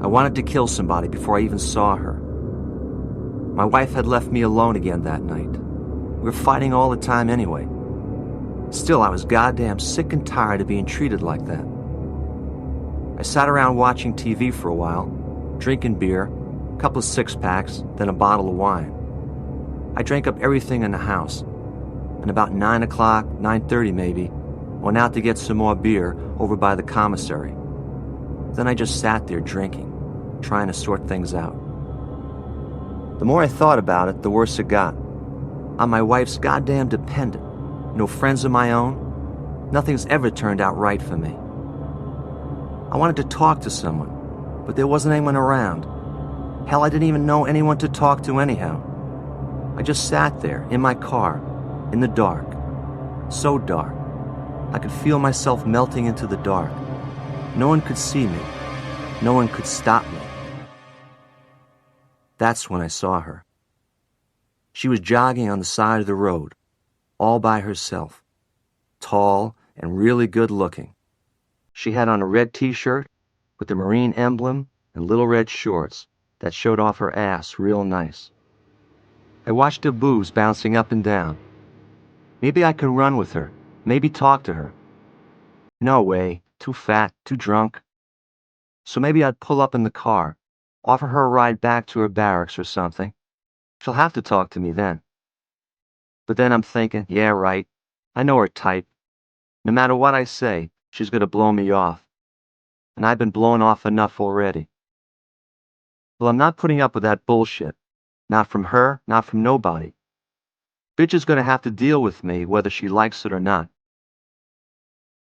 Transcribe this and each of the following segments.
wanted to kill somebody before I even saw her. My wife had left me alone again that night. We were fighting all the time anyway. Still, I was goddamn sick and tired of being treated like that. I sat around watching TV for a while, drinking beer, a couple of six-packs, then a bottle of wine. I drank up everything in the house, and about 9 o'clock, 9:30 maybe, went out to get some more beer over by the commissary. Then I just sat there drinking, trying to sort things out. The more I thought about it, the worse it got. I'm my wife's goddamn dependent. No friends of my own. Nothing's ever turned out right for me. I wanted to talk to someone, but there wasn't anyone around. Hell, I didn't even know anyone to talk to anyhow. I just sat there, in my car, in the dark. So dark. I could feel myself melting into the dark. No one could see me. No one could stop me. That's when I saw her. She was jogging on the side of the road, all by herself, tall and really good looking. She had on a red t-shirt with the Marine emblem and little red shorts that showed off her ass real nice. I watched her boobs bouncing up and down. Maybe I could run with her, maybe talk to her. No way, too fat, too drunk. So maybe I'd pull up in the car, offer her a ride back to her barracks or something. She'll have to talk to me then. But then I'm thinking, yeah, right, I know her type. No matter what I say, she's gonna blow me off. And I've been blown off enough already. Well, I'm not putting up with that bullshit. Not from her, not from nobody. Bitch is gonna have to deal with me whether she likes it or not.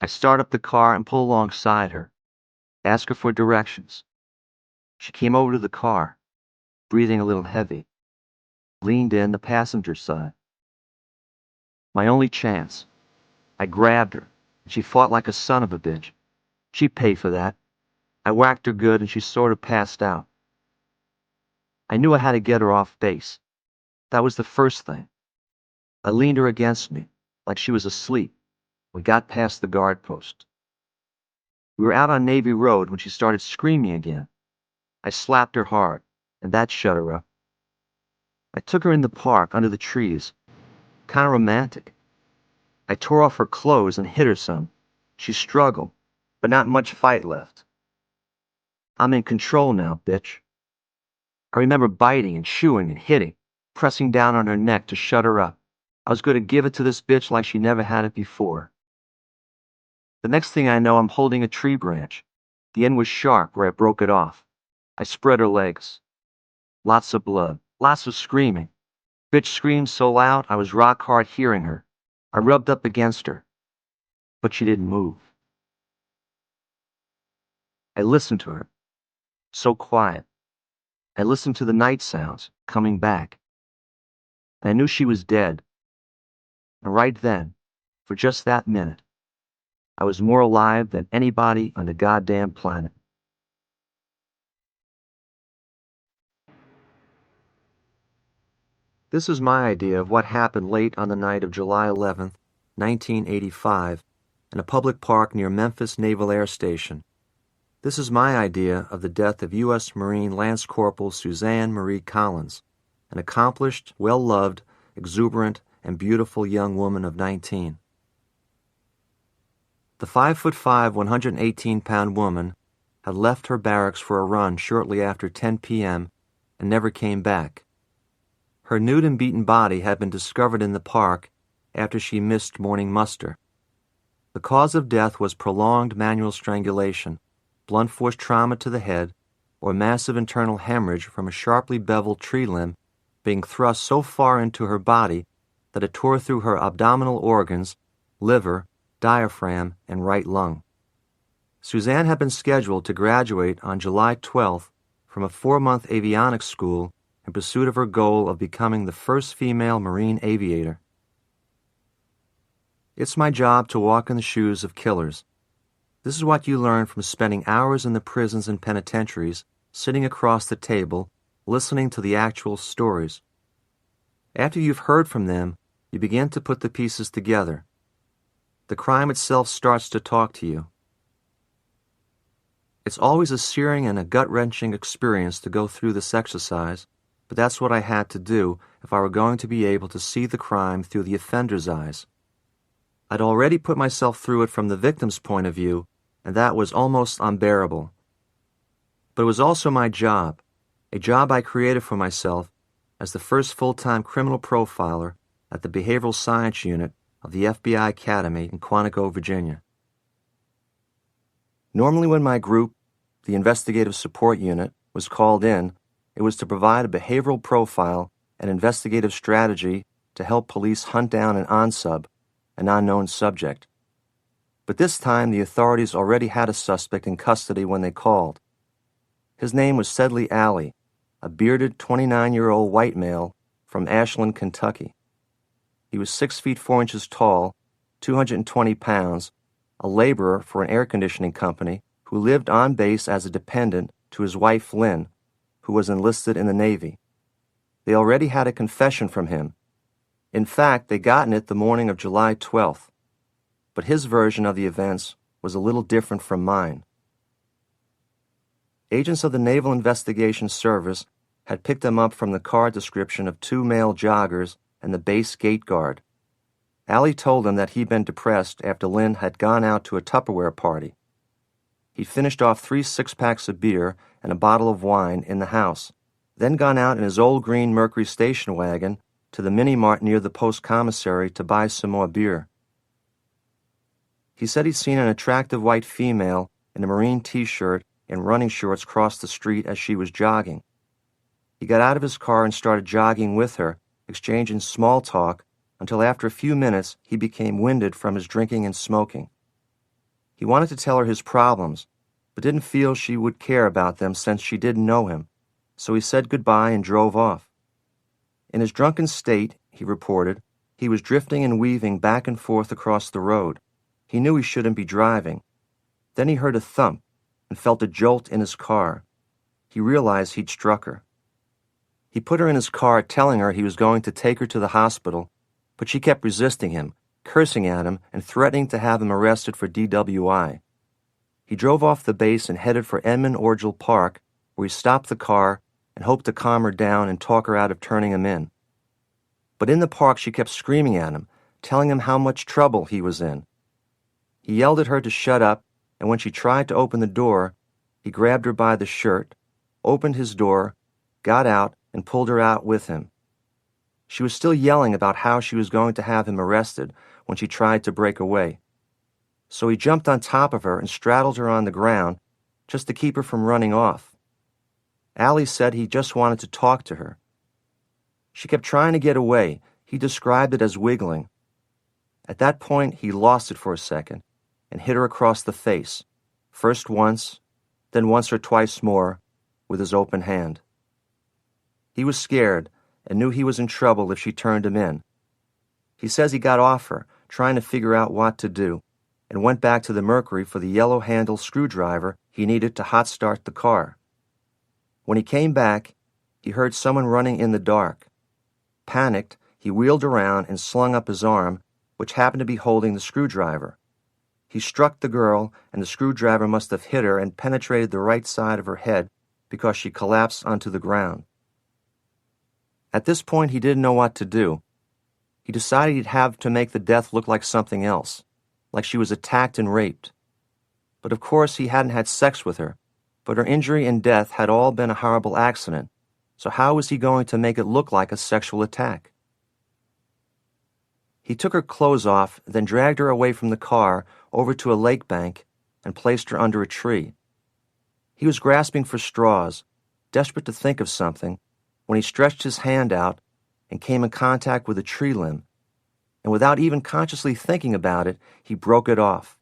I start up the car and pull alongside her. Ask her for directions. She came over to the car, breathing a little heavy. Leaned in the passenger side. My only chance. I grabbed her, and she fought like a son of a bitch. She paid for that. I whacked her good, and she sort of passed out. I knew I had to get her off base. That was the first thing. I leaned her against me, like she was asleep. We got past the guard post. We were out on Navy Road when she started screaming again. I slapped her hard, and that shut her up. I took her in the park under the trees. Kind of romantic. I tore off her clothes and hit her some. She struggled, but not much fight left. I'm in control now, bitch. I remember biting and chewing and hitting, pressing down on her neck to shut her up. I was going to give it to this bitch like she never had it before. The next thing I know, I'm holding a tree branch. The end was sharp where I broke it off. I spread her legs. Lots of blood, lots of screaming. Bitch screamed so loud I was rock hard hearing her. I rubbed up against her, but she didn't move. I listened to her. So quiet. I listened to the night sounds coming back. I knew she was dead. And right then, for just that minute, I was more alive than anybody on the goddamn planet. This is my idea of what happened late on the night of July 11th, 1985, in a public park near Memphis Naval Air Station. This is my idea of the death of U.S. Marine Lance Corporal Suzanne Marie Collins, an accomplished, well-loved, exuberant, and beautiful young woman of 19. The 5'5", 118-pound woman had left her barracks for a run shortly after 10 p.m. and never came back. Her nude and beaten body had been discovered in the park after she missed morning muster. The cause of death was prolonged manual strangulation, blunt force trauma to the head, or massive internal hemorrhage from a sharply beveled tree limb being thrust so far into her body that it tore through her abdominal organs, liver, diaphragm, and right lung. Suzanne had been scheduled to graduate on July 12th from a 4-month avionics school in pursuit of her goal of becoming the first female Marine aviator. It's my job to walk in the shoes of killers. This is what you learn from spending hours in the prisons and penitentiaries, sitting across the table, listening to the actual stories. After you've heard from them, you begin to put the pieces together. The crime itself starts to talk to you. It's always a searing and a gut-wrenching experience to go through this exercise, but that's what I had to do if I were going to be able to see the crime through the offender's eyes. I'd already put myself through it from the victim's point of view, and that was almost unbearable. But it was also my job, a job I created for myself as the first full-time criminal profiler at the Behavioral Science Unit of the FBI Academy in Quantico, Virginia. Normally when my group, the Investigative Support Unit, was called in, it was to provide a behavioral profile and investigative strategy to help police hunt down an ONSUB, an unknown subject. But this time the authorities already had a suspect in custody when they called. His name was Sedley Alley, a bearded 29-year-old white male from Ashland, Kentucky. He was 6 feet 4 inches tall, 220 pounds, a laborer for an air conditioning company who lived on base as a dependent to his wife Lynn, who was enlisted in the Navy. They already had a confession from him. In fact, they'd gotten it the morning of July 12th. But his version of the events was a little different from mine. Agents of the Naval Investigation Service had picked him up from the car description of 2 male joggers and the base gate guard. Allie told him that he'd been depressed after Lynn had gone out to a Tupperware party. He'd finished off 3 six-packs of beer and a bottle of wine in the house, then gone out in his old green Mercury station wagon to the mini-mart near the post commissary to buy some more beer. He said he'd seen an attractive white female in a marine t-shirt and running shorts cross the street as she was jogging. He got out of his car and started jogging with her, exchanging small talk, until after a few minutes he became winded from his drinking and smoking. He wanted to tell her his problems, but didn't feel she would care about them since she didn't know him, so he said goodbye and drove off. In his drunken state, he reported, he was drifting and weaving back and forth across the road. He knew he shouldn't be driving. Then he heard a thump and felt a jolt in his car. He realized he'd struck her. He put her in his car, telling her he was going to take her to the hospital, but she kept resisting him, cursing at him and threatening to have him arrested for DWI. He drove off the base and headed for Edmund Orgel Park, where he stopped the car and hoped to calm her down and talk her out of turning him in. But in the park she kept screaming at him, telling him how much trouble he was in. He yelled at her to shut up, and when she tried to open the door, he grabbed her by the shirt, opened his door, got out, and pulled her out with him. She was still yelling about how she was going to have him arrested when she tried to break away. So he jumped on top of her and straddled her on the ground just to keep her from running off. Allie said he just wanted to talk to her. She kept trying to get away. He described it as wiggling. At that point, he lost it for a second and hit her across the face, first once, then once or twice more, with his open hand. He was scared and knew he was in trouble if she turned him in. He says he got off her, trying to figure out what to do, and went back to the Mercury for the yellow-handled screwdriver he needed to hot-start the car. When he came back, he heard someone running in the dark. Panicked, he wheeled around and slung up his arm, which happened to be holding the screwdriver. He struck the girl, and the screwdriver must have hit her and penetrated the right side of her head because she collapsed onto the ground. At this point, he didn't know what to do. He decided he'd have to make the death look like something else, like she was attacked and raped. But of course, he hadn't had sex with her, but her injury and death had all been a horrible accident, so how was he going to make it look like a sexual attack? He took her clothes off, then dragged her away from the car over to a lake bank and placed her under a tree. He was grasping for straws, desperate to think of something, when he stretched his hand out and came in contact with a tree limb, and without even consciously thinking about it, he broke it off.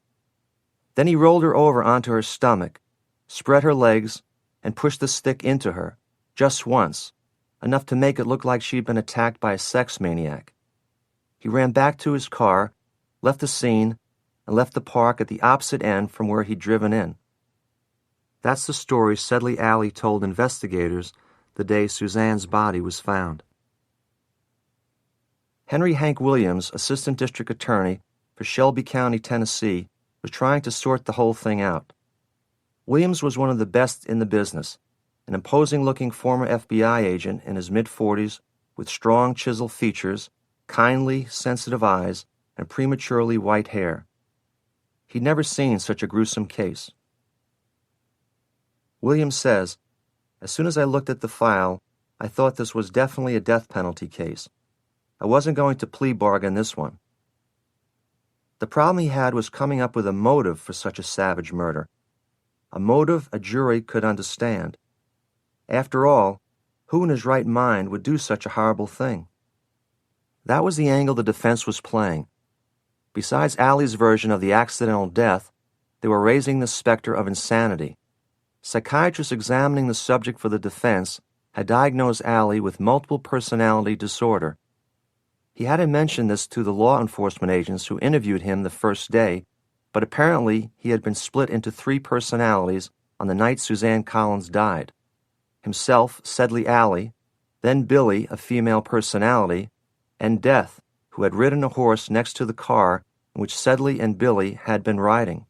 Then he rolled her over onto her stomach, spread her legs, and pushed the stick into her, just once, enough to make it look like she'd been attacked by a sex maniac. He ran back to his car, left the scene, and left the park at the opposite end from where he'd driven in. That's the story Sedley Alley told investigators the day Suzanne's body was found. Henry Hank Williams, Assistant District Attorney for Shelby County, Tennessee, was trying to sort the whole thing out. Williams was one of the best in the business, an imposing-looking former FBI agent in his mid-40s with strong chisel features, kindly, sensitive eyes, and prematurely white hair. He'd never seen such a gruesome case. Williams says, "As soon as I looked at the file, I thought this was definitely a death penalty case. I wasn't going to plea bargain this one." The problem he had was coming up with a motive for such a savage murder, a motive a jury could understand. After all, who in his right mind would do such a horrible thing? That was the angle the defense was playing. Besides Allie's version of the accidental death, they were raising the specter of insanity. Psychiatrists examining the subject for the defense had diagnosed Allie with multiple personality disorder. He hadn't mentioned this to the law enforcement agents who interviewed him the first day, but apparently he had been split into 3 personalities on the night Suzanne Collins died. Himself, Sedley Allie, then Billy, a female personality, and Death, who had ridden a horse next to the car in which Sedley and Billy had been riding.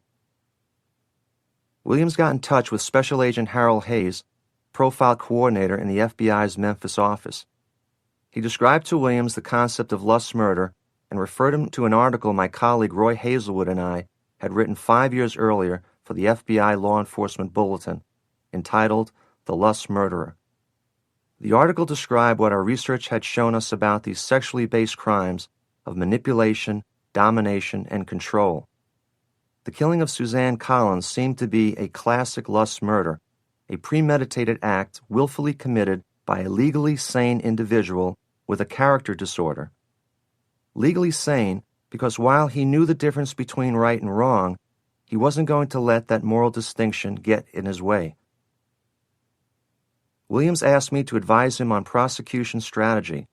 Williams got in touch with Special Agent Harold Hayes, profile coordinator in the FBI's Memphis office. He described to Williams the concept of lust murder and referred him to an article my colleague Roy Hazelwood and I had written 5 years earlier for the FBI Law Enforcement Bulletin, entitled The Lust Murderer. The article described what our research had shown us about these sexually based crimes of manipulation, domination, and control. The killing of Suzanne Collins seemed to be a classic lust murder, a premeditated act willfully committed by a legally sane individual with a character disorder. Legally sane because while he knew the difference between right and wrong, he wasn't going to let that moral distinction get in his way. Williams asked me to advise him on prosecution strategy.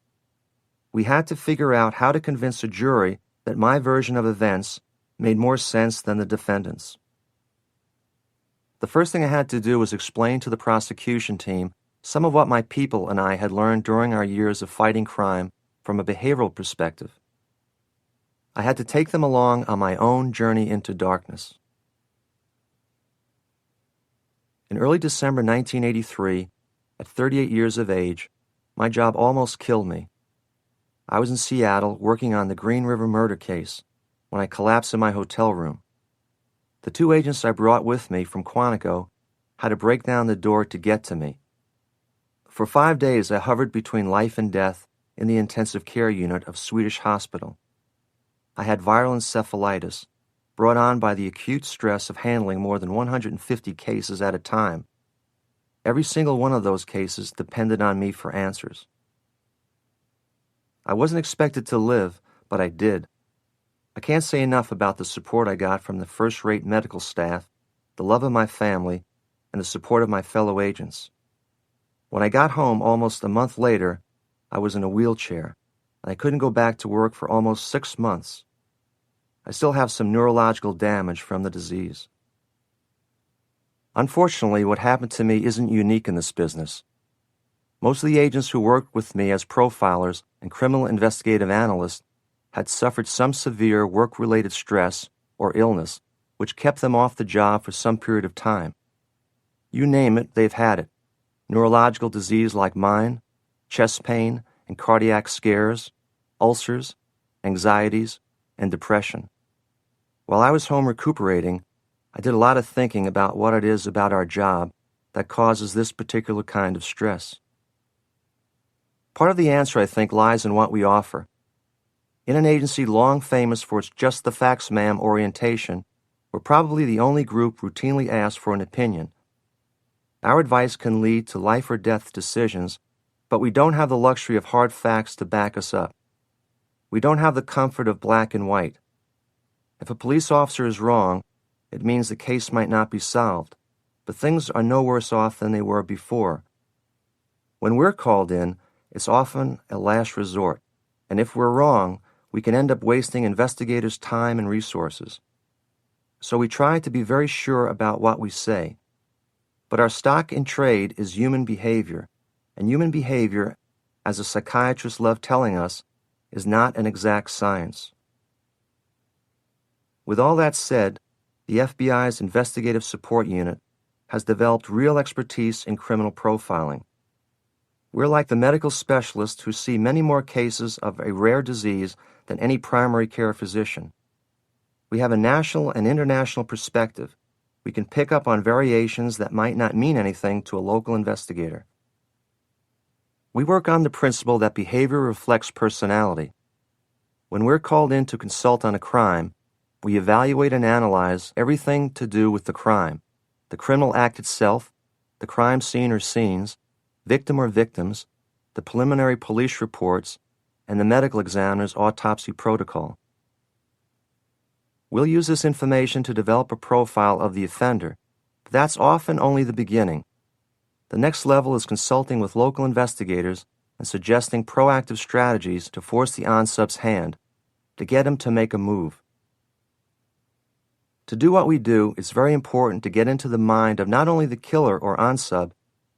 We had to figure out how to convince a jury that my version of events made more sense than the defendant's. The first thing I had to do was explain to the prosecution team some of what my people and I had learned during our years of fighting crime from a behavioral perspective. I had to take them along on my own journey into darkness. In early December 1983, at 38 years of age, my job almost killed me. I was in Seattle working on the Green River murder case when I collapsed in my hotel room. The 2 agents I brought with me from Quantico had to break down the door to get to me. For 5 days, I hovered between life and death in the intensive care unit of Swedish Hospital. I had viral encephalitis, brought on by the acute stress of handling more than 150 cases at a time. Every single one of those cases depended on me for answers. I wasn't expected to live, but I did. I can't say enough about the support I got from the first-rate medical staff, the love of my family, and the support of my fellow agents. When I got home almost a month later, I was in a wheelchair, and I couldn't go back to work for almost 6 months. I still have some neurological damage from the disease. Unfortunately, what happened to me isn't unique in this business. Most of the agents who worked with me as profilers and criminal investigative analysts had suffered some severe work-related stress or illness, which kept them off the job for some period of time. You name it, they've had it. Neurological disease like mine, chest pain and cardiac scares, ulcers, anxieties, and depression. While I was home recuperating, I did a lot of thinking about what it is about our job that causes this particular kind of stress. Part of the answer, I think, lies in what we offer. In an agency long famous for its just the facts ma'am orientation, we're probably the only group routinely asked for an opinion. Our advice can lead to life or death decisions, but we don't have the luxury of hard facts to back us up. We don't have the comfort of black and white. If a police officer is wrong, it means the case might not be solved, but things are no worse off than they were before. When we're called in, it's often a last resort, and if we're wrong, we can end up wasting investigators' time and resources. So we try to be very sure about what we say. But our stock in trade is human behavior, and human behavior, as the psychiatrists love telling us, is not an exact science. With all that said, the FBI's Investigative Support Unit has developed real expertise in criminal profiling. We're like the medical specialists who see many more cases of a rare disease than any primary care physician. We have a national and international perspective. We can pick up on variations that might not mean anything to a local investigator. We work on the principle that behavior reflects personality. When we're called in to consult on a crime, we evaluate and analyze everything to do with the crime, the criminal act itself, the crime scene or scenes, victim or victims, the preliminary police reports, and the medical examiner's autopsy protocol. We'll use this information to develop a profile of the offender, but that's often only the beginning. The next level is consulting with local investigators and suggesting proactive strategies to force the ONSUB's hand, to get him to make a move. To do what we do, it's very important to get into the mind of not only the killer or ONSUB,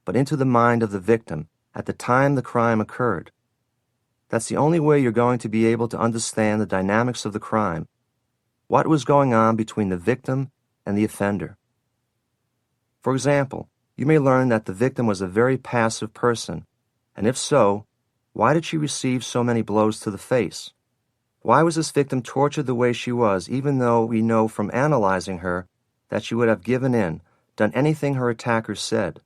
but into the mind of the victim at the time the crime occurred. That's the only way you're going to be able to understand the dynamics of the crime, what was going on between the victim and the offender. For example, you may learn that the victim was a very passive person, and if so, why did she receive so many blows to the face? Why was this victim tortured the way she was, even though we know from analyzing her that she would have given in, done anything her attackers said?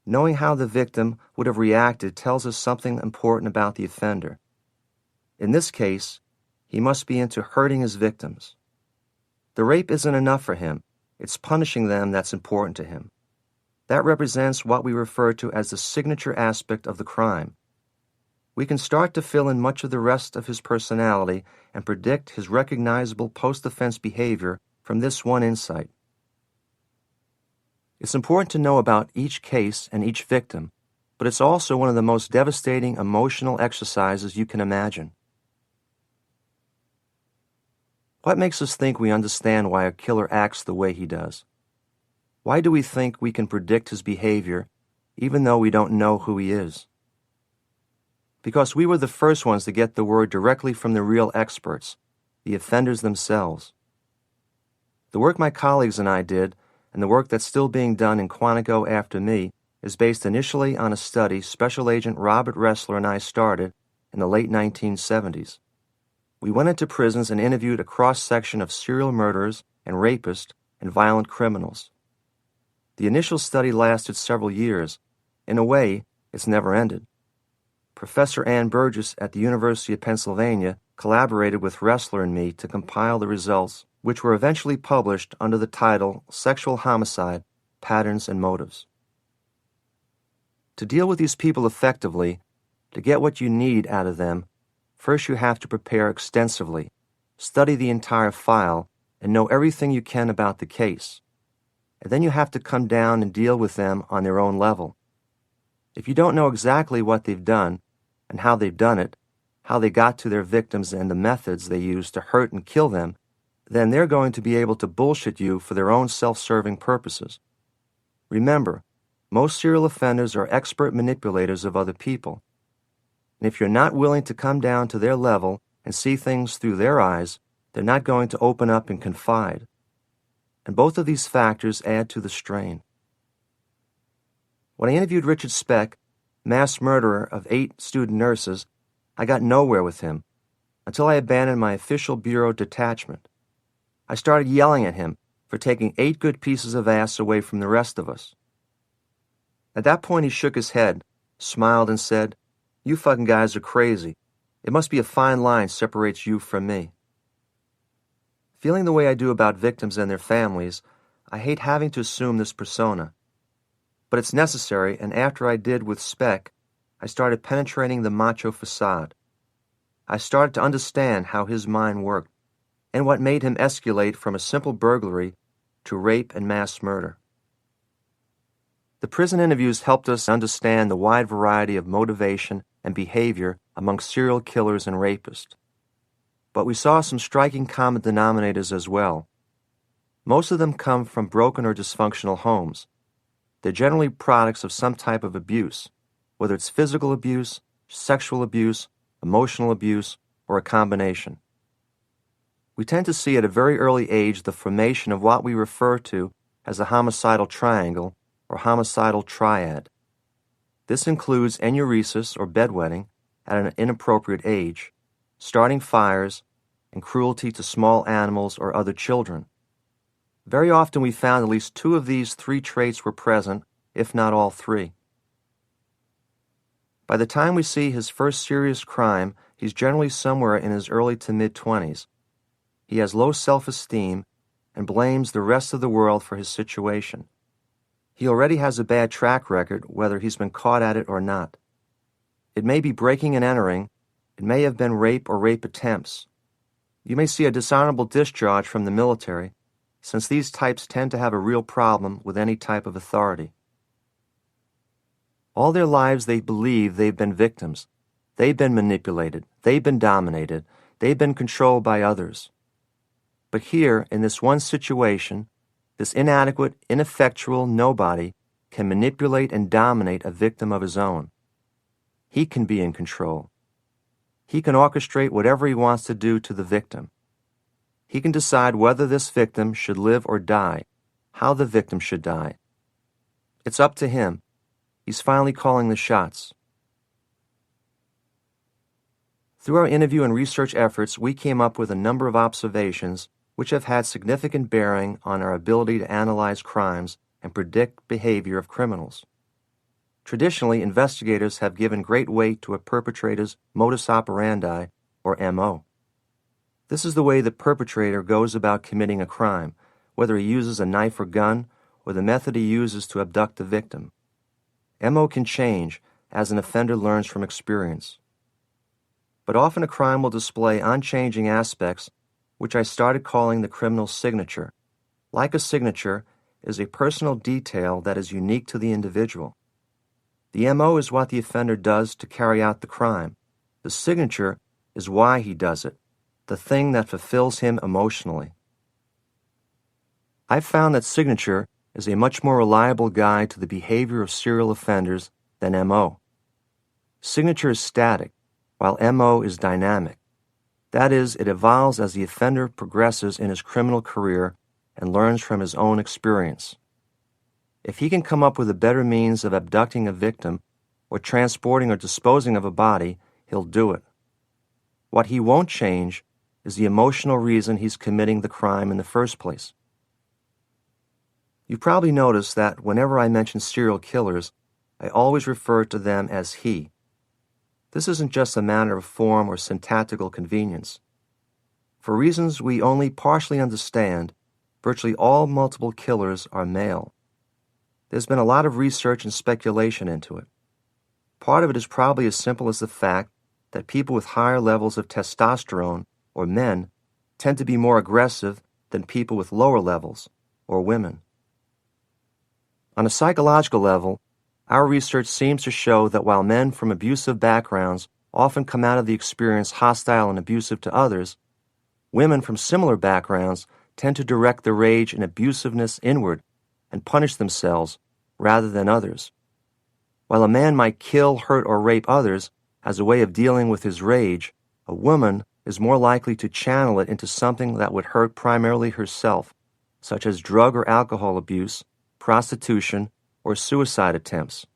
Knowing how the victim would have reacted tells us something important about the offender. In this case, he must be into hurting his victims. The rape isn't enough for him. It's punishing them that's important to him. That represents what we refer to as the signature aspect of the crime. We can start to fill in much of the rest of his personality and predict his recognizable post-offense behavior from this one insight. It's important to know about each case and each victim, but it's also one of the most devastating emotional exercises you can imagine. What makes us think we understand why a killer acts the way he does? Why do we think we can predict his behavior, even though we don't know who he is? Because we were the first ones to get the word directly from the real experts, the offenders themselves. The work my colleagues and I did, and the work that's still being done in Quantico after me, is based initially on a study Special Agent Robert Ressler and I started in the late 1970s. We went into prisons and interviewed a cross-section of serial murderers and rapists and violent criminals. The initial study lasted several years. In a way, it's never ended. Professor Ann Burgess at the University of Pennsylvania collaborated with Ressler and me to compile the results, which were eventually published under the title Sexual Homicide, Patterns and Motives. To deal with these people effectively, to get what you need out of them, first you have to prepare extensively, study the entire file, and know everything you can about the case. And then you have to come down and deal with them on their own level. If you don't know exactly what they've done and how they've done it, how they got to their victims and the methods they used to hurt and kill them, then they're going to be able to bullshit you for their own self-serving purposes. Remember, most serial offenders are expert manipulators of other people. And if you're not willing to come down to their level and see things through their eyes, they're not going to open up and confide. And both of these factors add to the strain. When I interviewed Richard Speck, mass murderer of 8 student nurses, I got nowhere with him until I abandoned my official bureau detachment. I started yelling at him for taking 8 good pieces of ass away from the rest of us. At that point, he shook his head, smiled, and said, "You fucking guys are crazy. It must be a fine line separates you from me." Feeling the way I do about victims and their families, I hate having to assume this persona. But it's necessary, and after I did with Speck, I started penetrating the macho facade. I started to understand how his mind worked, and what made him escalate from a simple burglary to rape and mass murder. The prison interviews helped us understand the wide variety of motivation and behavior among serial killers and rapists. But we saw some striking common denominators as well. Most of them come from broken or dysfunctional homes. They're generally products of some type of abuse, whether it's physical abuse, sexual abuse, emotional abuse, or a combination. We tend to see at a very early age the formation of what we refer to as a homicidal triangle or homicidal triad. This includes enuresis or bedwetting at an inappropriate age, starting fires, and cruelty to small animals or other children. Very often we found at least 2 of these 3 traits were present, if not all 3. By the time we see his first serious crime, he's generally somewhere in his early to mid-20s. He has low self-esteem and blames the rest of the world for his situation. He already has a bad track record, whether he's been caught at it or not. It may be breaking and entering. It may have been rape or rape attempts. You may see a dishonorable discharge from the military, since these types tend to have a real problem with any type of authority. All their lives they believe they've been victims. They've been manipulated. They've been dominated. They've been controlled by others. But here, in this one situation, this inadequate, ineffectual nobody can manipulate and dominate a victim of his own. He can be in control. He can orchestrate whatever he wants to do to the victim. He can decide whether this victim should live or die, how the victim should die. It's up to him. He's finally calling the shots. Through our interview and research efforts, we came up with a number of observations which have had significant bearing on our ability to analyze crimes and predict behavior of criminals. Traditionally, investigators have given great weight to a perpetrator's modus operandi, or MO. This is the way the perpetrator goes about committing a crime, whether he uses a knife or gun, or the method he uses to abduct the victim. MO can change as an offender learns from experience. But often a crime will display unchanging aspects, which I started calling the criminal signature. Like a signature is a personal detail that is unique to the individual. The MO is what the offender does to carry out the crime. The signature is why he does it, the thing that fulfills him emotionally. I've found that signature is a much more reliable guide to the behavior of serial offenders than MO. Signature is static, while MO is dynamic. That is, it evolves as the offender progresses in his criminal career and learns from his own experience. If he can come up with a better means of abducting a victim or transporting or disposing of a body, he'll do it. What he won't change is the emotional reason he's committing the crime in the first place. You've probably noticed that whenever I mention serial killers, I always refer to them as he. This isn't just a matter of form or syntactical convenience. For reasons we only partially understand, virtually all multiple killers are male. There's been a lot of research and speculation into it. Part of it is probably as simple as the fact that people with higher levels of testosterone, or men, tend to be more aggressive than people with lower levels, or women. On a psychological level, our research seems to show that while men from abusive backgrounds often come out of the experience hostile and abusive to others, women from similar backgrounds tend to direct the rage and abusiveness inward and punish themselves rather than others. While a man might kill, hurt, or rape others as a way of dealing with his rage, a woman is more likely to channel it into something that would hurt primarily herself, such as drug or alcohol abuse, prostitution, or suicide attempts.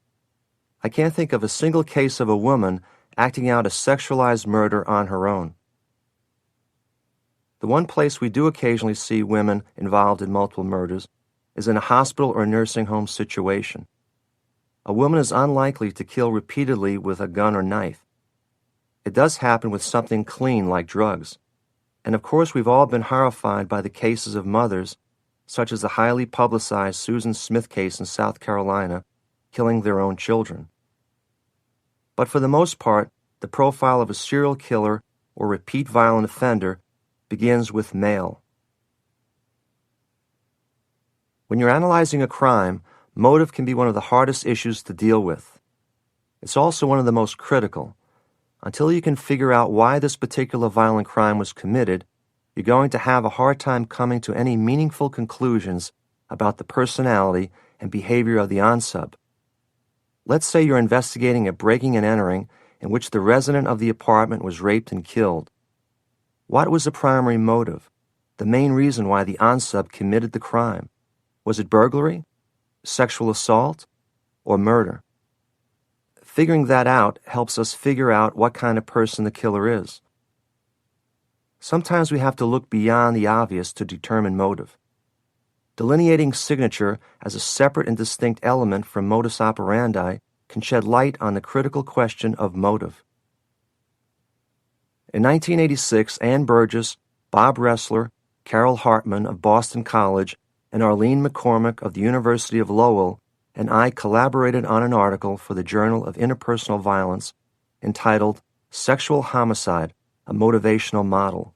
I can't think of a single case of a woman acting out a sexualized murder on her own. The one place we do occasionally see women involved in multiple murders is in a hospital or nursing home situation. A woman is unlikely to kill repeatedly with a gun or knife. It does happen with something clean like drugs. And of course we've all been horrified by the cases of mothers, such as the highly publicized Susan Smith case in South Carolina, killing their own children. But for the most part, the profile of a serial killer or repeat violent offender begins with male. When you're analyzing a crime, motive can be one of the hardest issues to deal with. It's also one of the most critical. Until you can figure out why this particular violent crime was committed, you're going to have a hard time coming to any meaningful conclusions about the personality and behavior of the unsub. Let's say you're investigating a breaking and entering in which the resident of the apartment was raped and killed. What was the primary motive, the main reason why the unsub committed the crime? Was it burglary, sexual assault, or murder? Figuring that out helps us figure out what kind of person the killer is. Sometimes we have to look beyond the obvious to determine motive. Delineating signature as a separate and distinct element from modus operandi can shed light on the critical question of motive. In 1986, Ann Burgess, Bob Ressler, Carol Hartman of Boston College, and Arlene McCormick of the University of Lowell and I collaborated on an article for the Journal of Interpersonal Violence entitled Sexual Homicide, a Motivational Model.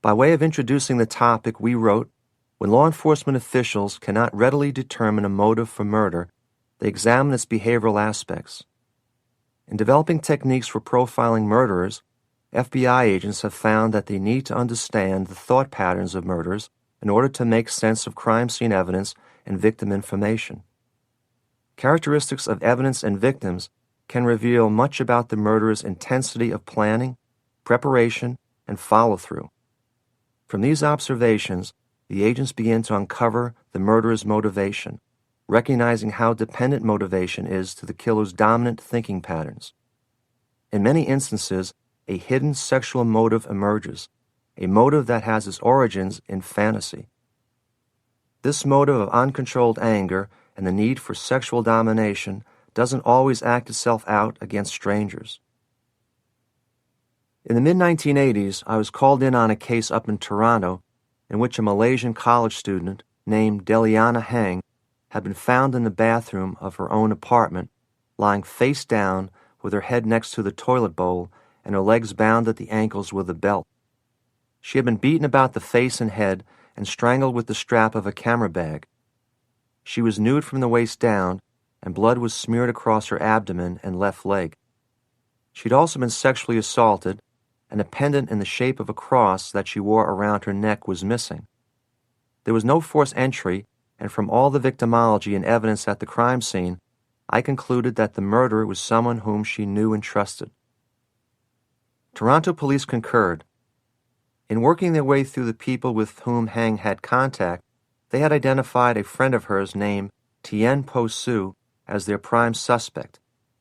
By way of introducing the topic, we wrote, when law enforcement officials cannot readily determine a motive for murder, they examine its behavioral aspects. In developing techniques for profiling murderers, FBI agents have found that they need to understand the thought patterns of murderers in order to make sense of crime scene evidence and victim information. Characteristics of evidence and victims can reveal much about the murderer's intensity of planning, preparation, and follow-through. From these observations, the agents begin to uncover the murderer's motivation, recognizing how dependent motivation is to the killer's dominant thinking patterns. In many instances, a hidden sexual motive emerges, a motive that has its origins in fantasy. This motive of uncontrolled anger and the need for sexual domination doesn't always act itself out against strangers. In the mid-1980s, I was called in on a case up in Toronto in which a Malaysian college student named Deliana Hang had been found in the bathroom of her own apartment, lying face down with her head next to the toilet bowl and her legs bound at the ankles with a belt. She had been beaten about the face and head and strangled with the strap of a camera bag. She was nude from the waist down, and blood was smeared across her abdomen and left leg. She'd also been sexually assaulted, and a pendant in the shape of a cross that she wore around her neck was missing. There was no forced entry, and from all the victimology and evidence at the crime scene, I concluded that the murderer was someone whom she knew and trusted. Toronto police concurred. In working their way through the people with whom Hang had contact, they had identified a friend of hers named Tien Po Su as their prime suspect,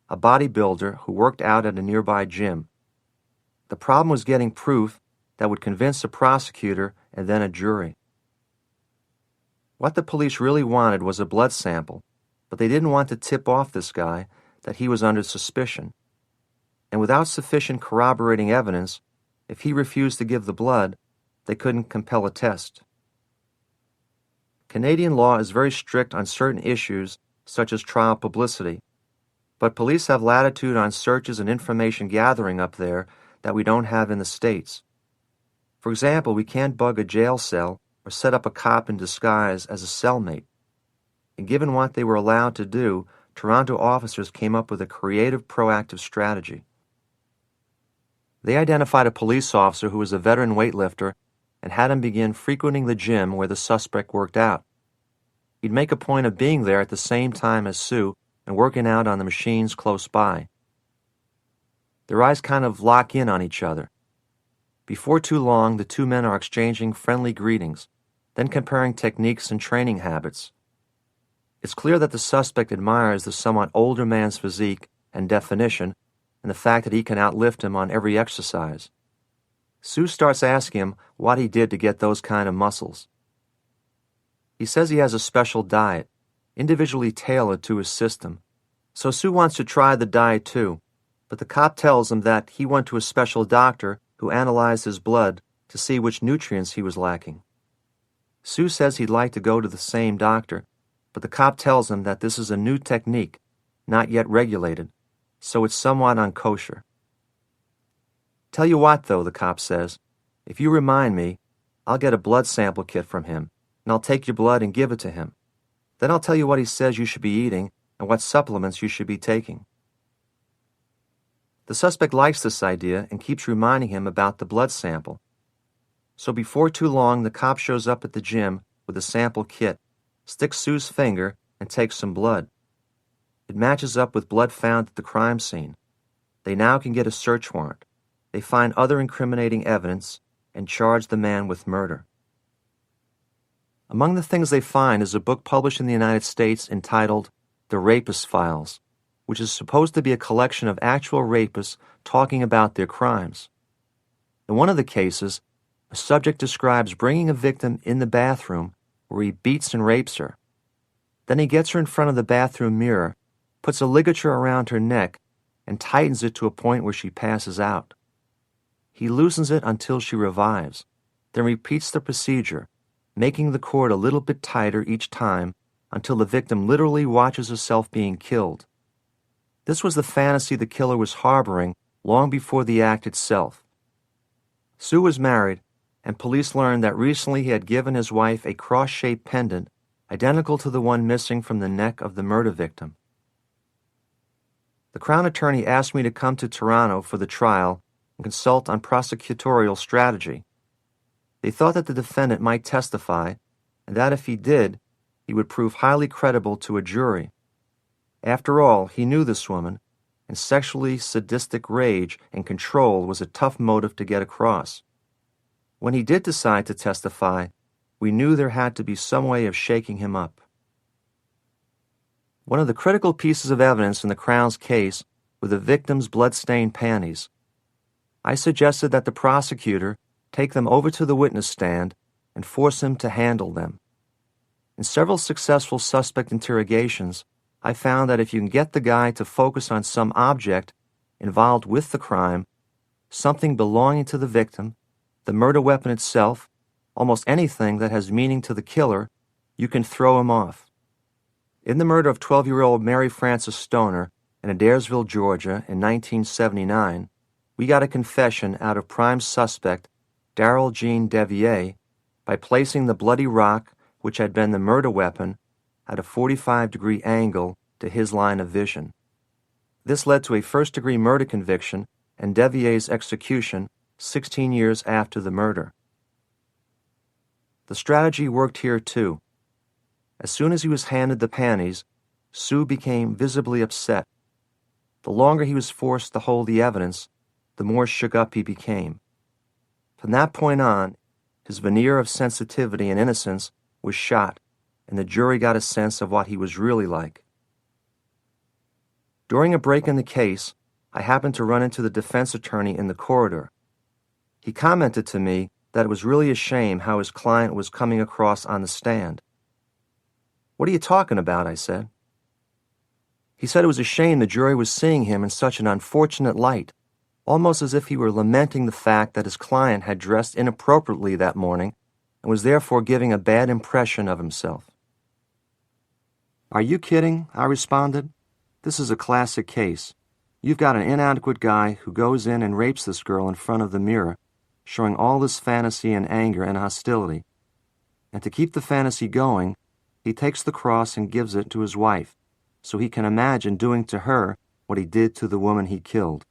a bodybuilder who worked out at a nearby gym. The problem was getting proof that would convince a prosecutor and then a jury. What the police really wanted was a blood sample, but they didn't want to tip off this guy that he was under suspicion. And without sufficient corroborating evidence, if he refused to give the blood, they couldn't compel a test. Canadian law is very strict on certain issues, such as trial publicity, but police have latitude on searches and information gathering up there that we don't have in the States. For example, we can't bug a jail cell or set up a cop in disguise as a cellmate. And given what they were allowed to do, Toronto officers came up with a creative, proactive strategy. They identified a police officer who was a veteran weightlifter and had him begin frequenting the gym where the suspect worked out. He'd make a point of being there at the same time as Sue and working out on the machines close by. Their eyes kind of lock in on each other. Before too long, the two men are exchanging friendly greetings, then comparing techniques and training habits. It's clear that the suspect admires the somewhat older man's physique and definition and the fact that he can outlift him on every exercise. Sue starts asking him what he did to get those kind of muscles. He says he has a special diet, individually tailored to his system. So Sue wants to try the diet too, but the cop tells him that he went to a special doctor who analyzed his blood to see which nutrients he was lacking. Sue says he'd like to go to the same doctor, but the cop tells him that this is a new technique, not yet regulated, so it's somewhat unkosher. Tell you what, though, the cop says, if you remind me, I'll get a blood sample kit from him, and I'll take your blood and give it to him. Then I'll tell you what he says you should be eating and what supplements you should be taking. The suspect likes this idea and keeps reminding him about the blood sample. So before too long, the cop shows up at the gym with a sample kit, sticks Sue's finger, and takes some blood. It matches up with blood found at the crime scene. They now can get a search warrant. They find other incriminating evidence and charge the man with murder. Among the things they find is a book published in the United States entitled The Rapist Files, which is supposed to be a collection of actual rapists talking about their crimes. In one of the cases, a subject describes bringing a victim in the bathroom where he beats and rapes her. Then he gets her in front of the bathroom mirror, puts a ligature around her neck, and tightens it to a point where she passes out. He loosens it until she revives, then repeats the procedure, making the cord a little bit tighter each time until the victim literally watches herself being killed. This was the fantasy the killer was harboring long before the act itself. Sue was married, and police learned that recently he had given his wife a cross-shaped pendant identical to the one missing from the neck of the murder victim. The Crown Attorney asked me to come to Toronto for the trial and consult on prosecutorial strategy. They thought that the defendant might testify, and that if he did, he would prove highly credible to a jury. After all, he knew this woman, and sexually sadistic rage and control was a tough motive to get across. When he did decide to testify, we knew there had to be some way of shaking him up. One of the critical pieces of evidence in the Crown's case were the victim's blood-stained panties. I suggested that the prosecutor take them over to the witness stand and force him to handle them. In several successful suspect interrogations, I found that if you can get the guy to focus on some object involved with the crime, something belonging to the victim, the murder weapon itself, almost anything that has meaning to the killer, you can throw him off. In the murder of 12-year-old Mary Frances Stoner in Adairsville, Georgia, in 1979, we got a confession out of prime suspect Darrell Jean Devier by placing the bloody rock, which had been the murder weapon, at a 45-degree angle to his line of vision. This led to a first-degree murder conviction and Devier's execution 16 years after the murder. The strategy worked here too. As soon as he was handed the panties, Sue became visibly upset. The longer he was forced to hold the evidence, the more shook up he became. From that point on, his veneer of sensitivity and innocence was shot, and the jury got a sense of what he was really like. During a break in the case, I happened to run into the defense attorney in the corridor. He commented to me that it was really a shame how his client was coming across on the stand. "What are you talking about?" I said. He said it was a shame the jury was seeing him in such an unfortunate light, almost as if he were lamenting the fact that his client had dressed inappropriately that morning and was therefore giving a bad impression of himself. "Are you kidding?" I responded. "This is a classic case. You've got an inadequate guy who goes in and rapes this girl in front of the mirror, showing all this fantasy and anger and hostility. And to keep the fantasy going, he takes the cross and gives it to his wife, so he can imagine doing to her what he did to the woman he killed.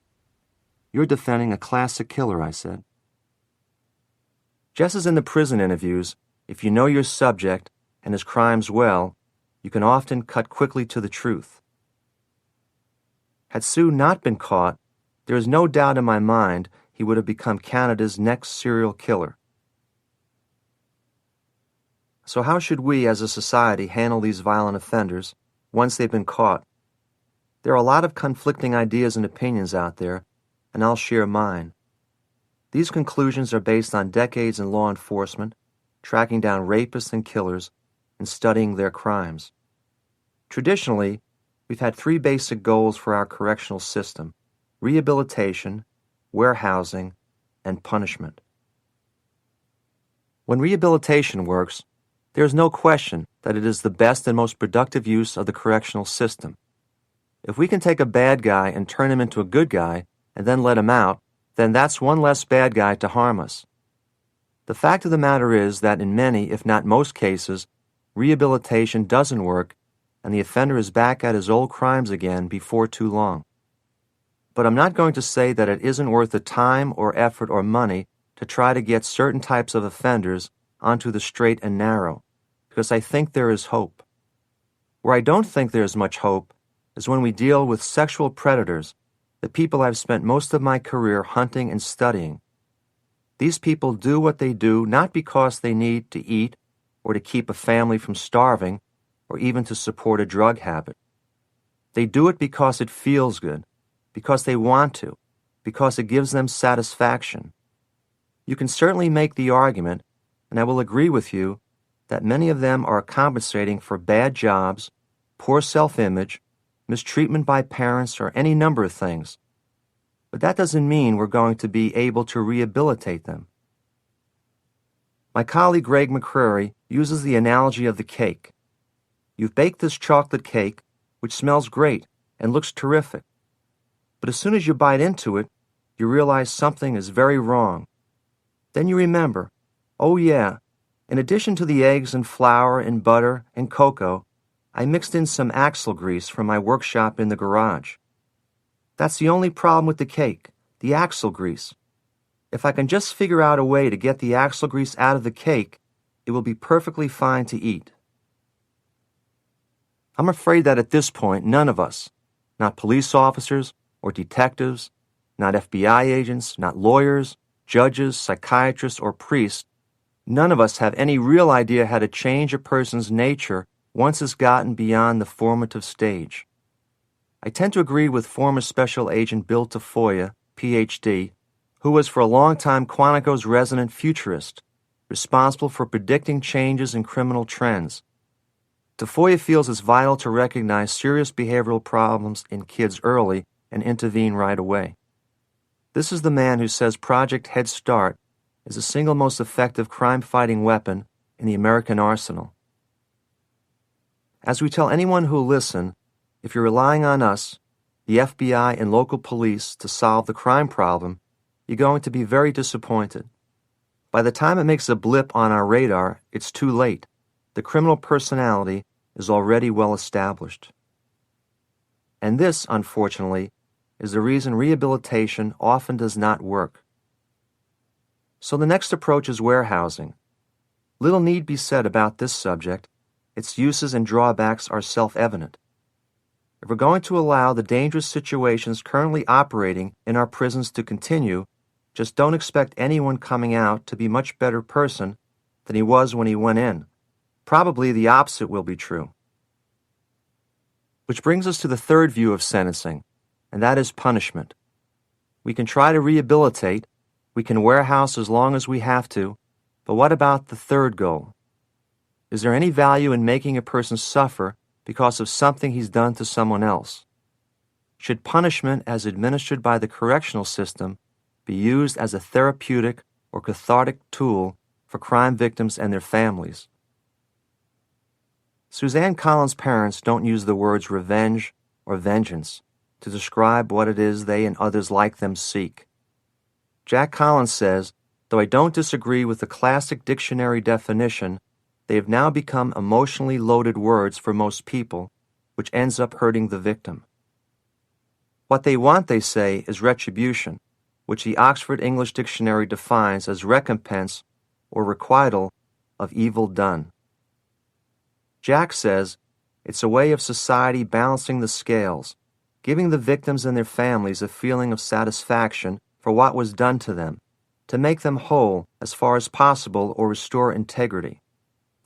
You're defending a classic killer," I said. Just as in the prison interviews, if you know your subject and his crimes well, you can often cut quickly to the truth. Had Sue not been caught, there is no doubt in my mind he would have become Canada's next serial killer. So how should we as a society handle these violent offenders once they've been caught? There are a lot of conflicting ideas and opinions out there, and I'll share mine. These conclusions are based on decades in law enforcement, tracking down rapists and killers, and studying their crimes. Traditionally, we've had three basic goals for our correctional system: rehabilitation, warehousing, and punishment. When rehabilitation works, there is no question that it is the best and most productive use of the correctional system. If we can take a bad guy and turn him into a good guy and then let him out, then that's one less bad guy to harm us. The fact of the matter is that in many, if not most cases, rehabilitation doesn't work and the offender is back at his old crimes again before too long. But I'm not going to say that it isn't worth the time or effort or money to try to get certain types of offenders onto the straight and narrow, because I think there is hope. Where I don't think there is much hope is when we deal with sexual predators, the people I've spent most of my career hunting and studying. These people do what they do not because they need to eat or to keep a family from starving, or even to support a drug habit. They do it because it feels good, because they want to, because it gives them satisfaction. You can certainly make the argument, and I will agree with you, that many of them are compensating for bad jobs, poor self-image, mistreatment by parents, or any number of things. But that doesn't mean we're going to be able to rehabilitate them. My colleague Greg McCreary uses the analogy of the cake. You've baked this chocolate cake, which smells great and looks terrific. But as soon as you bite into it, you realize something is very wrong. Then you remember, oh yeah, in addition to the eggs and flour and butter and cocoa, I mixed in some axle grease from my workshop in the garage. That's the only problem with the cake, the axle grease. If I can just figure out a way to get the axle grease out of the cake, it will be perfectly fine to eat. I'm afraid that at this point, none of us, not police officers or detectives, not FBI agents, not lawyers, judges, psychiatrists, or priests, none of us have any real idea how to change a person's nature once it's gotten beyond the formative stage. I tend to agree with former Special Agent Bill Tafoya, Ph.D., who was for a long time Quantico's resident futurist, responsible for predicting changes in criminal trends. Tafoya feels it's vital to recognize serious behavioral problems in kids early and intervene right away. This is the man who says Project Head Start is the single most effective crime-fighting weapon in the American arsenal. As we tell anyone who will listen, if you're relying on us, the FBI and local police, to solve the crime problem, you're going to be very disappointed. By the time it makes a blip on our radar, it's too late. The criminal personality is already well established. And this, unfortunately, is the reason rehabilitation often does not work. So the next approach is warehousing. Little need be said about this subject. Its uses and drawbacks are self-evident. If we're going to allow the dangerous situations currently operating in our prisons to continue, just don't expect anyone coming out to be a much better person than he was when he went in. Probably the opposite will be true. Which brings us to the third view of sentencing, and that is punishment. We can try to rehabilitate, we can warehouse as long as we have to, but what about the third goal? Is there any value in making a person suffer because of something he's done to someone else? Should punishment as administered by the correctional system be used as a therapeutic or cathartic tool for crime victims and their families? Suzanne Collins' parents don't use the words revenge or vengeance to describe what it is they and others like them seek. Jack Collins says, though I don't disagree with the classic dictionary definition, they have now become emotionally loaded words for most people, which ends up hurting the victim. What they want, they say, is retribution, which the Oxford English Dictionary defines as recompense or requital of evil done. Jack says it's a way of society balancing the scales, giving the victims and their families a feeling of satisfaction for what was done to them, to make them whole as far as possible or restore integrity,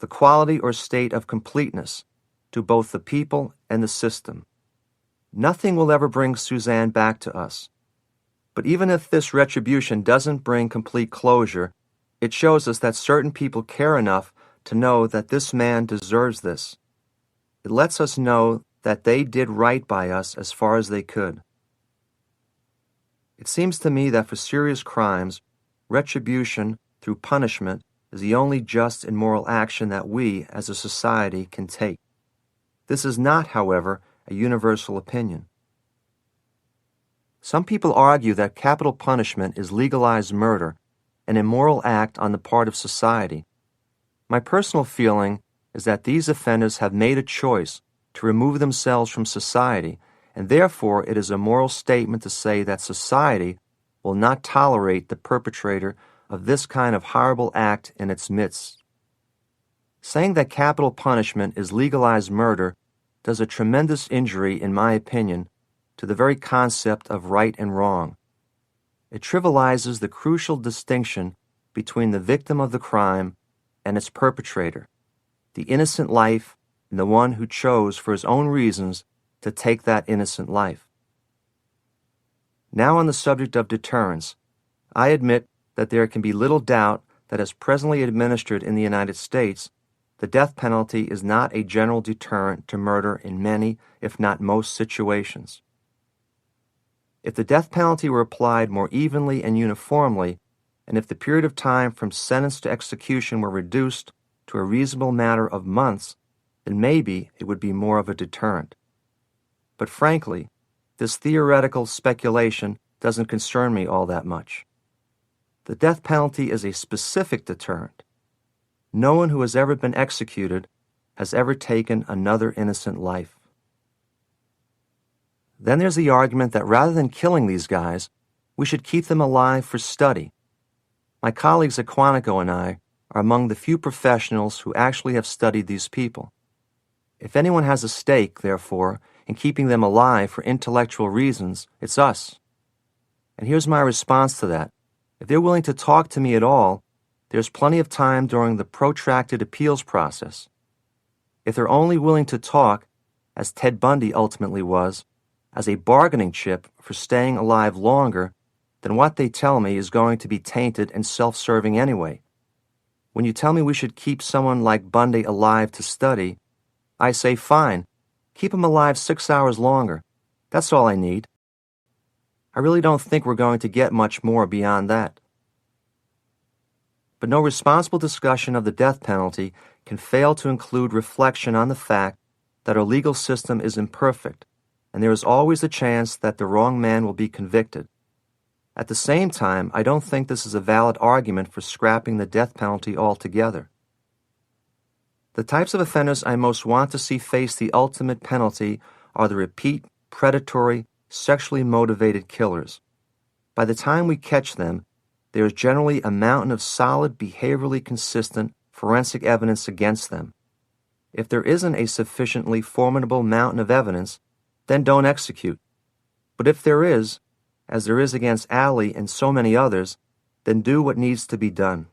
the quality or state of completeness to both the people and the system. Nothing will ever bring Suzanne back to us. But even if this retribution doesn't bring complete closure, it shows us that certain people care enough to know that this man deserves this. It lets us know that they did right by us as far as they could. It seems to me that for serious crimes, retribution through punishment is the only just and moral action that we, as a society, can take. This is not, however, a universal opinion. Some people argue that capital punishment is legalized murder, an immoral act on the part of society. My personal feeling is that these offenders have made a choice to remove themselves from society, and therefore it is a moral statement to say that society will not tolerate the perpetrator of this kind of horrible act in its midst. Saying that capital punishment is legalized murder does a tremendous injury, in my opinion, to the very concept of right and wrong. It trivializes the crucial distinction between the victim of the crime and its perpetrator, the innocent life and the one who chose for his own reasons to take that innocent life. Now on the subject of deterrence, I admit that there can be little doubt that as presently administered in the United States, the death penalty is not a general deterrent to murder in many, if not most, situations. If the death penalty were applied more evenly and uniformly, and if the period of time from sentence to execution were reduced to a reasonable matter of months, then maybe it would be more of a deterrent. But frankly, this theoretical speculation doesn't concern me all that much. The death penalty is a specific deterrent. No one who has ever been executed has ever taken another innocent life. Then there's the argument that rather than killing these guys, we should keep them alive for study. My colleagues at Quantico and I are among the few professionals who actually have studied these people. If anyone has a stake, therefore, in keeping them alive for intellectual reasons, it's us. And here's my response to that. If they're willing to talk to me at all, there's plenty of time during the protracted appeals process. If they're only willing to talk, as Ted Bundy ultimately was, as a bargaining chip for staying alive longer, then what they tell me is going to be tainted and self-serving anyway. When you tell me we should keep someone like Bundy alive to study, I say fine, keep him alive 6 hours longer. That's all I need. I really don't think we're going to get much more beyond that. But no responsible discussion of the death penalty can fail to include reflection on the fact that our legal system is imperfect, and there is always a chance that the wrong man will be convicted. At the same time, I don't think this is a valid argument for scrapping the death penalty altogether. The types of offenders I most want to see face the ultimate penalty are the repeat, predatory, sexually motivated killers. By the time we catch them, there is generally a mountain of solid, behaviorally consistent forensic evidence against them. If there isn't a sufficiently formidable mountain of evidence, then don't execute. But if there is, as there is against Ali and so many others, then do what needs to be done.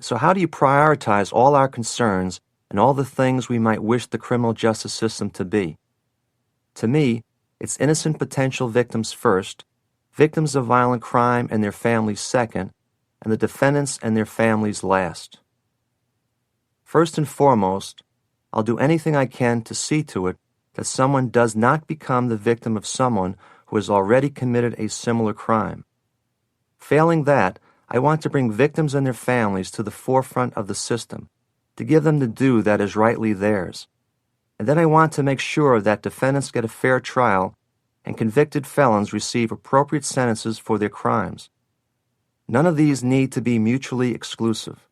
So how do you prioritize all our concerns and all the things we might wish the criminal justice system to be? To me, it's innocent potential victims first, victims of violent crime and their families second, and the defendants and their families last. First and foremost, I'll do anything I can to see to it that someone does not become the victim of someone who has already committed a similar crime. Failing that, I want to bring victims and their families to the forefront of the system, to give them the due that is rightly theirs. And then I want to make sure that defendants get a fair trial and convicted felons receive appropriate sentences for their crimes. None of these need to be mutually exclusive.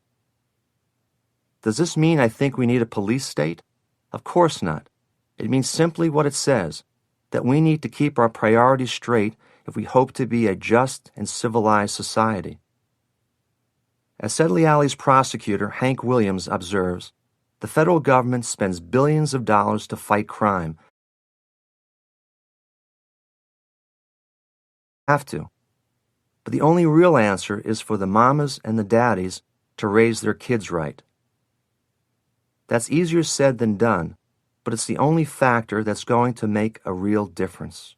Does this mean I think we need a police state? Of course not. It means simply what it says, that we need to keep our priorities straight if we hope to be a just and civilized society. As Sedley Alley's prosecutor, Hank Williams, observes, the federal government spends billions of dollars to fight crime. Have to. But the only real answer is for the mamas and the daddies to raise their kids right. That's easier said than done, but it's the only factor that's going to make a real difference.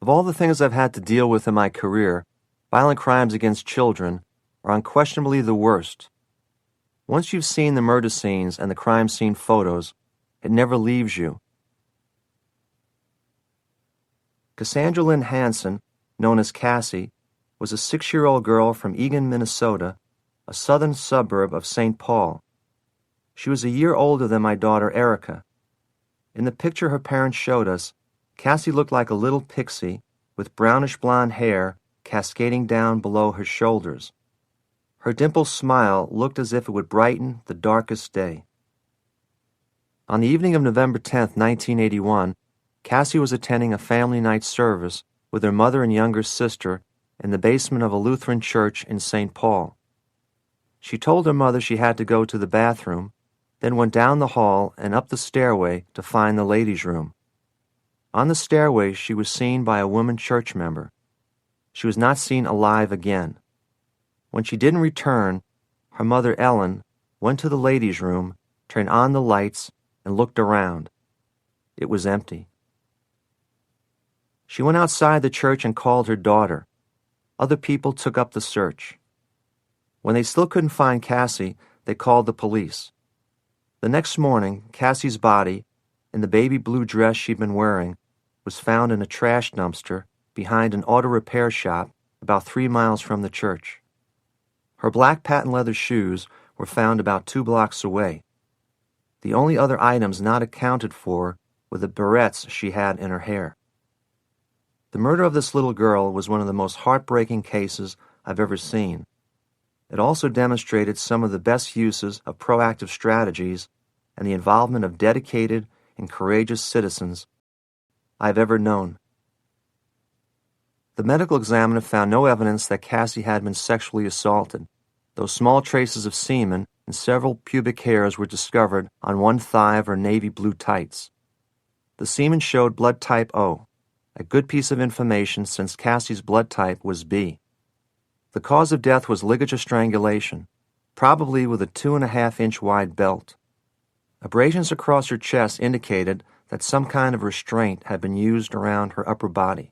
Of all the things I've had to deal with in my career, violent crimes against children are unquestionably the worst. Once you've seen the murder scenes and the crime scene photos, it never leaves you. Cassandra Lynn Hansen, known as Cassie, was a 6-year-old girl from Eagan, Minnesota, a southern suburb of St. Paul. She was a year older than my daughter Erica. In the picture her parents showed us, Cassie looked like a little pixie with brownish blonde hair cascading down below her shoulders. Her dimpled smile looked as if it would brighten the darkest day. On the evening of November 10th, 1981, Cassie was attending a family night service with her mother and younger sister in the basement of a Lutheran church in St. Paul. She told her mother she had to go to the bathroom, then went down the hall and up the stairway to find the ladies' room. On the stairway, she was seen by a woman church member. She was not seen alive again. When she didn't return, her mother, Ellen, went to the ladies' room, turned on the lights, and looked around. It was empty. She went outside the church and called her daughter. Other people took up the search. When they still couldn't find Cassie, they called the police. The next morning, Cassie's body, in the baby blue dress she'd been wearing, was found in a trash dumpster behind an auto repair shop about 3 miles from the church. Her black patent leather shoes were found about 2 blocks away. The only other items not accounted for were the barrettes she had in her hair. The murder of this little girl was one of the most heartbreaking cases I've ever seen. It also demonstrated some of the best uses of proactive strategies and the involvement of dedicated and courageous citizens I've ever known. The medical examiner found no evidence that Cassie had been sexually assaulted, though small traces of semen and several pubic hairs were discovered on one thigh of her navy blue tights. The semen showed blood type O, a good piece of information since Cassie's blood type was B. The cause of death was ligature strangulation, probably with a 2.5-inch wide belt. Abrasions across her chest indicated that some kind of restraint had been used around her upper body.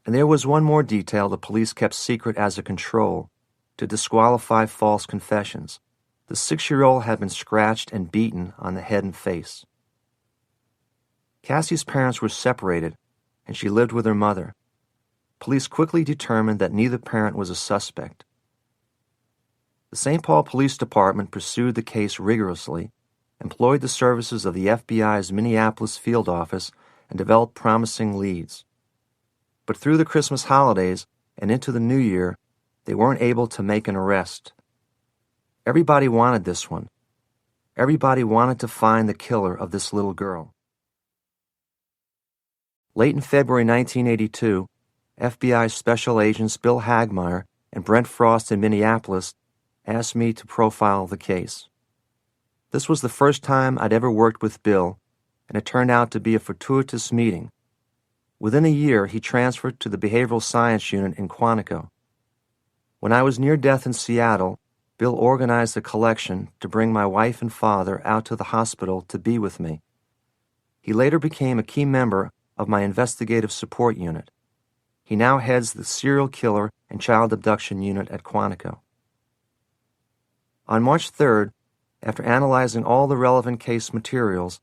And there was one more detail the police kept secret as a control to disqualify false confessions. The 6-year-old had been scratched and beaten on the head and face. Cassie's parents were separated, and she lived with her mother. Police quickly determined that neither parent was a suspect. The St. Paul Police Department pursued the case rigorously, employed the services of the FBI's Minneapolis field office, and developed promising leads. But through the Christmas holidays and into the new year, they weren't able to make an arrest. Everybody wanted this one. Everybody wanted to find the killer of this little girl. Late in February 1982, FBI Special Agents Bill Hagmeyer and Brent Frost in Minneapolis asked me to profile the case. This was the first time I'd ever worked with Bill, and it turned out to be a fortuitous meeting. Within a year, he transferred to the Behavioral Science Unit in Quantico. When I was near death in Seattle, Bill organized a collection to bring my wife and father out to the hospital to be with me. He later became a key member of my investigative support unit. He now heads the serial killer and child abduction unit at Quantico. On March 3rd, after analyzing all the relevant case materials,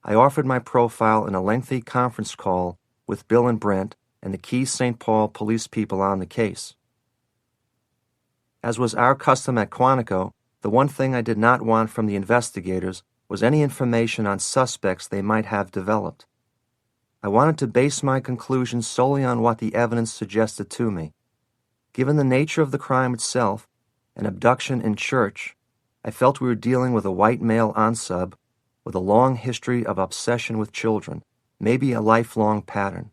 I offered my profile in a lengthy conference call with Bill and Brent and the key St. Paul police people on the case. As was our custom at Quantico, the one thing I did not want from the investigators was any information on suspects they might have developed. I wanted to base my conclusions solely on what the evidence suggested to me. Given the nature of the crime itself, an abduction in church, I felt we were dealing with a white male unsub with a long history of obsession with children, maybe a lifelong pattern.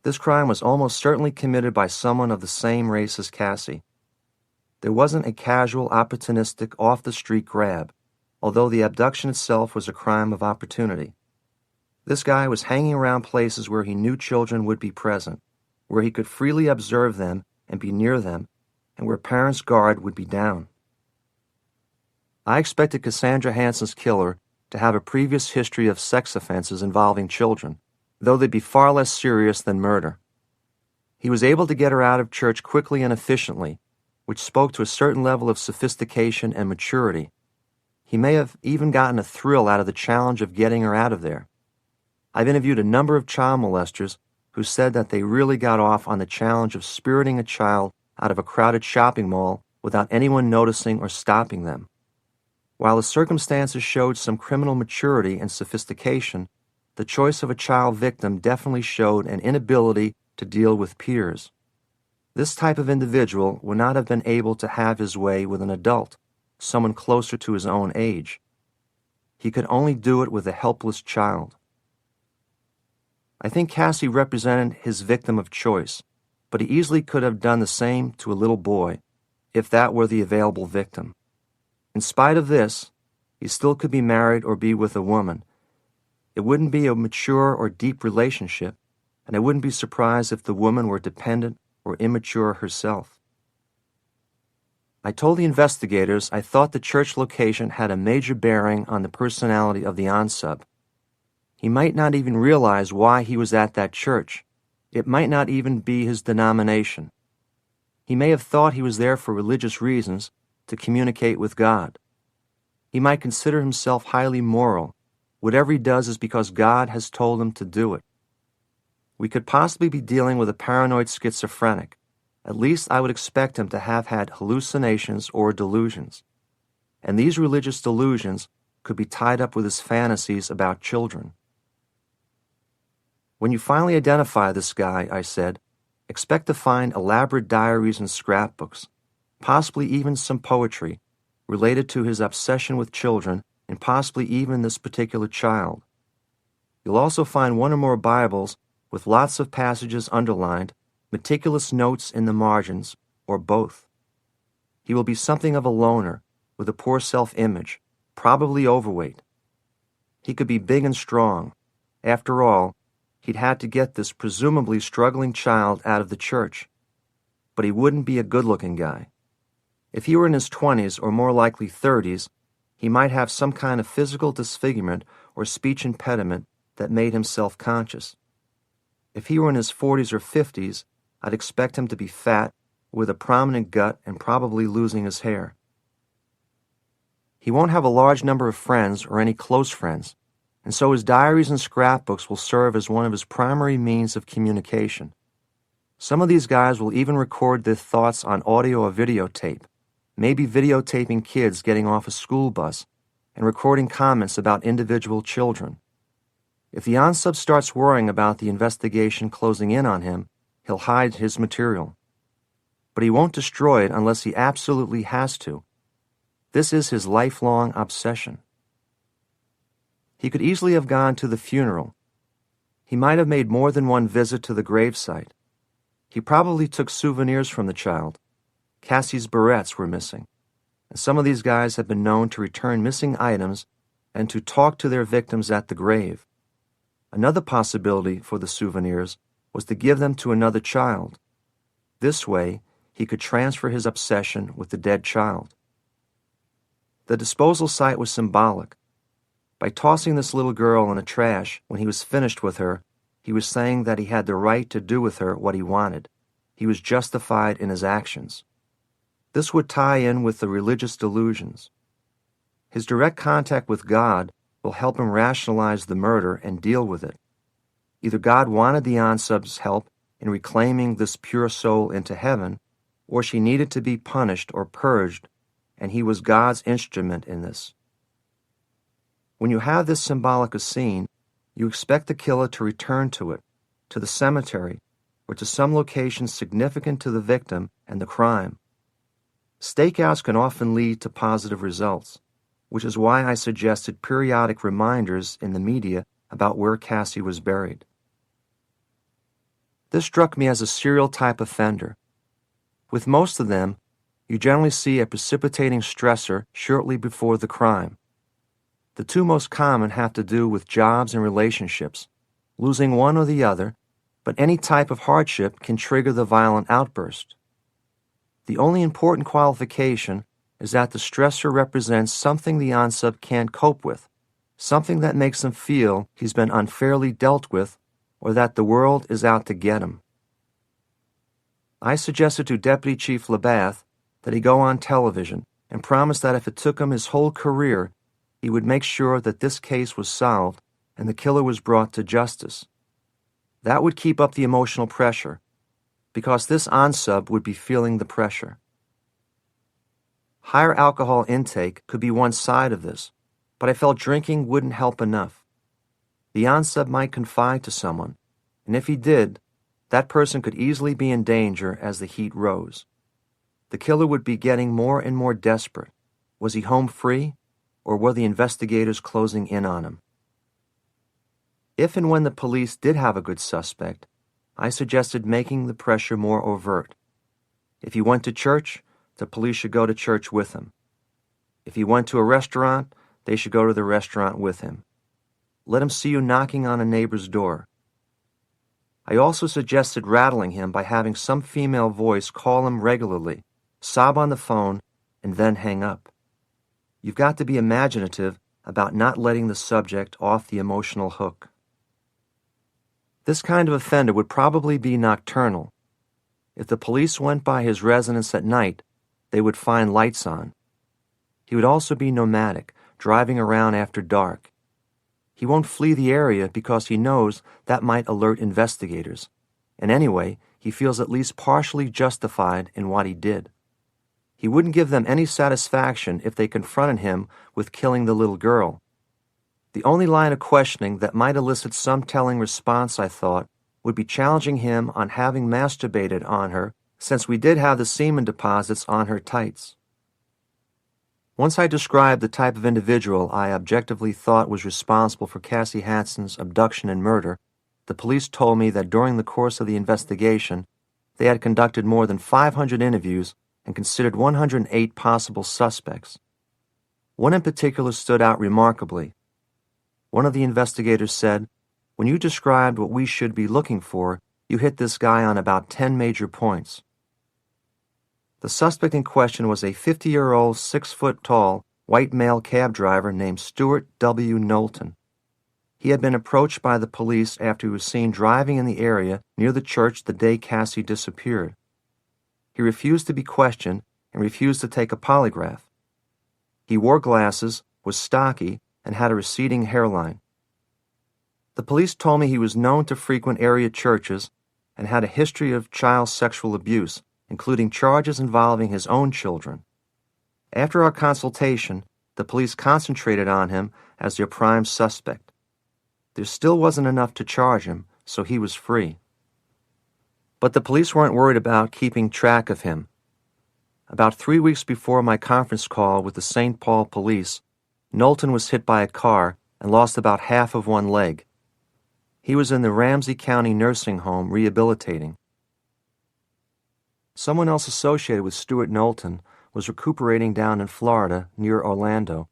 This crime was almost certainly committed by someone of the same race as Cassie. There wasn't a casual, opportunistic, off-the-street grab, although the abduction itself was a crime of opportunity. This guy was hanging around places where he knew children would be present, where he could freely observe them and be near them, and where parents' guard would be down. I expected Cassandra Hansen's killer to have a previous history of sex offenses involving children, though they'd be far less serious than murder. He was able to get her out of church quickly and efficiently, which spoke to a certain level of sophistication and maturity. He may have even gotten a thrill out of the challenge of getting her out of there. I've interviewed a number of child molesters who said that they really got off on the challenge of spiriting a child out of a crowded shopping mall without anyone noticing or stopping them. While the circumstances showed some criminal maturity and sophistication, the choice of a child victim definitely showed an inability to deal with peers. This type of individual would not have been able to have his way with an adult, someone closer to his own age. He could only do it with a helpless child. I think Cassie represented his victim of choice, but he easily could have done the same to a little boy, if that were the available victim. In spite of this, he still could be married or be with a woman. It wouldn't be a mature or deep relationship, and I wouldn't be surprised if the woman were dependent or immature herself. I told the investigators I thought the church location had a major bearing on the personality of the unsub. He might not even realize why he was at that church. It might not even be his denomination. He may have thought he was there for religious reasons, to communicate with God. He might consider himself highly moral. Whatever he does is because God has told him to do it. We could possibly be dealing with a paranoid schizophrenic. At least I would expect him to have had hallucinations or delusions. And these religious delusions could be tied up with his fantasies about children. When you finally identify this guy, I said, expect to find elaborate diaries and scrapbooks, possibly even some poetry, related to his obsession with children and possibly even this particular child. You'll also find one or more Bibles with lots of passages underlined, meticulous notes in the margins, or both. He will be something of a loner, with a poor self-image, probably overweight. He could be big and strong. After all, he'd had to get this presumably struggling child out of the church. But he wouldn't be a good-looking guy. If he were in his 20s or more likely 30s, he might have some kind of physical disfigurement or speech impediment that made him self-conscious. If he were in his 40s or 50s, I'd expect him to be fat, with a prominent gut and probably losing his hair. He won't have a large number of friends or any close friends, and so his diaries and scrapbooks will serve as one of his primary means of communication. Some of these guys will even record their thoughts on audio or videotape, maybe videotaping kids getting off a school bus and recording comments about individual children. If the unsub starts worrying about the investigation closing in on him, he'll hide his material. But he won't destroy it unless he absolutely has to. This is his lifelong obsession. He could easily have gone to the funeral. He might have made more than one visit to the gravesite. He probably took souvenirs from the child. Cassie's barrettes were missing, and some of these guys have been known to return missing items and to talk to their victims at the grave. Another possibility for the souvenirs was to give them to another child. This way, he could transfer his obsession with the dead child. The disposal site was symbolic. By tossing this little girl in the trash when he was finished with her, he was saying that he had the right to do with her what he wanted. He was justified in his actions. This would tie in with the religious delusions. His direct contact with God will help him rationalize the murder and deal with it. Either God wanted the unsub's help in reclaiming this pure soul into heaven, or she needed to be punished or purged, and he was God's instrument in this. When you have this symbolic a scene, you expect the killer to return to it, to the cemetery, or to some location significant to the victim and the crime. Stakeouts can often lead to positive results, which is why I suggested periodic reminders in the media about where Cassie was buried. This struck me as a serial type offender. With most of them, you generally see a precipitating stressor shortly before the crime. The two most common have to do with jobs and relationships, losing one or the other, but any type of hardship can trigger the violent outburst. The only important qualification is that the stressor represents something the unsub can't cope with, something that makes him feel he's been unfairly dealt with or that the world is out to get him. I suggested to Deputy Chief Labath that he go on television and promise that if it took him his whole career, he would make sure that this case was solved and the killer was brought to justice. That would keep up the emotional pressure, because this unsub would be feeling the pressure. Higher alcohol intake could be one side of this, but I felt drinking wouldn't help enough. The unsub might confide to someone, and if he did, that person could easily be in danger as the heat rose. The killer would be getting more and more desperate. Was he home free, or were the investigators closing in on him? If and when the police did have a good suspect, I suggested making the pressure more overt. If he went to church, the police should go to church with him. If he went to a restaurant, they should go to the restaurant with him. Let him see you knocking on a neighbor's door. I also suggested rattling him by having some female voice call him regularly, sob on the phone, and then hang up. You've got to be imaginative about not letting the subject off the emotional hook. This kind of offender would probably be nocturnal. If the police went by his residence at night, they would find lights on. He would also be nomadic, driving around after dark. He won't flee the area because he knows that might alert investigators. And anyway, he feels at least partially justified in what he did. He wouldn't give them any satisfaction if they confronted him with killing the little girl. The only line of questioning that might elicit some telling response, I thought, would be challenging him on having masturbated on her, since we did have the semen deposits on her tights. Once I described the type of individual I objectively thought was responsible for Cassie Hanson's abduction and murder, the police told me that during the course of the investigation, they had conducted more than 500 interviews and considered 108 possible suspects. One in particular stood out remarkably. One of the investigators said, "When you described what we should be looking for, you hit this guy on about 10 major points." The suspect in question was a 50-year-old, 6-foot-tall, white male cab driver named Stuart W. Knowlton. He had been approached by the police after he was seen driving in the area near the church the day Cassie disappeared. He refused to be questioned and refused to take a polygraph. He wore glasses, was stocky, and had a receding hairline. The police told me he was known to frequent area churches and had a history of child sexual abuse, including charges involving his own children. After our consultation, the police concentrated on him as their prime suspect. There still wasn't enough to charge him, so he was free. But the police weren't worried about keeping track of him. About 3 weeks before my conference call with the St. Paul police, Knowlton was hit by a car and lost about half of one leg. He was in the Ramsey County nursing home rehabilitating. Someone else associated with Stuart Knowlton was recuperating down in Florida near Orlando.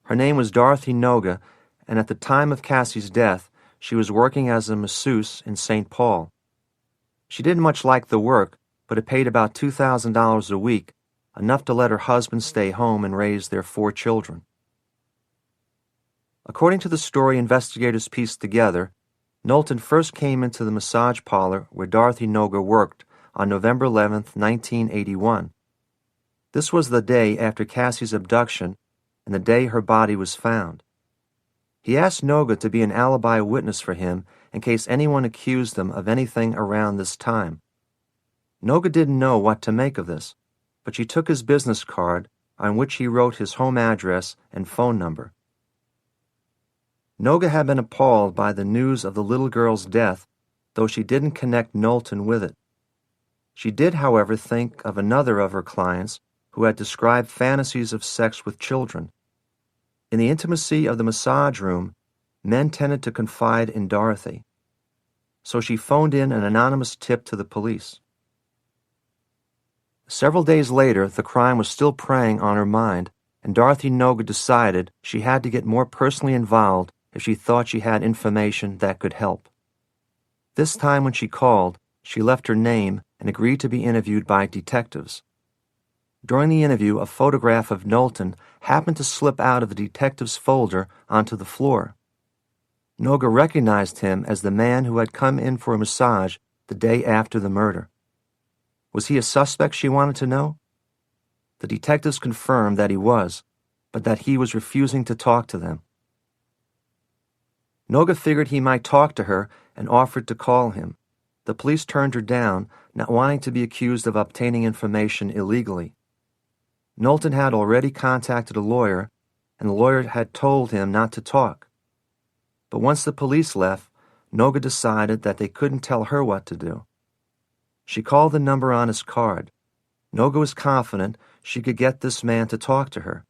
Her name was Dorothy Noga, and at the time of Cassie's death, she was working as a masseuse in St. Paul. She didn't much like the work, but it paid about $2,000 a week, enough to let her husband stay home and raise their 4 children. According to the story investigators pieced together, Knowlton first came into the massage parlor where Dorothy Noga worked on November 11, 1981. This was the day after Cassie's abduction and the day her body was found. He asked Noga to be an alibi witness for him in case anyone accused them of anything around this time. Noga didn't know what to make of this, but she took his business card on which he wrote his home address and phone number. Noga had been appalled by the news of the little girl's death, though she didn't connect Knowlton with it. She did, however, think of another of her clients who had described fantasies of sex with children. In the intimacy of the massage room, men tended to confide in Dorothy. So she phoned in an anonymous tip to the police. Several days later, the crime was still preying on her mind, and Dorothy Noga decided she had to get more personally involved if she thought she had information that could help. This time when she called, she left her name and agreed to be interviewed by detectives. During the interview, a photograph of Knowlton happened to slip out of the detective's folder onto the floor. Noga recognized him as the man who had come in for a massage the day after the murder. Was he a suspect, she wanted to know? The detectives confirmed that he was, but that he was refusing to talk to them. Noga figured he might talk to her and offered to call him. The police turned her down, not wanting to be accused of obtaining information illegally. Knowlton had already contacted a lawyer, and the lawyer had told him not to talk. But once the police left, Noga decided that they couldn't tell her what to do. She called the number on his card. Noga was confident she could get this man to talk to her.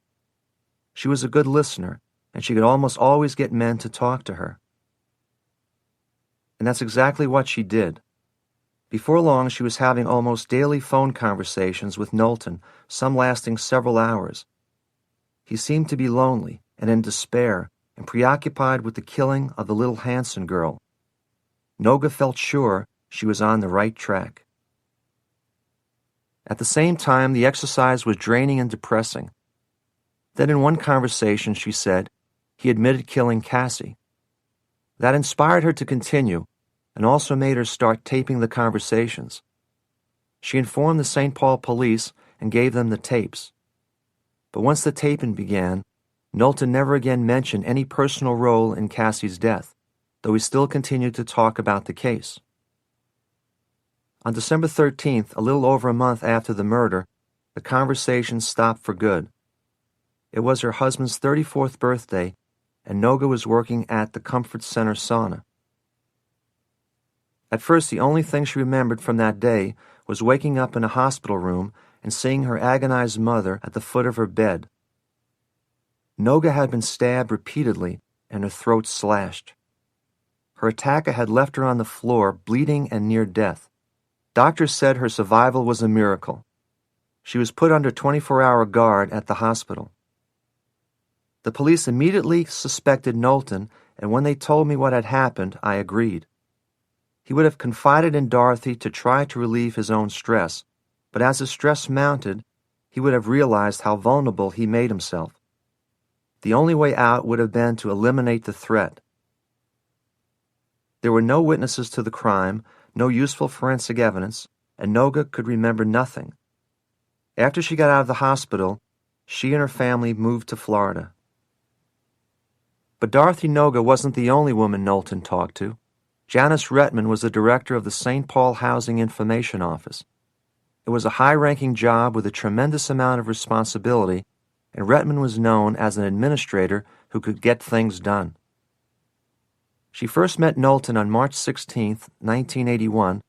She was a good listener, and she could almost always get men to talk to her. And that's exactly what she did. Before long, she was having almost daily phone conversations with Knowlton, some lasting several hours. He seemed to be lonely and in despair and preoccupied with the killing of the little Hanson girl. Noga felt sure she was on the right track. At the same time, the exercise was draining and depressing. Then in one conversation, she said, he admitted killing Cassie. That inspired her to continue and also made her start taping the conversations. She informed the St. Paul police and gave them the tapes. But once the taping began, Knowlton never again mentioned any personal role in Cassie's death, though he still continued to talk about the case. On December 13th, a little over a month after the murder, the conversation stopped for good. It was her husband's 34th birthday, and Noga was working at the Comfort Center sauna. At first, the only thing she remembered from that day was waking up in a hospital room and seeing her agonized mother at the foot of her bed. Noga had been stabbed repeatedly and her throat slashed. Her attacker had left her on the floor, bleeding and near death. Doctors said her survival was a miracle. She was put under 24-hour guard at the hospital. The police immediately suspected Knowlton, and when they told me what had happened, I agreed. He would have confided in Dorothy to try to relieve his own stress, but as his stress mounted, he would have realized how vulnerable he made himself. The only way out would have been to eliminate the threat. There were no witnesses to the crime, no useful forensic evidence, and Noga could remember nothing. After she got out of the hospital, she and her family moved to Florida. But Dorothy Noga wasn't the only woman Knowlton talked to. Janice Rettman was the director of the St. Paul Housing Information Office. It was a high-ranking job with a tremendous amount of responsibility, and Rettman was known as an administrator who could get things done. She first met Knowlton on March 16, 1981,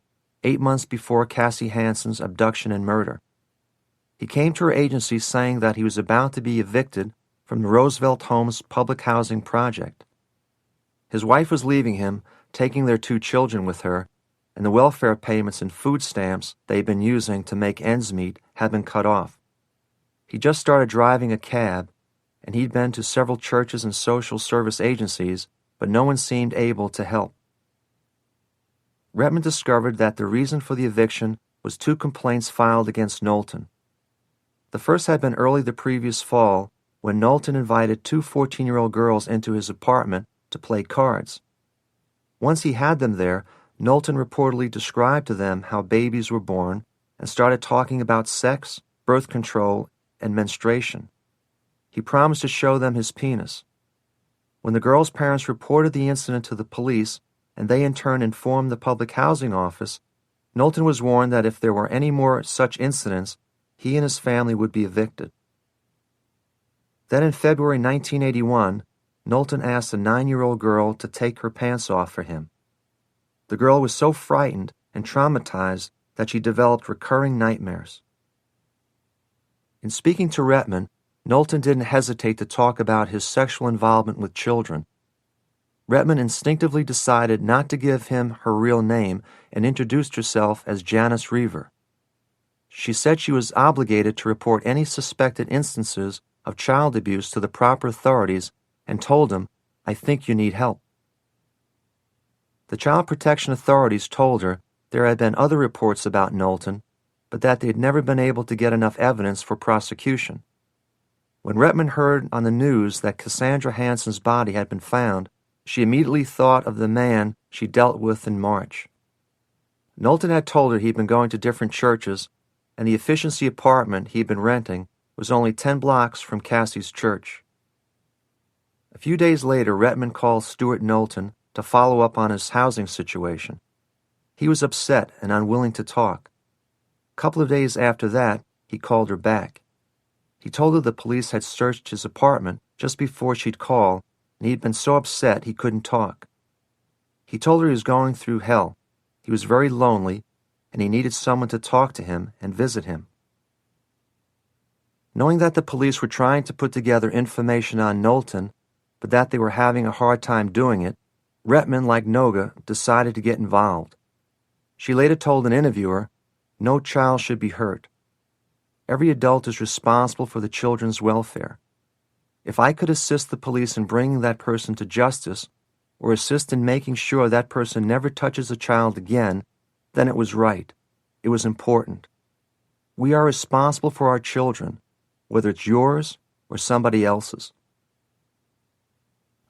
8 months before Cassie Hansen's abduction and murder. He came to her agency saying that he was about to be evicted from the Roosevelt Homes public housing project. His wife was leaving him, taking their 2 children with her, and the welfare payments and food stamps they'd been using to make ends meet had been cut off. He just started driving a cab, and he'd been to several churches and social service agencies, but no one seemed able to help. Rettman discovered that the reason for the eviction was 2 complaints filed against Knowlton. The first had been early the previous fall, when Knowlton invited 2 14-year-old girls into his apartment to play cards. Once he had them there, Knowlton reportedly described to them how babies were born and started talking about sex, birth control, and menstruation. He promised to show them his penis. When the girls' parents reported the incident to the police, and they in turn informed the public housing office, Knowlton was warned that if there were any more such incidents, he and his family would be evicted. Then in February 1981, Knowlton asked a 9-year-old girl to take her pants off for him. The girl was so frightened and traumatized that she developed recurring nightmares. In speaking to Rettman, Knowlton didn't hesitate to talk about his sexual involvement with children. Rettman instinctively decided not to give him her real name and introduced herself as Janice Reaver. She said she was obligated to report any suspected instances of child abuse to the proper authorities and told him, "I think you need help." The Child Protection Authorities told her there had been other reports about Knowlton, but that they had never been able to get enough evidence for prosecution. When Rettman heard on the news that Cassandra Hansen's body had been found, she immediately thought of the man she dealt with in March. Knowlton had told her he'd been going to different churches, and the efficiency apartment he'd been renting was only 10 blocks from Cassie's church. A few days later, Rettman called Stuart Knowlton to follow up on his housing situation. He was upset and unwilling to talk. A couple of days after that, he called her back. He told her the police had searched his apartment just before she'd call, and he'd been so upset he couldn't talk. He told her he was going through hell. He was very lonely, and he needed someone to talk to him and visit him. Knowing that the police were trying to put together information on Knowlton, but that they were having a hard time doing it, Rettman, like Noga, decided to get involved. She later told an interviewer, "No child should be hurt. Every adult is responsible for the children's welfare. If I could assist the police in bringing that person to justice, or assist in making sure that person never touches a child again, then it was right. It was important. We are responsible for our children, whether it's yours or somebody else's.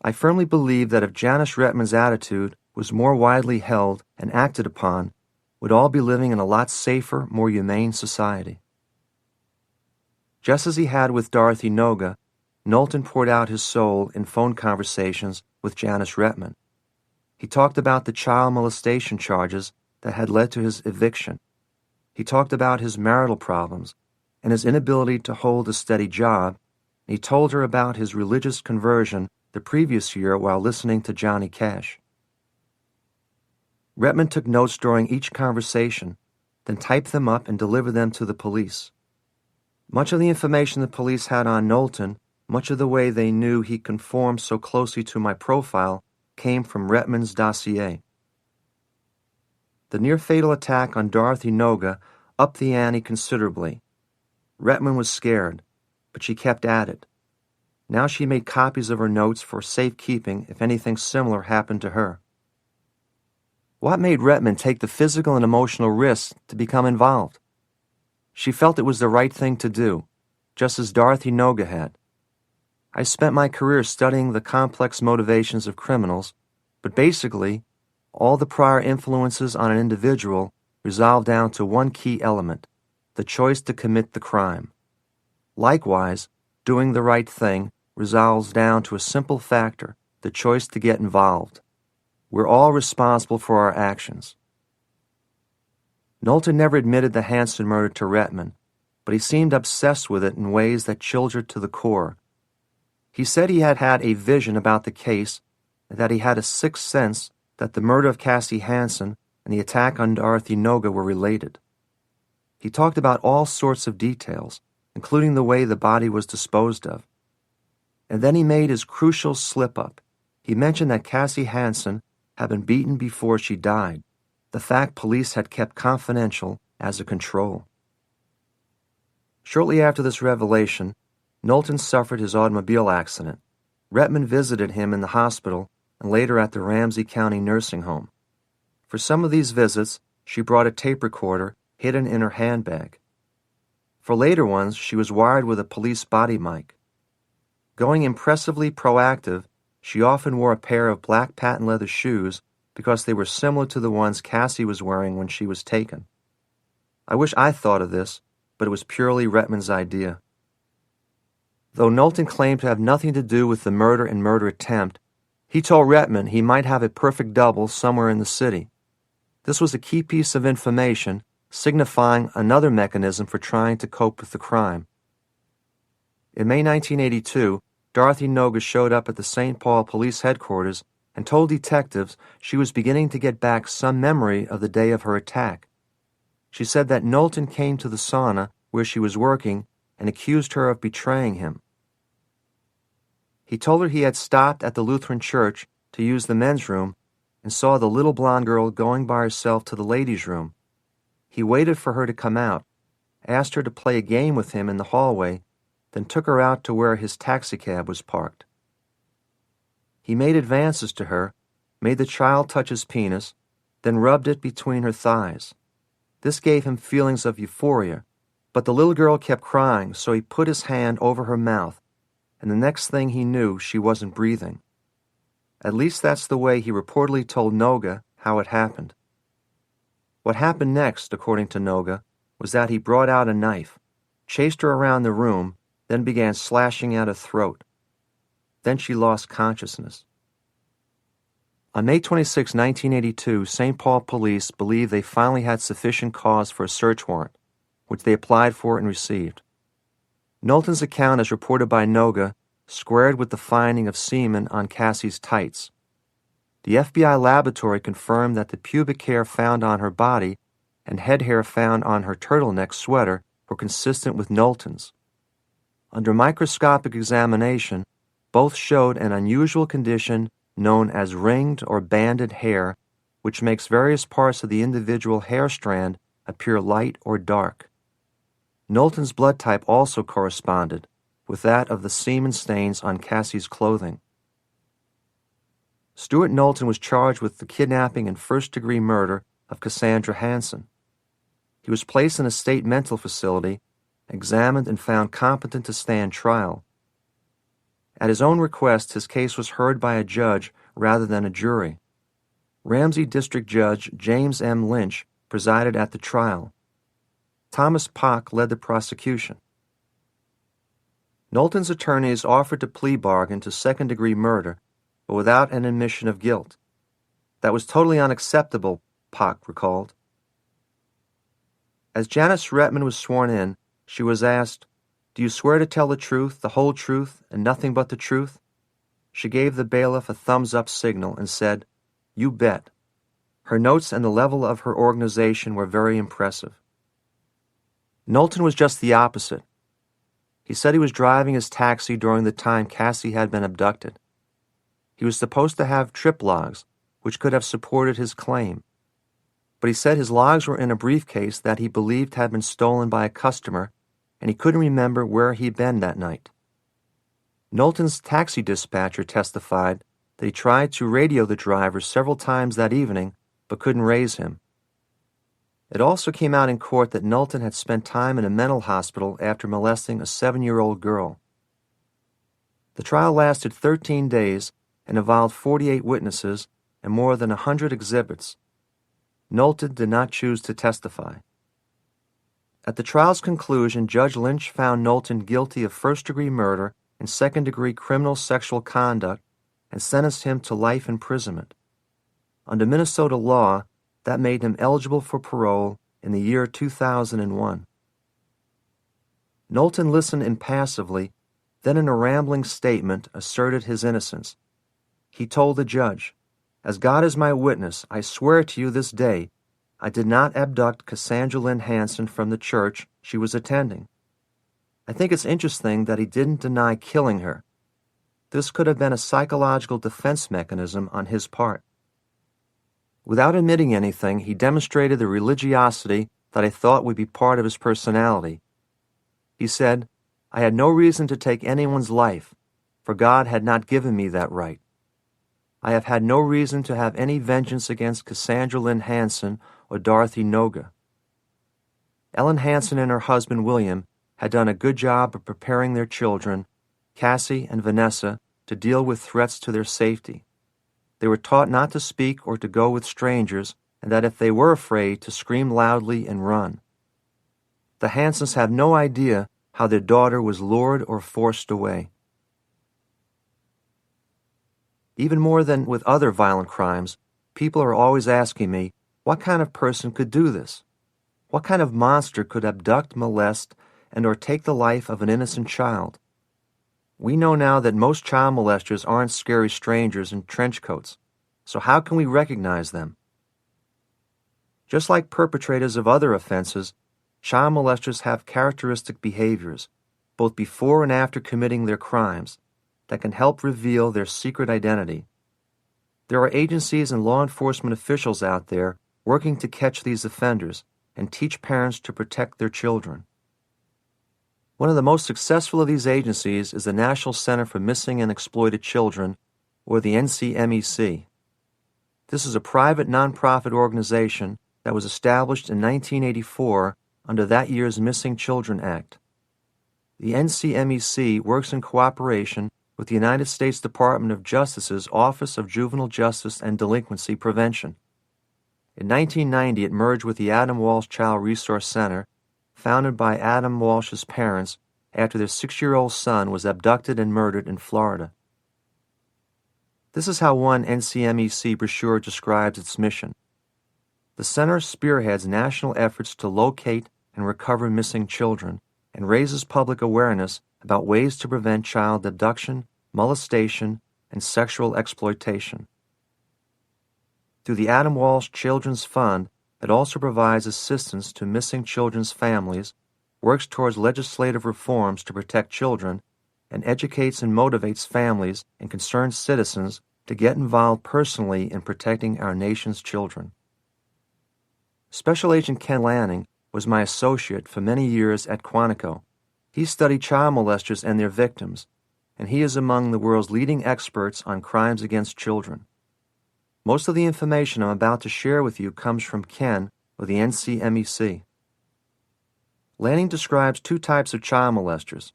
I firmly believe that if Janice Rettman's attitude was more widely held and acted upon, we'd all be living in a lot safer, more humane society. Just as he had with Dorothy Noga, Knowlton poured out his soul in phone conversations with Janice Rettman. He talked about the child molestation charges that had led to his eviction. He talked about his marital problems and his inability to hold a steady job, and he told her about his religious conversion the previous year while listening to Johnny Cash. Rettman took notes during each conversation, then typed them up and delivered them to the police. Much of the information the police had on Knowlton, much of the way they knew he conformed so closely to my profile, came from Rettman's dossier. The near-fatal attack on Dorothy Noga upped the ante considerably. Rettman was scared, but she kept at it. Now she made copies of her notes for safekeeping if anything similar happened to her. What made Rettman take the physical and emotional risks to become involved? She felt it was the right thing to do, just as Dorothy Noga had. I spent my career studying the complex motivations of criminals, but basically, all the prior influences on an individual resolve down to one key element, the choice to commit the crime. Likewise, doing the right thing resolves down to a simple factor, the choice to get involved. We're all responsible for our actions. Knowlton never admitted the Hanson murder to Rettman, but he seemed obsessed with it in ways that chilled her to the core. He said he had had a vision about the case and that he had a sixth sense that the murder of Cassie Hanson and the attack on Dorothy Noga were related. He talked about all sorts of details, including the way the body was disposed of. And then he made his crucial slip-up. He mentioned that Cassie Hanson had been beaten before she died, the fact police had kept confidential as a control. Shortly after this revelation, Knowlton suffered his automobile accident. Rettman visited him in the hospital and later at the Ramsey County nursing home. For some of these visits, she brought a tape recorder hidden in her handbag. For later ones, she was wired with a police body mic. Going impressively proactive, she often wore a pair of black patent leather shoes because they were similar to the ones Cassie was wearing when she was taken. I wish I thought of this, but it was purely Rettman's idea. Though Knowlton claimed to have nothing to do with the murder and murder attempt, he told Rettman he might have a perfect double somewhere in the city. This was a key piece of information, signifying another mechanism for trying to cope with the crime. In May 1982, Dorothy Noga showed up at the St. Paul Police Headquarters and told detectives she was beginning to get back some memory of the day of her attack. She said that Knowlton came to the sauna where she was working and accused her of betraying him. He told her he had stopped at the Lutheran church to use the men's room and saw the little blonde girl going by herself to the ladies' room. He waited for her to come out, asked her to play a game with him in the hallway, then took her out to where his taxicab was parked. He made advances to her, made the child touch his penis, then rubbed it between her thighs. This gave him feelings of euphoria, but the little girl kept crying, so he put his hand over her mouth, and the next thing he knew, she wasn't breathing. At least that's the way he reportedly told Noga how it happened. What happened next, according to Noga, was that he brought out a knife, chased her around the room, then began slashing at her throat. Then she lost consciousness. On May 26, 1982, St. Paul police believed they finally had sufficient cause for a search warrant, which they applied for and received. Knowlton's account, as reported by Noga, squared with the finding of semen on Cassie's tights. The FBI laboratory confirmed that the pubic hair found on her body and head hair found on her turtleneck sweater were consistent with Knowlton's. Under microscopic examination, both showed an unusual condition known as ringed or banded hair, which makes various parts of the individual hair strand appear light or dark. Knowlton's blood type also corresponded with that of the semen stains on Cassie's clothing. Stuart Knowlton was charged with the kidnapping and first-degree murder of Cassandra Hansen. He was placed in a state mental facility, examined and found competent to stand trial. At his own request, his case was heard by a judge rather than a jury. Ramsey District Judge James M. Lynch presided at the trial. Thomas Pock led the prosecution. Knowlton's attorneys offered to plea bargain to second-degree murder, but without an admission of guilt. That was totally unacceptable, Pock recalled. As Janice Retman was sworn in, she was asked, "Do you swear to tell the truth, the whole truth, and nothing but the truth?" She gave the bailiff a thumbs-up signal and said, "You bet." Her notes and the level of her organization were very impressive. Knowlton was just the opposite. He said he was driving his taxi during the time Cassie had been abducted. He was supposed to have trip logs, which could have supported his claim. But he said his logs were in a briefcase that he believed had been stolen by a customer, and he couldn't remember where he'd been that night. Knowlton's taxi dispatcher testified that he tried to radio the driver several times that evening, but couldn't raise him. It also came out in court that Knowlton had spent time in a mental hospital after molesting a 7-year-old girl. The trial lasted 13 days and involved 48 witnesses and more than 100 exhibits. Knowlton did not choose to testify. At the trial's conclusion, Judge Lynch found Knowlton guilty of first-degree murder and second-degree criminal sexual conduct and sentenced him to life imprisonment. Under Minnesota law, that made him eligible for parole in the year 2001. Knowlton listened impassively, then in a rambling statement asserted his innocence. He told the judge, "As God is my witness, I swear to you this day, I did not abduct Cassandra Lynn Hansen from the church she was attending. I think it's interesting that he didn't deny killing her. This could have been a psychological defense mechanism on his part." Without admitting anything, he demonstrated the religiosity that I thought would be part of his personality. He said, "I had no reason to take anyone's life, for God had not given me that right. I have had no reason to have any vengeance against Cassandra Lynn Hansen or Dorothy Noga." Ellen Hansen and her husband William had done a good job of preparing their children, Cassie and Vanessa, to deal with threats to their safety. They were taught not to speak or to go with strangers, and that if they were afraid, to scream loudly and run. The Hansens have no idea how their daughter was lured or forced away. Even more than with other violent crimes, people are always asking me, what kind of person could do this? What kind of monster could abduct, molest, and or take the life of an innocent child? We know now that most child molesters aren't scary strangers in trench coats, so how can we recognize them? Just like perpetrators of other offenses, child molesters have characteristic behaviors, both before and after committing their crimes, that can help reveal their secret identity. There are agencies and law enforcement officials out there working to catch these offenders and teach parents to protect their children. One of the most successful of these agencies is the National Center for Missing and Exploited Children, or the NCMEC. This is a private nonprofit organization that was established in 1984 under that year's Missing Children Act. The NCMEC works in cooperation with the United States Department of Justice's Office of Juvenile Justice and Delinquency Prevention. In 1990, it merged with the Adam Walsh Child Resource Center, founded by Adam Walsh's parents after their 6-year-old son was abducted and murdered in Florida. This is how one NCMEC brochure describes its mission. The center spearheads national efforts to locate and recover missing children and raises public awareness about ways to prevent child abduction, molestation, and sexual exploitation. Through the Adam Walsh Children's Fund, it also provides assistance to missing children's families, works towards legislative reforms to protect children, and educates and motivates families and concerned citizens to get involved personally in protecting our nation's children. Special Agent Ken Lanning was my associate for many years at Quantico. He studied child molesters and their victims, and he is among the world's leading experts on crimes against children. Most of the information I'm about to share with you comes from Ken with the NCMEC. Lanning describes two types of child molesters.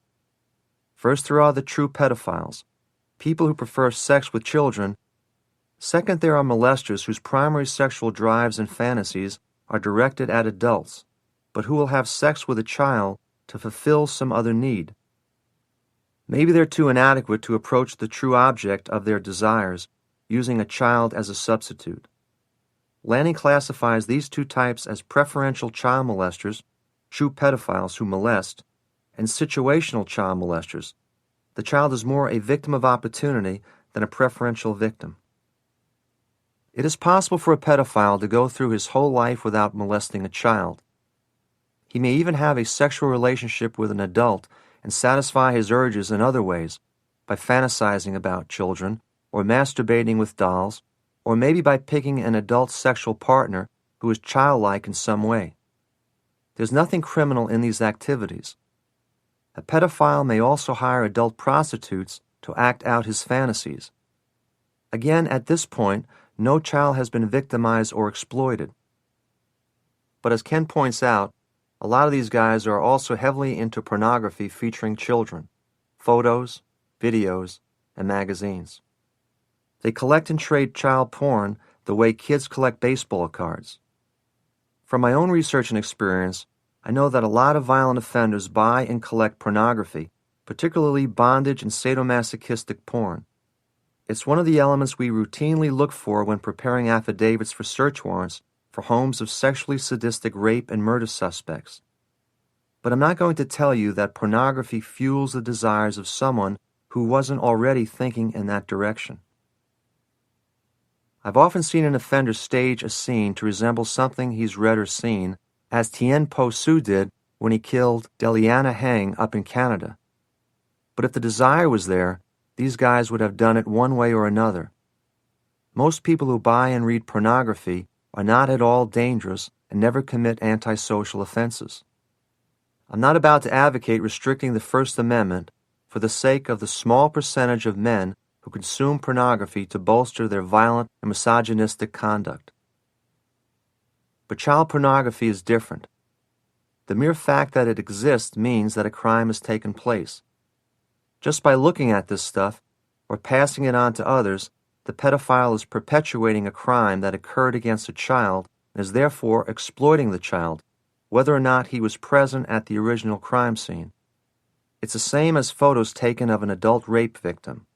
First, there are the true pedophiles, people who prefer sex with children. Second, there are molesters whose primary sexual drives and fantasies are directed at adults, but who will have sex with a child to fulfill some other need. Maybe they're too inadequate to approach the true object of their desires, using a child as a substitute. Lanning classifies these two types as preferential child molesters, true pedophiles who molest, and situational child molesters. The child is more a victim of opportunity than a preferential victim. It is possible for a pedophile to go through his whole life without molesting a child. He may even have a sexual relationship with an adult and satisfy his urges in other ways, by fantasizing about children, or masturbating with dolls, or maybe by picking an adult sexual partner who is childlike in some way. There's nothing criminal in these activities. A pedophile may also hire adult prostitutes to act out his fantasies. Again, at this point, no child has been victimized or exploited. But as Ken points out, a lot of these guys are also heavily into pornography featuring children, photos, videos, and magazines. They collect and trade child porn the way kids collect baseball cards. From my own research and experience, I know that a lot of violent offenders buy and collect pornography, particularly bondage and sadomasochistic porn. It's one of the elements we routinely look for when preparing affidavits for search warrants for homes of sexually sadistic rape and murder suspects. But I'm not going to tell you that pornography fuels the desires of someone who wasn't already thinking in that direction. I've often seen an offender stage a scene to resemble something he's read or seen, as Tien Po Su did when he killed Deliana Hang up in Canada. But if the desire was there, these guys would have done it one way or another. Most people who buy and read pornography are not at all dangerous and never commit antisocial offenses. I'm not about to advocate restricting the First Amendment for the sake of the small percentage of men who consume pornography to bolster their violent and misogynistic conduct. But child pornography is different. The mere fact that it exists means that a crime has taken place. Just by looking at this stuff or passing it on to others, the pedophile is perpetuating a crime that occurred against a child and is therefore exploiting the child, whether or not he was present at the original crime scene. It's the same as photos taken of an adult rape victim.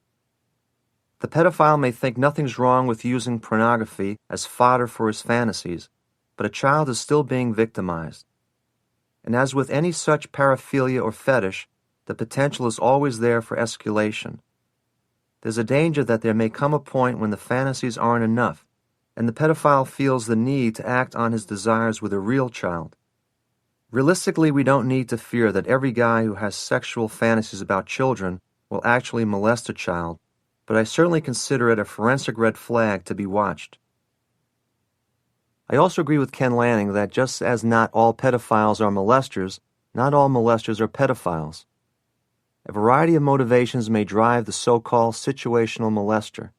The pedophile may think nothing's wrong with using pornography as fodder for his fantasies, but a child is still being victimized. And as with any such paraphilia or fetish, the potential is always there for escalation. There's a danger that there may come a point when the fantasies aren't enough, and the pedophile feels the need to act on his desires with a real child. Realistically, we don't need to fear that every guy who has sexual fantasies about children will actually molest a child, but I certainly consider it a forensic red flag to be watched. I also agree with Ken Lanning that just as not all pedophiles are molesters, not all molesters are pedophiles. A variety of motivations may drive the so-called situational molester.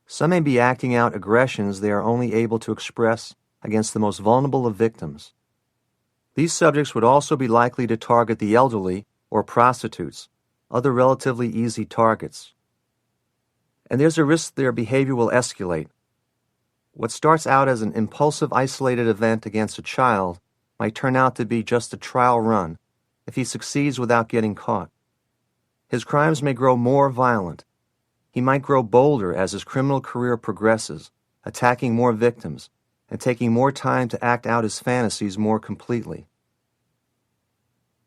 Some may be acting out aggressions they are only able to express against the most vulnerable of victims. These subjects would also be likely to target the elderly or prostitutes, other relatively easy targets. And there's a risk their behavior will escalate. What starts out as an impulsive, isolated event against a child might turn out to be just a trial run if he succeeds without getting caught. His crimes may grow more violent. He might grow bolder as his criminal career progresses, attacking more victims and taking more time to act out his fantasies more completely.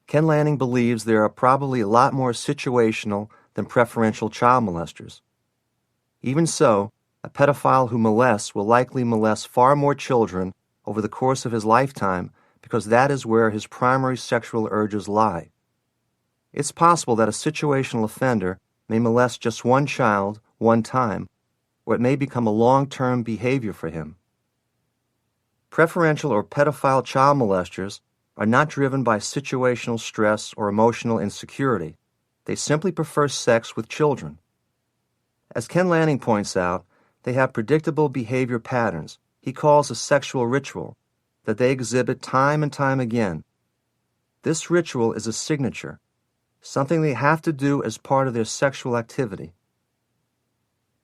Ken Lanning believes there are probably a lot more situational than preferential child molesters. Even so, a pedophile who molests will likely molest far more children over the course of his lifetime because that is where his primary sexual urges lie. It's possible that a situational offender may molest just one child, one time, or it may become a long-term behavior for him. Preferential or pedophile child molesters are not driven by situational stress or emotional insecurity. They simply prefer sex with children. As Ken Lanning points out, They have predictable behavior patterns he calls a sexual ritual that they exhibit time and time again. This ritual is a signature, something they have to do as part of their sexual activity.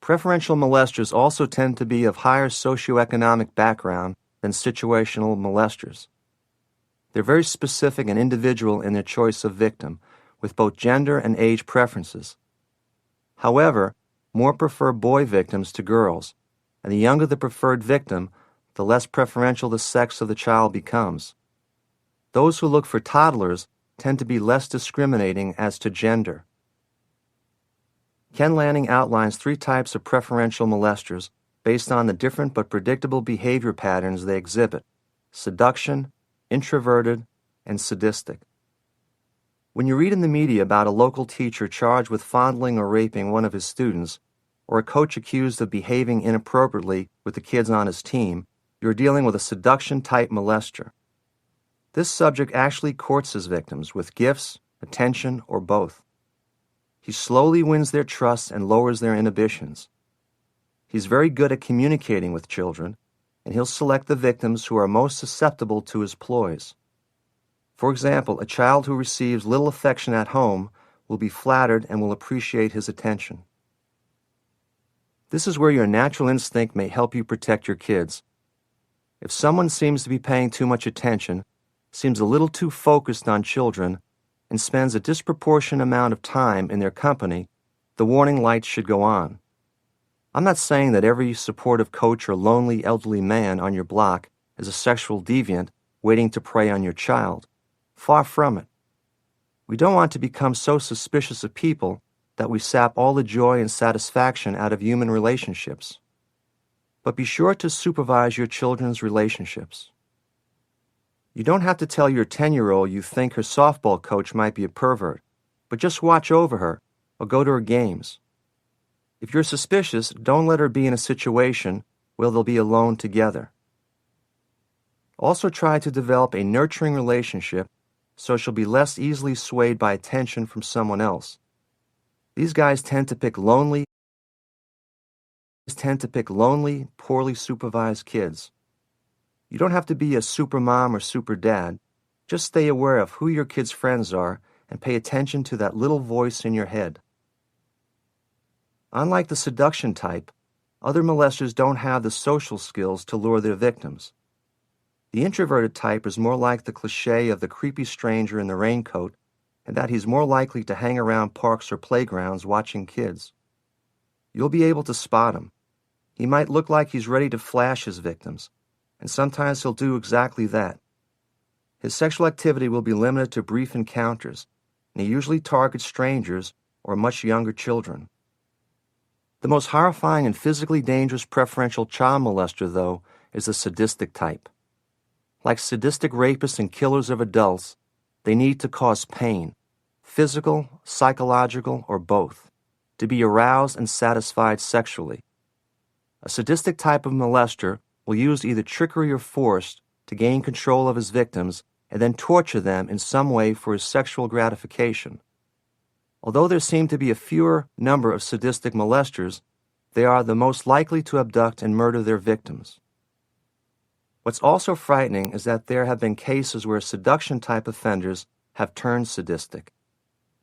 Preferential molesters also tend to be of higher socioeconomic background than situational molesters. They're very specific and individual in their choice of victim, with both gender and age preferences. However, more prefer boy victims to girls, and the younger the preferred victim, the less preferential the sex of the child becomes. Those who look for toddlers tend to be less discriminating as to gender. Ken Lanning outlines 3 types of preferential molesters based on the different but predictable behavior patterns they exhibit: seduction, introverted, and sadistic. When you read in the media about a local teacher charged with fondling or raping one of his students, or a coach accused of behaving inappropriately with the kids on his team, you're dealing with a seduction-type molester. This subject actually courts his victims with gifts, attention, or both. He slowly wins their trust and lowers their inhibitions. He's very good at communicating with children, and he'll select the victims who are most susceptible to his ploys. For example, a child who receives little affection at home will be flattered and will appreciate his attention. This is where your natural instinct may help you protect your kids. If someone seems to be paying too much attention, seems a little too focused on children, and spends a disproportionate amount of time in their company, the warning lights should go on. I'm not saying that every supportive coach or lonely elderly man on your block is a sexual deviant waiting to prey on your child. Far from it. We don't want to become so suspicious of people that we sap all the joy and satisfaction out of human relationships. But be sure to supervise your children's relationships. You don't have to tell your 10-year-old you think her softball coach might be a pervert, but just watch over her or go to her games. If you're suspicious, don't let her be in a situation where they'll be alone together. Also try to develop a nurturing relationship so she'll be less easily swayed by attention from someone else. These guys tend to pick lonely, poorly supervised kids. You don't have to be a super mom or super dad. Just stay aware of who your kids' friends are and pay attention to that little voice in your head. Unlike the seduction type, other molesters don't have the social skills to lure their victims. The introverted type is more like the cliché of the creepy stranger in the raincoat, and that he's more likely to hang around parks or playgrounds watching kids. You'll be able to spot him. He might look like he's ready to flash his victims, and sometimes he'll do exactly that. His sexual activity will be limited to brief encounters, and he usually targets strangers or much younger children. The most horrifying and physically dangerous preferential child molester, though, is the sadistic type. Like sadistic rapists and killers of adults, they need to cause pain, physical, psychological, or both, to be aroused and satisfied sexually. A sadistic type of molester will use either trickery or force to gain control of his victims and then torture them in some way for his sexual gratification. Although there seem to be a fewer number of sadistic molesters, they are the most likely to abduct and murder their victims. What's also frightening is that there have been cases where seduction-type offenders have turned sadistic.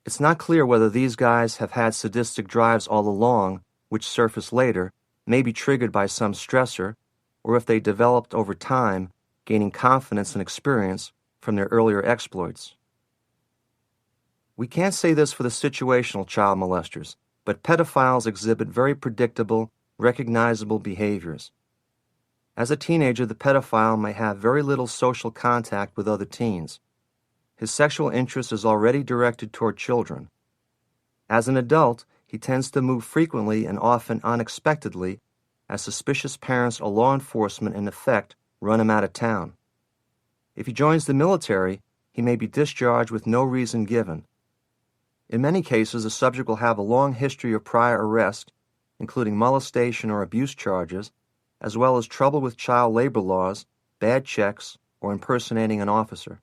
It's not clear whether these guys have had sadistic drives all along, which surface later, may be triggered by some stressor, or if they developed over time, gaining confidence and experience from their earlier exploits. We can't say this for the situational child molesters, but pedophiles exhibit very predictable, recognizable behaviors. As a teenager, the pedophile may have very little social contact with other teens. His sexual interest is already directed toward children. As an adult, he tends to move frequently and often unexpectedly as suspicious parents or law enforcement in effect run him out of town. If he joins the military, he may be discharged with no reason given. In many cases, the subject will have a long history of prior arrest, including molestation or abuse charges, as well as trouble with child labor laws, bad checks, or impersonating an officer.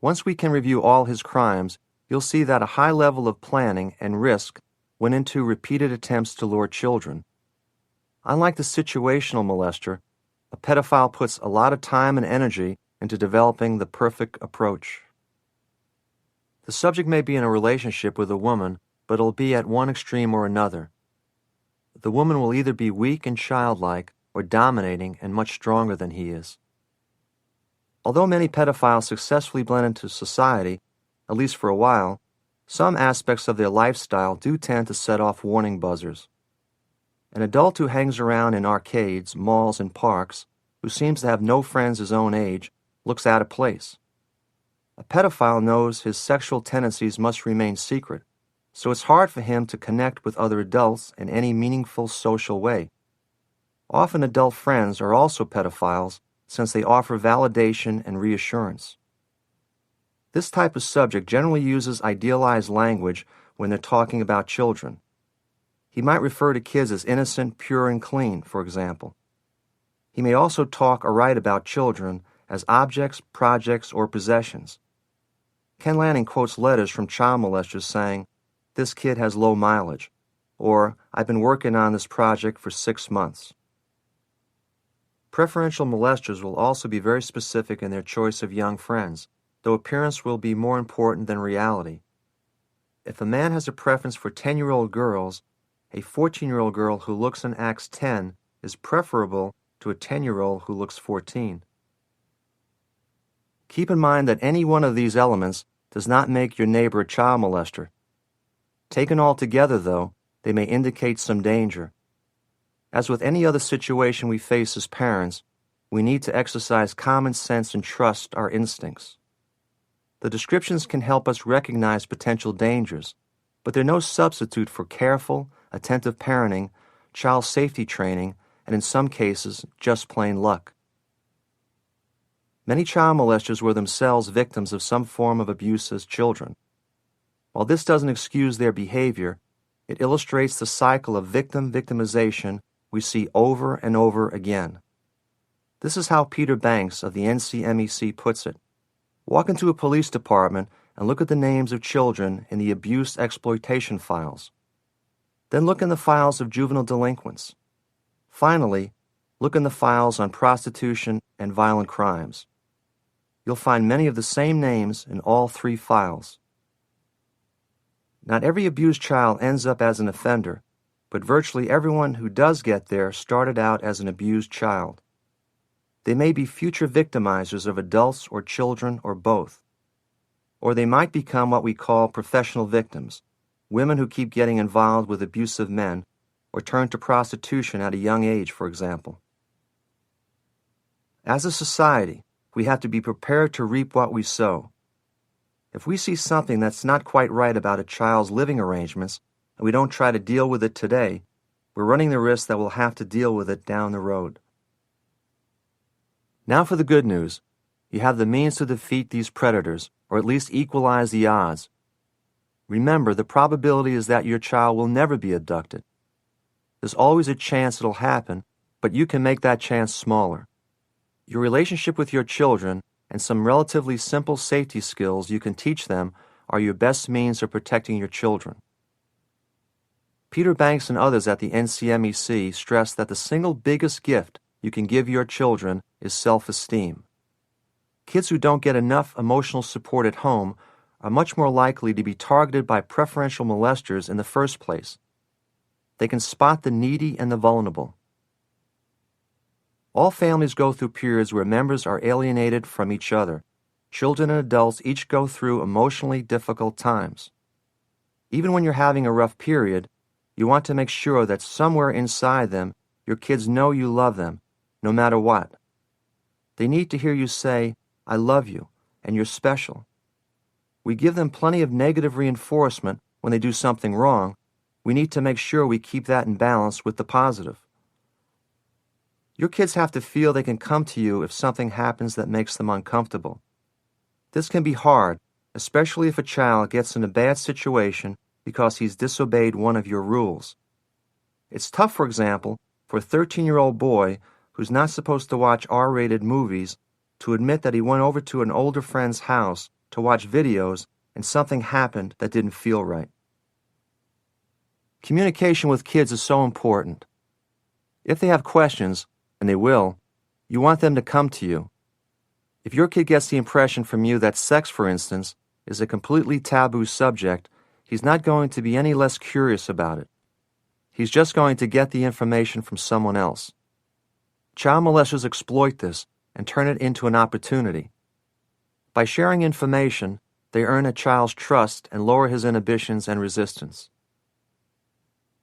Once we can review all his crimes, you'll see that a high level of planning and risk went into repeated attempts to lure children. Unlike the situational molester, a pedophile puts a lot of time and energy into developing the perfect approach. The subject may be in a relationship with a woman, but it'll be at one extreme or another. The woman will either be weak and childlike or dominating and much stronger than he is. Although many pedophiles successfully blend into society, at least for a while, some aspects of their lifestyle do tend to set off warning buzzers. An adult who hangs around in arcades, malls, and parks, who seems to have no friends his own age, looks out of place. A pedophile knows his sexual tendencies must remain secret, so it's hard for him to connect with other adults in any meaningful social way. Often adult friends are also pedophiles since they offer validation and reassurance. This type of subject generally uses idealized language when they're talking about children. He might refer to kids as innocent, pure, and clean, for example. He may also talk or write about children as objects, projects, or possessions. Ken Lanning quotes letters from child molesters saying, "This kid has low mileage," or "I've been working on this project for 6 months." Preferential molesters will also be very specific in their choice of young friends, though appearance will be more important than reality. If a man has a preference for 10-year-old girls, a 14-year-old girl who looks and acts 10 is preferable to a 10-year-old who looks 14. Keep in mind that any one of these elements does not make your neighbor a child molester. Taken all together, though, they may indicate some danger. As with any other situation we face as parents, we need to exercise common sense and trust our instincts. The descriptions can help us recognize potential dangers, but they're no substitute for careful, attentive parenting, child safety training, and in some cases, just plain luck. Many child molesters were themselves victims of some form of abuse as children. While this doesn't excuse their behavior, it illustrates the cycle of victimization we see over and over again. This is how Peter Banks of the NCMEC puts it. Walk into a police department and look at the names of children in the abuse exploitation files. Then look in the files of juvenile delinquents. Finally, look in the files on prostitution and violent crimes. You'll find many of the same names in all 3 files. Not every abused child ends up as an offender, but virtually everyone who does get there started out as an abused child. They may be future victimizers of adults or children or both. Or they might become what we call professional victims, women who keep getting involved with abusive men or turn to prostitution at a young age, for example. As a society, we have to be prepared to reap what we sow. If we see something that's not quite right about a child's living arrangements and we don't try to deal with it today, we're running the risk that we'll have to deal with it down the road. Now for the good news. You have the means to defeat these predators, or at least equalize the odds. Remember, the probability is that your child will never be abducted. There's always a chance it'll happen, but you can make that chance smaller. Your relationship with your children and some relatively simple safety skills you can teach them are your best means of protecting your children. Peter Banks and others at the NCMEC stress that the single biggest gift you can give your children is self-esteem. Kids who don't get enough emotional support at home are much more likely to be targeted by preferential molesters in the first place. They can spot the needy and the vulnerable. All families go through periods where members are alienated from each other. Children and adults each go through emotionally difficult times. Even when you're having a rough period, you want to make sure that somewhere inside them, your kids know you love them, no matter what. They need to hear you say, "I love you," and "you're special." We give them plenty of negative reinforcement when they do something wrong. We need to make sure we keep that in balance with the positive. Your kids have to feel they can come to you if something happens that makes them uncomfortable. This can be hard, especially if a child gets in a bad situation because he's disobeyed one of your rules. It's tough, for example, for a 13-year-old boy who's not supposed to watch R-rated movies to admit that he went over to an older friend's house to watch videos and something happened that didn't feel right. Communication with kids is so important. If they have questions, and they will, you want them to come to you. If your kid gets the impression from you that sex, for instance, is a completely taboo subject, he's not going to be any less curious about it. He's just going to get the information from someone else. Child molesters exploit this and turn it into an opportunity. By sharing information, they earn a child's trust and lower his inhibitions and resistance.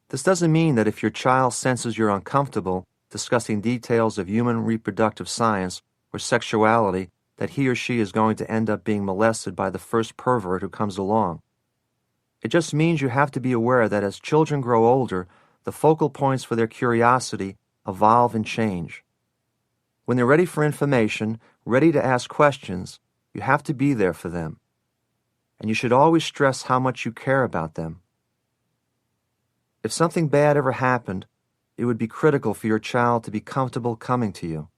This doesn't mean that if your child senses you're uncomfortable discussing details of human reproductive science or sexuality that he or she is going to end up being molested by the first pervert who comes along. It just means you have to be aware that as children grow older, the focal points for their curiosity evolve and change. When they're ready for information, ready to ask questions, you have to be there for them. And you should always stress how much you care about them. If something bad ever happened, it would be critical for your child to be comfortable coming to you.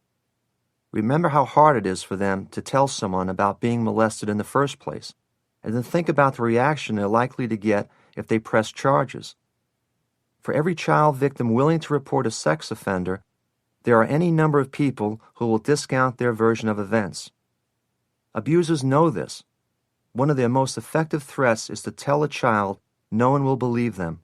Remember how hard it is for them to tell someone about being molested in the first place, and then think about the reaction they're likely to get if they press charges. For every child victim willing to report a sex offender, there are any number of people who will discount their version of events. Abusers know this. One of their most effective threats is to tell a child no one will believe them.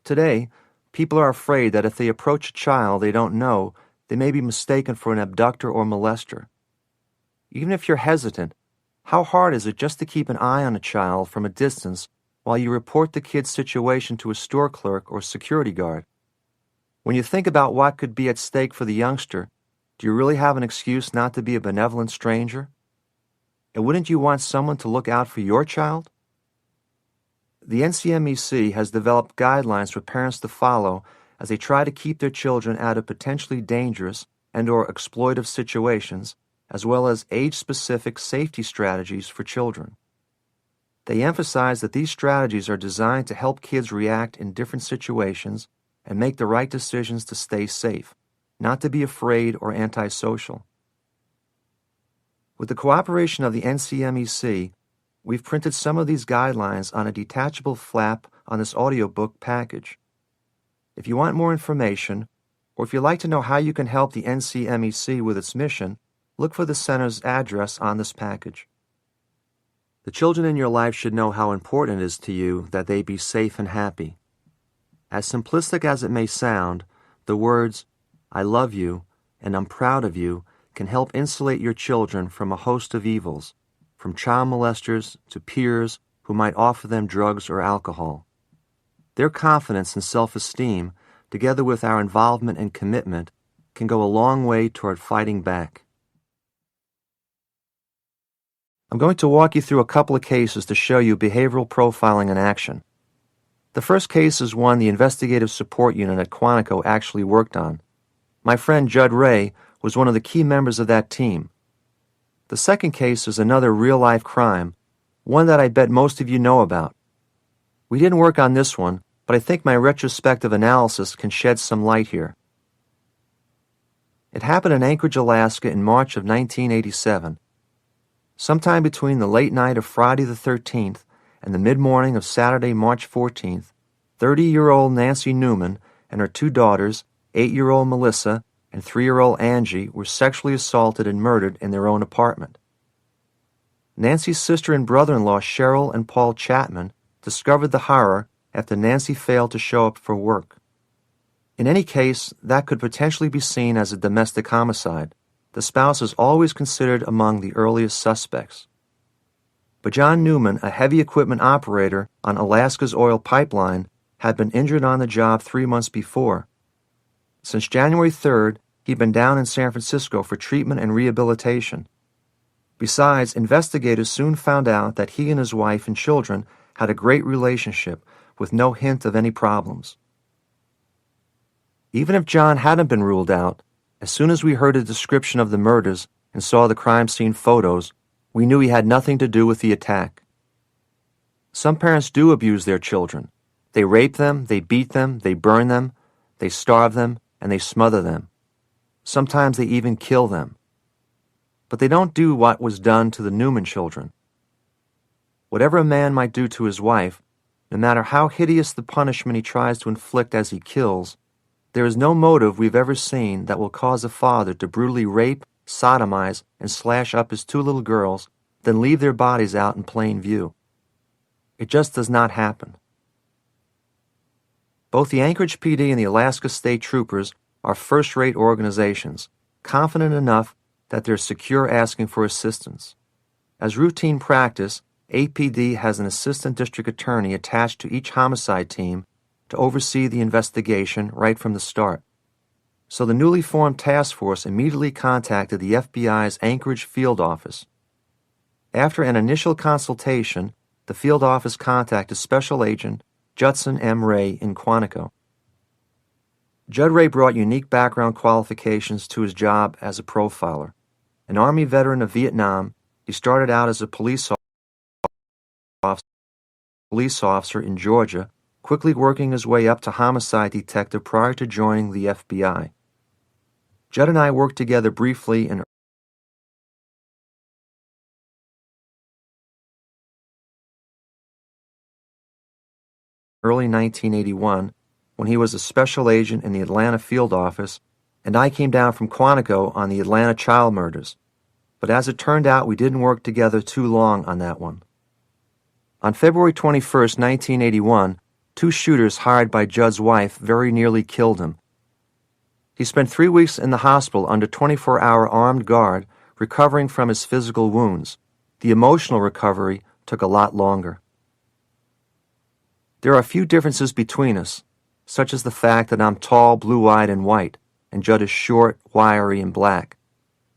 Today, people are afraid that if they approach a child they don't know, they may be mistaken for an abductor or molester. Even if you're hesitant, how hard is it just to keep an eye on a child from a distance while you report the kid's situation to a store clerk or security guard? When you think about what could be at stake for the youngster, do you really have an excuse not to be a benevolent stranger? And wouldn't you want someone to look out for your child? The NCMEC has developed guidelines for parents to follow as they try to keep their children out of potentially dangerous and/or exploitive situations, as well as age-specific safety strategies for children. They emphasize that these strategies are designed to help kids react in different situations and make the right decisions to stay safe, not to be afraid or antisocial. With the cooperation of the NCMEC, we've printed some of these guidelines on a detachable flap on this audiobook package. If you want more information, or if you'd like to know how you can help the NCMEC with its mission, look for the center's address on this package. The children in your life should know how important it is to you that they be safe and happy. As simplistic as it may sound, the words, "I love you" and "I'm proud of you" can help insulate your children from a host of evils, from child molesters to peers who might offer them drugs or alcohol. Their confidence and self-esteem, together with our involvement and commitment, can go a long way toward fighting back. I'm going to walk you through a couple of cases to show you behavioral profiling in action. The first case is one the investigative support unit at Quantico actually worked on. My friend Judd Ray was one of the key members of that team. The second case is another real-life crime, one that I bet most of you know about. We didn't work on this one, but I think my retrospective analysis can shed some light here. It happened in Anchorage, Alaska in March of 1987. Sometime between the late night of Friday the 13th and the mid-morning of Saturday, March 14th, 30-year-old Nancy Newman and her two daughters, 8-year-old Melissa and 3-year-old Angie, were sexually assaulted and murdered in their own apartment. Nancy's sister and brother-in-law Cheryl and Paul Chapman discovered the horror after Nancy failed to show up for work. In any case, that could potentially be seen as a domestic homicide. The spouse is always considered among the earliest suspects. But John Newman, a heavy equipment operator on Alaska's oil pipeline, had been injured on the job 3 months before. Since January 3rd, he'd been down in San Francisco for treatment and rehabilitation. Besides, investigators soon found out that he and his wife and children had a great relationship with no hint of any problems. Even if John hadn't been ruled out, as soon as we heard a description of the murders and saw the crime scene photos, we knew he had nothing to do with the attack. Some parents do abuse their children. They rape them, they beat them, they burn them, they starve them, and they smother them. Sometimes they even kill them. But they don't do what was done to the Newman children. Whatever a man might do to his wife, No matter how hideous the punishment he tries to inflict as he kills, there is no motive we've ever seen that will cause a father to brutally rape, sodomize, and slash up his two little girls, then leave their bodies out in plain view. It just does not happen. Both the Anchorage PD and the Alaska State Troopers are first-rate organizations, confident enough that they're secure asking for assistance. As routine practice, APD has an assistant district attorney attached to each homicide team to oversee the investigation right from the start. So the newly formed task force immediately contacted the FBI's Anchorage field office. After an initial consultation, the field office contacted Special Agent Judson M. Ray in Quantico. Judd Ray brought unique background qualifications to his job as a profiler. An Army veteran of Vietnam, he started out as a police officer in Georgia, quickly working his way up to homicide detective prior to joining the FBI. Judd and I worked together briefly in early 1981 when he was a special agent in the Atlanta field office, and I came down from Quantico on the Atlanta child murders. But as it turned out, we didn't work together too long on that one. On February 21, 1981, two shooters hired by Judd's wife very nearly killed him. He spent 3 weeks in the hospital under 24-hour armed guard, recovering from his physical wounds. The emotional recovery took a lot longer. There are a few differences between us, such as the fact that I'm tall, blue-eyed, and white, and Judd is short, wiry, and black.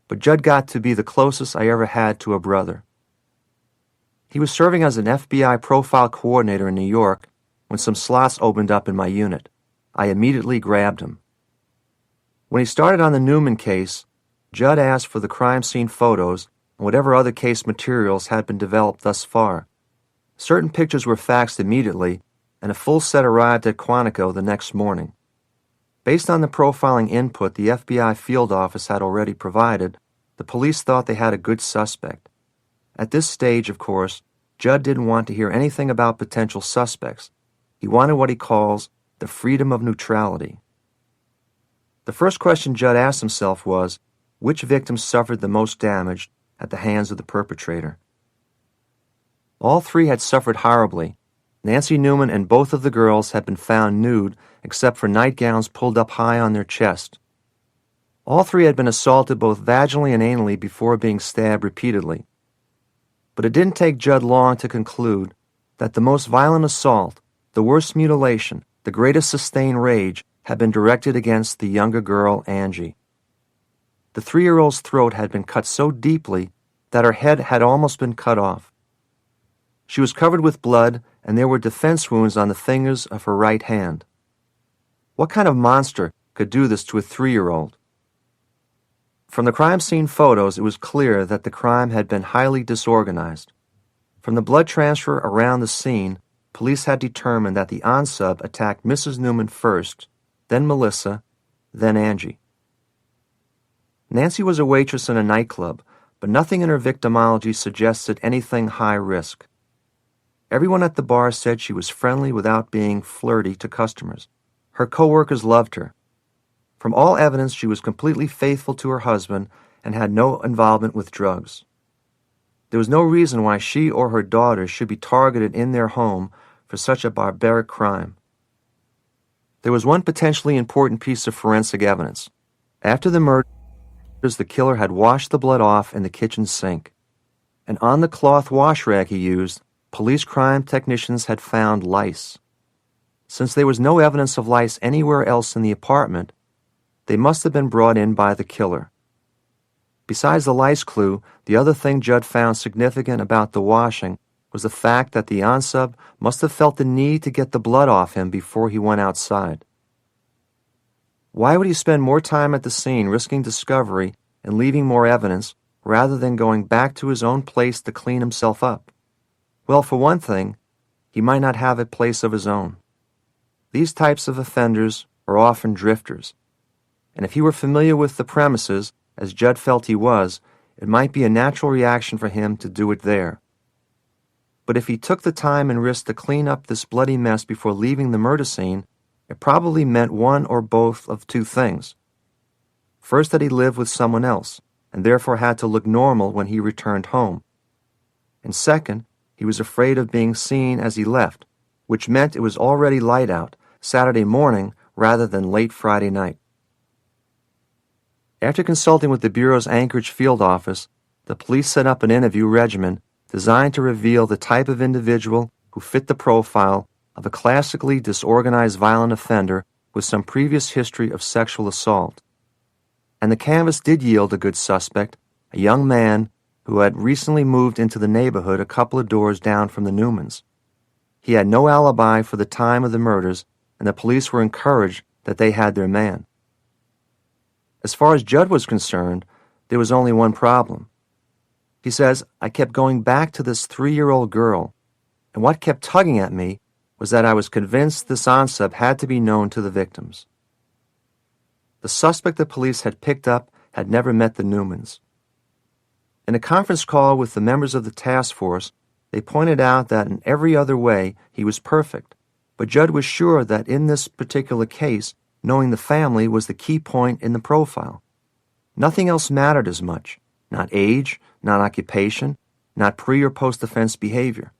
But Judd got to be the closest I ever had to a brother. He was serving as an FBI profile coordinator in New York when some slots opened up in my unit. I immediately grabbed him. When he started on the Newman case, Judd asked for the crime scene photos and whatever other case materials had been developed thus far. Certain pictures were faxed immediately, and a full set arrived at Quantico the next morning. Based on the profiling input the FBI field office had already provided, the police thought they had a good suspect. At this stage, of course, Judd didn't want to hear anything about potential suspects. He wanted what he calls the freedom of neutrality. The first question Judd asked himself was, which victim suffered the most damage at the hands of the perpetrator? All three had suffered horribly. Nancy Newman and both of the girls had been found nude except for nightgowns pulled up high on their chest. All three had been assaulted both vaginally and anally before being stabbed repeatedly. But it didn't take Judd long to conclude that the most violent assault, the worst mutilation, the greatest sustained rage had been directed against the younger girl, Angie. The 3-year-old's throat had been cut so deeply that her head had almost been cut off. She was covered with blood, and there were defense wounds on the fingers of her right hand. What kind of monster could do this to a 3-year-old? From the crime scene photos, it was clear that the crime had been highly disorganized. From the blood transfer around the scene, police had determined that the on-sub attacked Mrs. Newman first, then Melissa, then Angie. Nancy was a waitress in a nightclub, but nothing in her victimology suggested anything high risk. Everyone at the bar said she was friendly without being flirty to customers. Her coworkers loved her. From all evidence, she was completely faithful to her husband and had no involvement with drugs. There was no reason why she or her daughters should be targeted in their home for such a barbaric crime. There was one potentially important piece of forensic evidence. After the murders, the killer had washed the blood off in the kitchen sink. And on the cloth wash rag he used, police crime technicians had found lice. Since there was no evidence of lice anywhere else in the apartment, they must have been brought in by the killer. Besides the lice clue, the other thing Judd found significant about the washing was the fact that the on-sub must have felt the need to get the blood off him before he went outside. Why would he spend more time at the scene risking discovery and leaving more evidence rather than going back to his own place to clean himself up? Well, for one thing, he might not have a place of his own. These types of offenders are often drifters, and if he were familiar with the premises, as Judd felt he was, it might be a natural reaction for him to do it there. but if he took the time and risk to clean up this bloody mess before leaving the murder scene, it probably meant one or both of two things. First, that he lived with someone else, and therefore had to look normal when he returned home. And second, he was afraid of being seen as he left, which meant it was already light out, Saturday morning rather than late Friday night. After consulting with the Bureau's Anchorage field office, the police set up an interview regimen designed to reveal the type of individual who fit the profile of a classically disorganized violent offender with some previous history of sexual assault. And the canvass did yield a good suspect, a young man who had recently moved into the neighborhood a couple of doors down from the Newmans. He had no alibi for the time of the murders, and the police were encouraged that they had their man. As far as Judd was concerned, there was only one problem. He says, I kept going back to this 3-year-old girl, and what kept tugging at me was that I was convinced this onsub had to be known to the victims. The suspect the police had picked up had never met the Newmans. In a conference call with the members of the task force, they pointed out that in every other way he was perfect, but Judd was sure that in this particular case, knowing the family was the key point in the profile. Nothing else mattered as much, not age, not occupation, not pre- or post-offense behavior.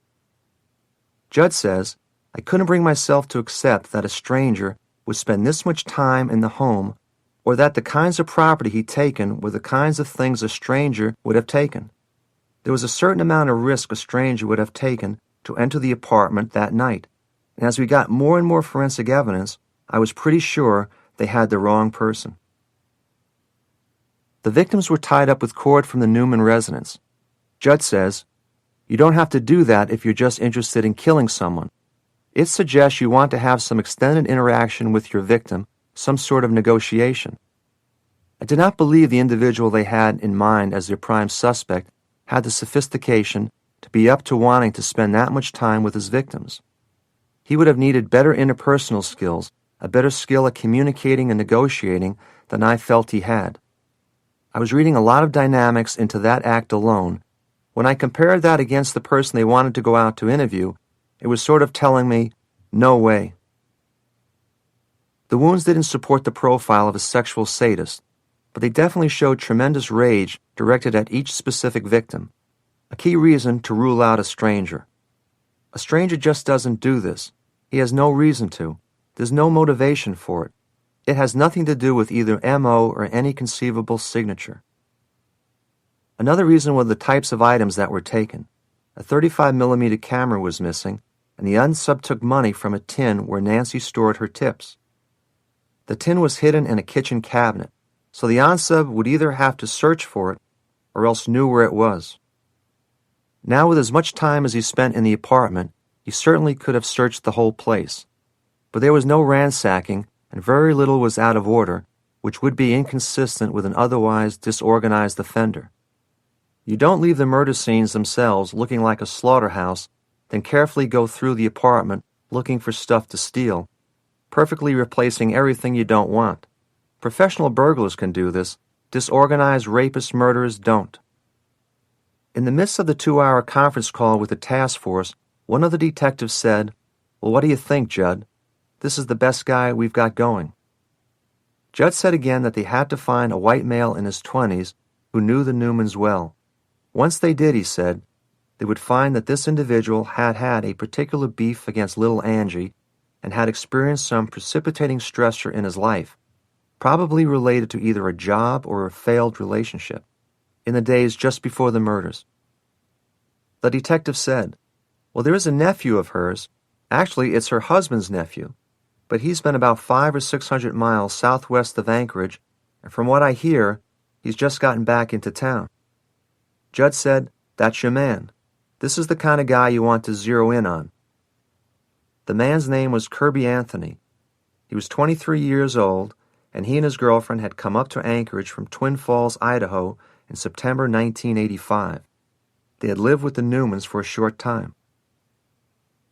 Judd says, I couldn't bring myself to accept that a stranger would spend this much time in the home, or that the kinds of property he'd taken were the kinds of things a stranger would have taken. There was a certain amount of risk a stranger would have taken to enter the apartment that night, and as we got more and more forensic evidence, I was pretty sure they had the wrong person. The victims were tied up with cord from the Newman residence. Judd says, you don't have to do that if you're just interested in killing someone. It suggests you want to have some extended interaction with your victim, some sort of negotiation. I did not believe the individual they had in mind as their prime suspect had the sophistication to be up to wanting to spend that much time with his victims. He would have needed better interpersonal skills, a better skill at communicating and negotiating than I felt he had. I was reading a lot of dynamics into that act alone. When I compared that against the person they wanted to go out to interview, it was sort of telling me, no way. The wounds didn't support the profile of a sexual sadist, but they definitely showed tremendous rage directed at each specific victim, a key reason to rule out a stranger. A stranger just doesn't do this. He has no reason to. There's no motivation for it. It has nothing to do with either MO or any conceivable signature. Another reason were the types of items that were taken. A 35mm camera was missing, and the unsub took money from a tin where Nancy stored her tips. The tin was hidden in a kitchen cabinet, so the unsub would either have to search for it or else knew where it was. Now, with as much time as he spent in the apartment, he certainly could have searched the whole place. But there was no ransacking, and very little was out of order, which would be inconsistent with an otherwise disorganized offender. You don't leave the murder scenes themselves looking like a slaughterhouse, then carefully go through the apartment looking for stuff to steal, perfectly replacing everything you don't want. Professional burglars can do this. Disorganized rapist murderers don't. In the midst of the 2-hour conference call with the task force, one of the detectives said, well, what do you think, Judd? This is the best guy we've got going. Judd said again that they had to find a white male in his 20s who knew the Newmans well. Once they did, he said, they would find that this individual had had a particular beef against little Angie and had experienced some precipitating stressor in his life, probably related to either a job or a failed relationship, in the days just before the murders. The detective said, well, there is a nephew of hers. Actually, it's her husband's nephew, but he's been about 500 or 600 miles southwest of Anchorage, and from what I hear, he's just gotten back into town. Judd said, that's your man. This is the kind of guy you want to zero in on. The man's name was Kirby Anthony. He was 23 years old, and he and his girlfriend had come up to Anchorage from Twin Falls, Idaho, in September 1985. They had lived with the Newmans for a short time.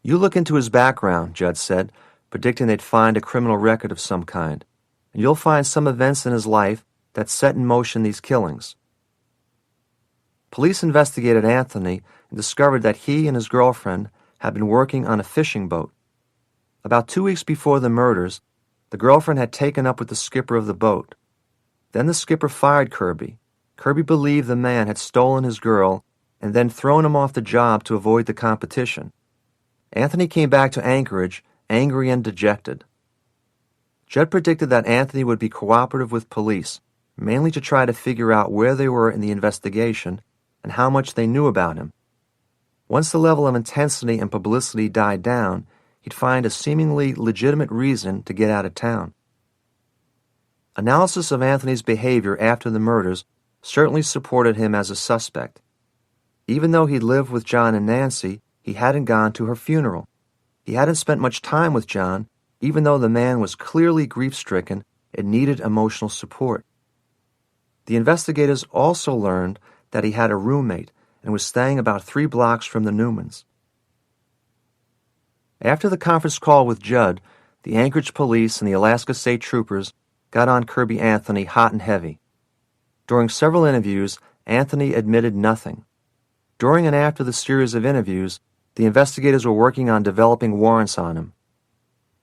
You look into his background, Judd said, predicting they'd find a criminal record of some kind, and you'll find some events in his life that set in motion these killings. Police investigated Anthony and discovered that he and his girlfriend had been working on a fishing boat. About 2 weeks before the murders, the girlfriend had taken up with the skipper of the boat. Then the skipper fired Kirby. Kirby believed the man had stolen his girl and then thrown him off the job to avoid the competition. Anthony came back to Anchorage, angry and dejected. Judd predicted that Anthony would be cooperative with police, mainly to try to figure out where they were in the investigation and how much they knew about him. Once the level of intensity and publicity died down, he'd find a seemingly legitimate reason to get out of town. Analysis of Anthony's behavior after the murders certainly supported him as a suspect. Even though he'd lived with John and Nancy, he hadn't gone to her funeral. He hadn't spent much time with John, even though the man was clearly grief-stricken and needed emotional support. The investigators also learned that he had a roommate and was staying about 3 blocks from the Newmans. After the conference call with Judd, the Anchorage police and the Alaska State Troopers got on Kirby Anthony hot and heavy. During several interviews, Anthony admitted nothing. During and after the series of interviews, the investigators were working on developing warrants on him.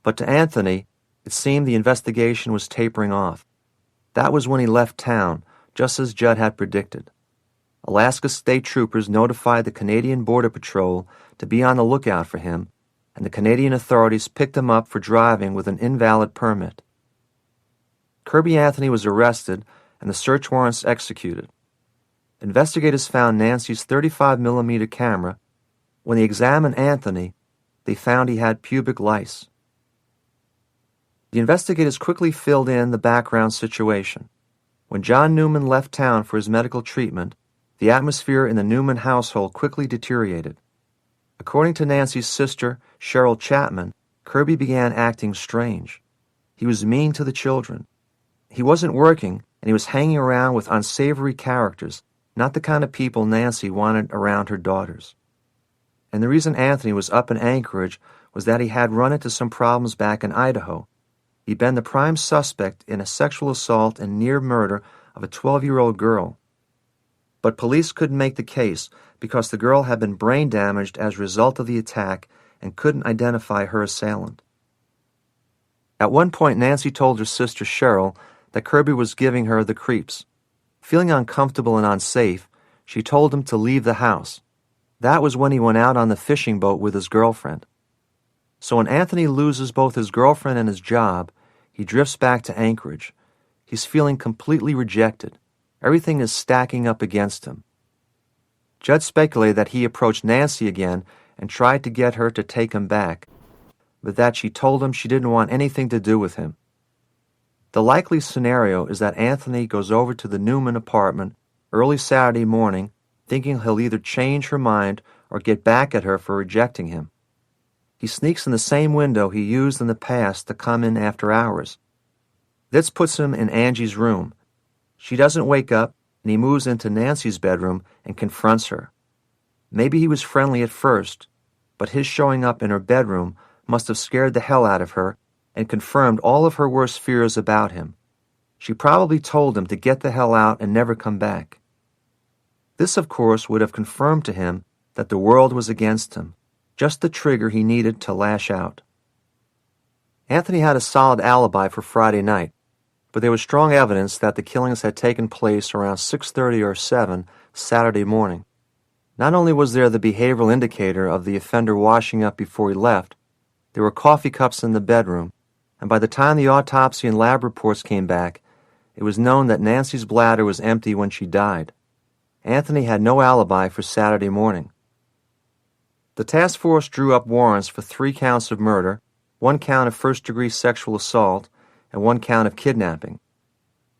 But to Anthony, it seemed the investigation was tapering off. That was when he left town, just as Judd had predicted. Alaska State Troopers notified the Canadian Border Patrol to be on the lookout for him, and the Canadian authorities picked him up for driving with an invalid permit. Kirby Anthony was arrested and the search warrants executed. Investigators found Nancy's 35mm camera. When they examined Anthony, they found he had pubic lice. The investigators quickly filled in the background situation. When John Newman left town for his medical treatment, the atmosphere in the Newman household quickly deteriorated. According to Nancy's sister, Cheryl Chapman, Kirby began acting strange. He was mean to the children. He wasn't working, and he was hanging around with unsavory characters, not the kind of people Nancy wanted around her daughters. And the reason Anthony was up in Anchorage was that he had run into some problems back in Idaho. He'd been the prime suspect in a sexual assault and near murder of a 12-year-old girl. But police couldn't make the case because the girl had been brain damaged as a result of the attack and couldn't identify her assailant. At one point, Nancy told her sister Cheryl that Kirby was giving her the creeps. Feeling uncomfortable and unsafe, she told him to leave the house. That was when he went out on the fishing boat with his girlfriend. So when Anthony loses both his girlfriend and his job, he drifts back to Anchorage. He's feeling completely rejected. Everything is stacking up against him. Judd speculated that he approached Nancy again and tried to get her to take him back, but that she told him she didn't want anything to do with him. The likely scenario is that Anthony goes over to the Newman apartment early Saturday morning, thinking he'll either change her mind or get back at her for rejecting him. He sneaks in the same window he used in the past to come in after hours. This puts him in Angie's room. She doesn't wake up, and he moves into Nancy's bedroom and confronts her. Maybe he was friendly at first, but his showing up in her bedroom must have scared the hell out of her and confirmed all of her worst fears about him. She probably told him to get the hell out and never come back. This, of course, would have confirmed to him that the world was against him, just the trigger he needed to lash out. Anthony had a solid alibi for Friday night, but there was strong evidence that the killings had taken place around 6:30 or 7 Saturday morning. Not only was there the behavioral indicator of the offender washing up before he left, there were coffee cups in the bedroom, and by the time the autopsy and lab reports came back, it was known that Nancy's bladder was empty when she died. Anthony had no alibi for Saturday morning. The task force drew up warrants for 3 counts of murder, 1 count of first-degree sexual assault, and 1 count of kidnapping.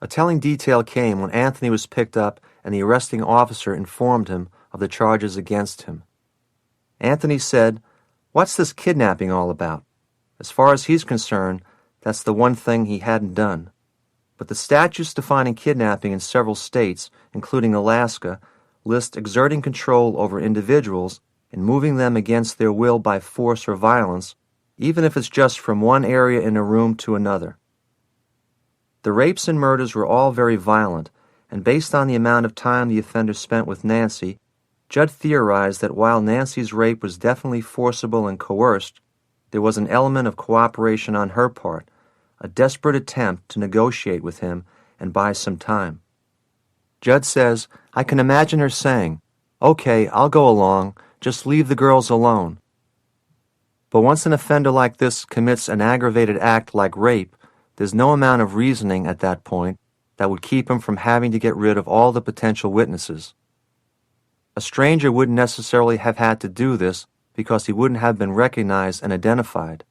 A telling detail came when Anthony was picked up and the arresting officer informed him of the charges against him. Anthony said, "What's this kidnapping all about? As far as he's concerned, that's the one thing he hadn't done." But the statutes defining kidnapping in several states, including Alaska, list exerting control over individuals and moving them against their will by force or violence, even if it's just from one area in a room to another. The rapes and murders were all very violent, and based on the amount of time the offender spent with Nancy, Judd theorized that while Nancy's rape was definitely forcible and coerced, there was an element of cooperation on her part, a desperate attempt to negotiate with him and buy some time. Judd says, "I can imagine her saying, 'Okay, I'll go along, just leave the girls alone.' But once an offender like this commits an aggravated act like rape, there's no amount of reasoning at that point that would keep him from having to get rid of all the potential witnesses. A stranger wouldn't necessarily have had to do this because he wouldn't have been recognized and identified.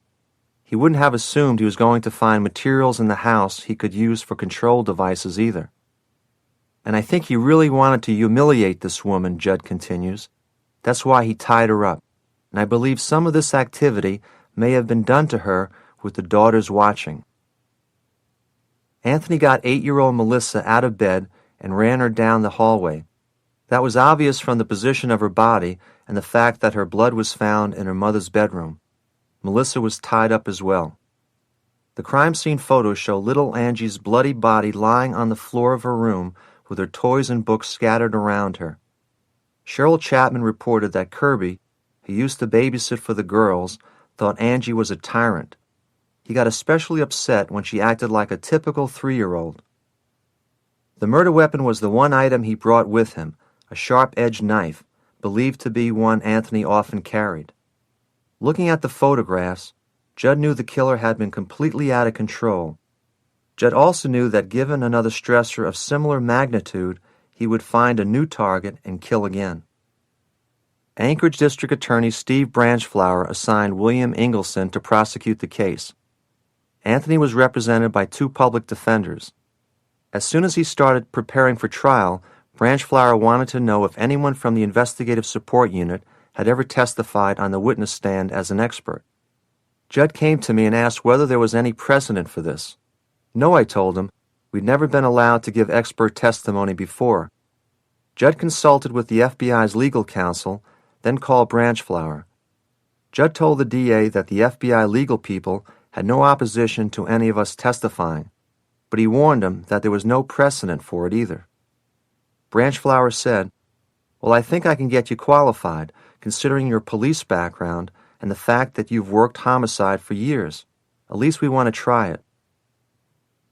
He wouldn't have assumed he was going to find materials in the house he could use for control devices either. And I think he really wanted to humiliate this woman," Judd continues. "That's why he tied her up. And I believe some of this activity may have been done to her with the daughters watching." Anthony got 8-year-old Melissa out of bed and ran her down the hallway. That was obvious from the position of her body and the fact that her blood was found in her mother's bedroom. Melissa was tied up as well. The crime scene photos show little Angie's bloody body lying on the floor of her room with her toys and books scattered around her. Cheryl Chapman reported that Kirby, who used to babysit for the girls, thought Angie was a tyrant. He got especially upset when she acted like a typical 3-year-old. The murder weapon was the one item he brought with him, a sharp-edged knife, believed to be one Anthony often carried. Looking at the photographs, Judd knew the killer had been completely out of control. Judd also knew that given another stressor of similar magnitude, he would find a new target and kill again. Anchorage District Attorney Steve Branchflower assigned William Ingleson to prosecute the case. Anthony was represented by 2 public defenders. As soon as he started preparing for trial, Branchflower wanted to know if anyone from the investigative support unit had ever testified on the witness stand as an expert. Judd came to me and asked whether there was any precedent for this. "No," I told him. "We'd never been allowed to give expert testimony before." Judd consulted with the FBI's legal counsel, then called Branchflower. Judd told the DA that the FBI legal people had no opposition to any of us testifying, but he warned him that there was no precedent for it either. Branchflower said, "Well, I think I can get you qualified, considering your police background and the fact that you've worked homicide for years. At least we want to try it."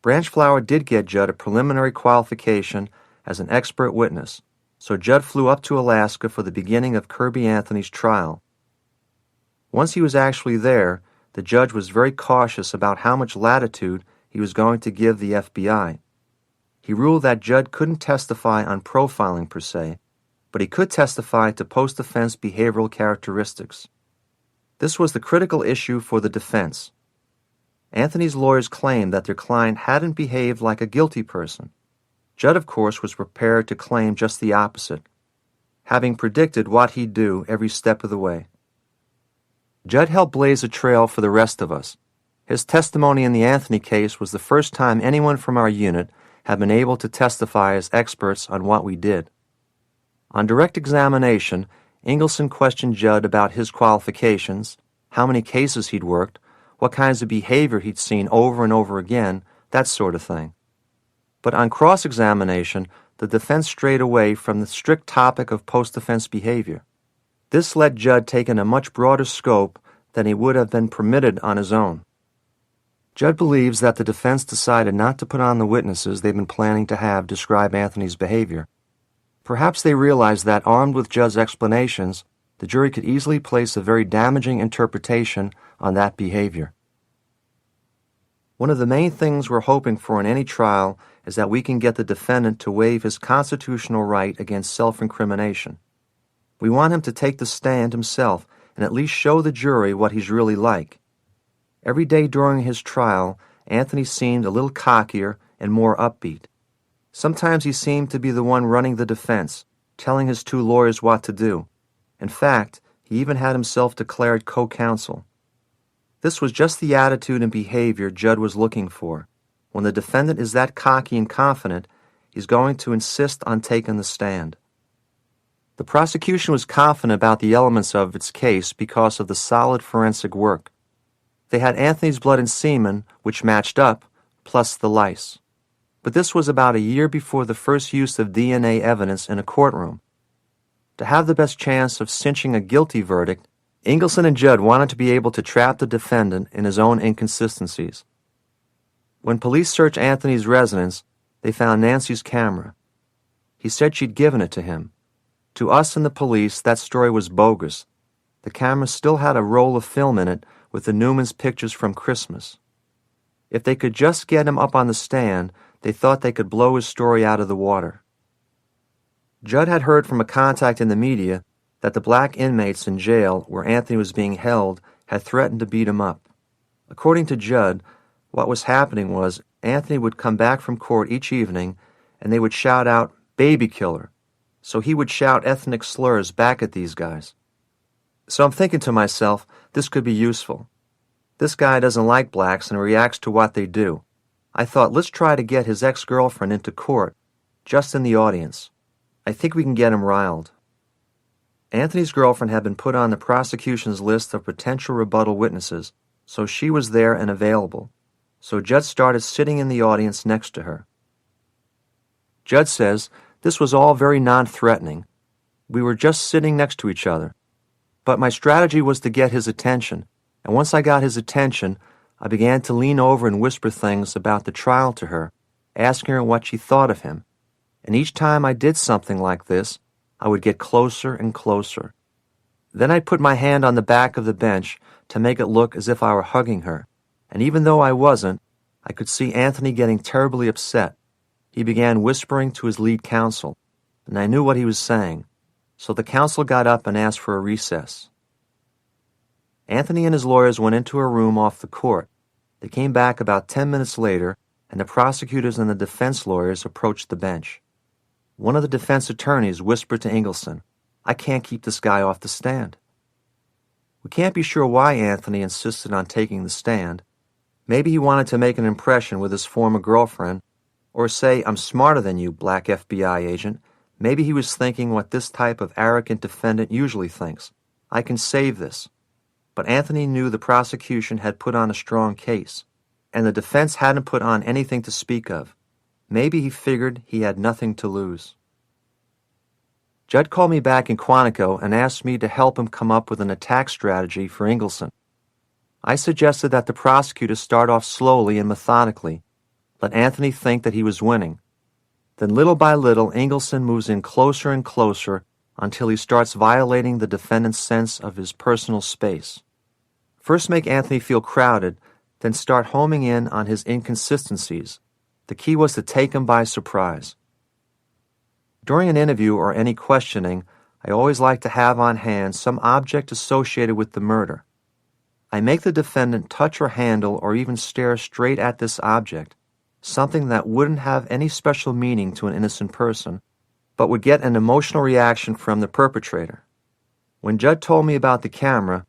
Branchflower did get Judd a preliminary qualification as an expert witness, so Judd flew up to Alaska for the beginning of Kirby Anthony's trial. Once he was actually there, the judge was very cautious about how much latitude he was going to give the FBI. He ruled that Judd couldn't testify on profiling per se, but he could testify to post-offense behavioral characteristics. This was the critical issue for the defense. Anthony's lawyers claimed that their client hadn't behaved like a guilty person. Judd, of course, was prepared to claim just the opposite, having predicted what he'd do every step of the way. Judd helped blaze a trail for the rest of us. His testimony in the Anthony case was the first time anyone from our unit had been able to testify as experts on what we did. On direct examination, Ingleson questioned Judd about his qualifications, how many cases he'd worked, what kinds of behavior he'd seen over and over again, that sort of thing. But on cross-examination, the defense strayed away from the strict topic of post-offense behavior. This let Judd take in a much broader scope than he would have been permitted on his own. Judd believes that the defense decided not to put on the witnesses they've been planning to have describe Anthony's behavior. Perhaps they realized that, armed with Judd's explanations, the jury could easily place a very damaging interpretation on that behavior. One of the main things we're hoping for in any trial is that we can get the defendant to waive his constitutional right against self-incrimination. We want him to take the stand himself and at least show the jury what he's really like. Every day during his trial, Anthony seemed a little cockier and more upbeat. Sometimes he seemed to be the one running the defense, telling his 2 lawyers what to do. In fact, he even had himself declared co-counsel. This was just the attitude and behavior Judd was looking for. When the defendant is that cocky and confident, he's going to insist on taking the stand. The prosecution was confident about the elements of its case because of the solid forensic work. They had Anthony's blood and semen, which matched up, plus the lice. but this was about a year before the first use of DNA evidence in a courtroom. To have the best chance of cinching a guilty verdict, Ingleson and Judd wanted to be able to trap the defendant in his own inconsistencies. When police searched Anthony's residence, they found Nancy's camera. He said she'd given it to him. To us and the police, that story was bogus. The camera still had a roll of film in it with the Newmans' pictures from Christmas. If they could just get him up on the stand, they thought they could blow his story out of the water. Judd had heard from a contact in the media that the black inmates in jail where Anthony was being held had threatened to beat him up. According to Judd, what was happening was Anthony would come back from court each evening and they would shout out, "Baby killer." So he would shout ethnic slurs back at these guys. So I'm thinking to myself, this could be useful. This guy doesn't like blacks and reacts to what they do. I thought, let's try to get his ex-girlfriend into court, just in the audience. I think we can get him riled. Anthony's girlfriend had been put on the prosecution's list of potential rebuttal witnesses, so she was there and available. So Judd started sitting in the audience next to her. Judd says, this was all very non-threatening. We were just sitting next to each other. But my strategy was to get his attention, and once I got his attention, I began to lean over and whisper things about the trial to her, asking her what she thought of him. And each time I did something like this, I would get closer and closer. Then I'd put my hand on the back of the bench to make it look as if I were hugging her, and even though I wasn't, I could see Anthony getting terribly upset. He began whispering to his lead counsel, and I knew what he was saying, so the counsel got up and asked for a recess. Anthony and his lawyers went into a room off the court. They came back about 10 minutes later, and the prosecutors and the defense lawyers approached the bench. One of the defense attorneys whispered to Ingleson, "I can't keep this guy off the stand." We can't be sure why Anthony insisted on taking the stand. Maybe he wanted to make an impression with his former girlfriend, or say, "I'm smarter than you, black FBI agent." Maybe he was thinking what this type of arrogant defendant usually thinks. I can save this. But Anthony knew the prosecution had put on a strong case, and the defense hadn't put on anything to speak of. Maybe he figured he had nothing to lose. Judd called me back in Quantico and asked me to help him come up with an attack strategy for Ingleson. I suggested that the prosecutors start off slowly and methodically, let Anthony think that he was winning. Then little by little, Ingleson moves in closer and closer until he starts violating the defendant's sense of his personal space. First make Anthony feel crowded, then start homing in on his inconsistencies. The key was to take him by surprise. During an interview or any questioning, I always like to have on hand some object associated with the murder. I make the defendant touch or handle or even stare straight at this object, something that wouldn't have any special meaning to an innocent person, but would get an emotional reaction from the perpetrator. When Judd told me about the camera,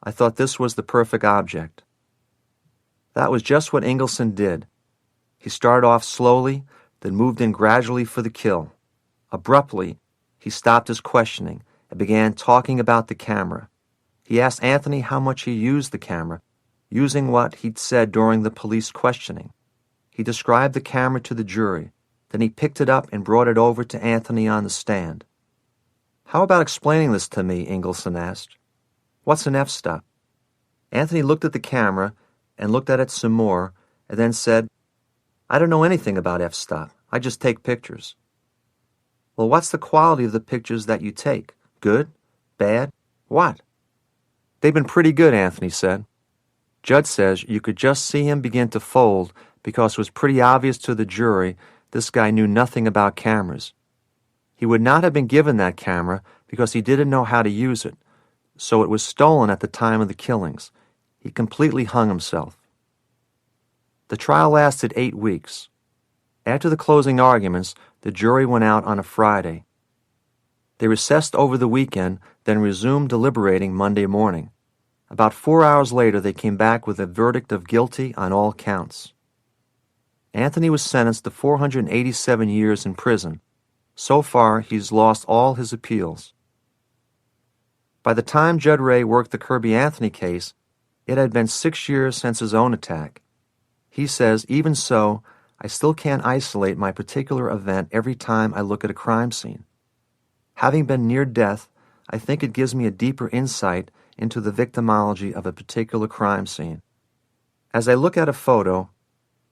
I thought this was the perfect object. That was just what Ingleson did. He started off slowly, then moved in gradually for the kill. Abruptly, he stopped his questioning and began talking about the camera. He asked Anthony how much he used the camera, using what he'd said during the police questioning. He described the camera to the jury. Then he picked it up and brought it over to Anthony on the stand. "How about explaining this to me?" Ingleson asked. "What's an f-stop?" Anthony looked at the camera and looked at it some more and then said, "I don't know anything about f-stop. I just take pictures." "Well, what's the quality of the pictures that you take? Good? Bad? What?" "They've been pretty good," Anthony said. Judd says you could just see him begin to fold because it was pretty obvious to the jury this guy knew nothing about cameras. He would not have been given that camera because he didn't know how to use it, so it was stolen at the time of the killings. He completely hung himself. The trial lasted 8 weeks. After the closing arguments, the jury went out on a Friday. They recessed over the weekend, then resumed deliberating Monday morning. About 4 hours later, they came back with a verdict of guilty on all counts. Anthony was sentenced to 487 years in prison. So far, he's lost all his appeals. By the time Judd Ray worked the Kirby Anthony case, it had been 6 years since his own attack. He says, "Even so, I still can't isolate my particular event every time I look at a crime scene. Having been near death, I think it gives me a deeper insight into the victimology of a particular crime scene. As I look at a photo,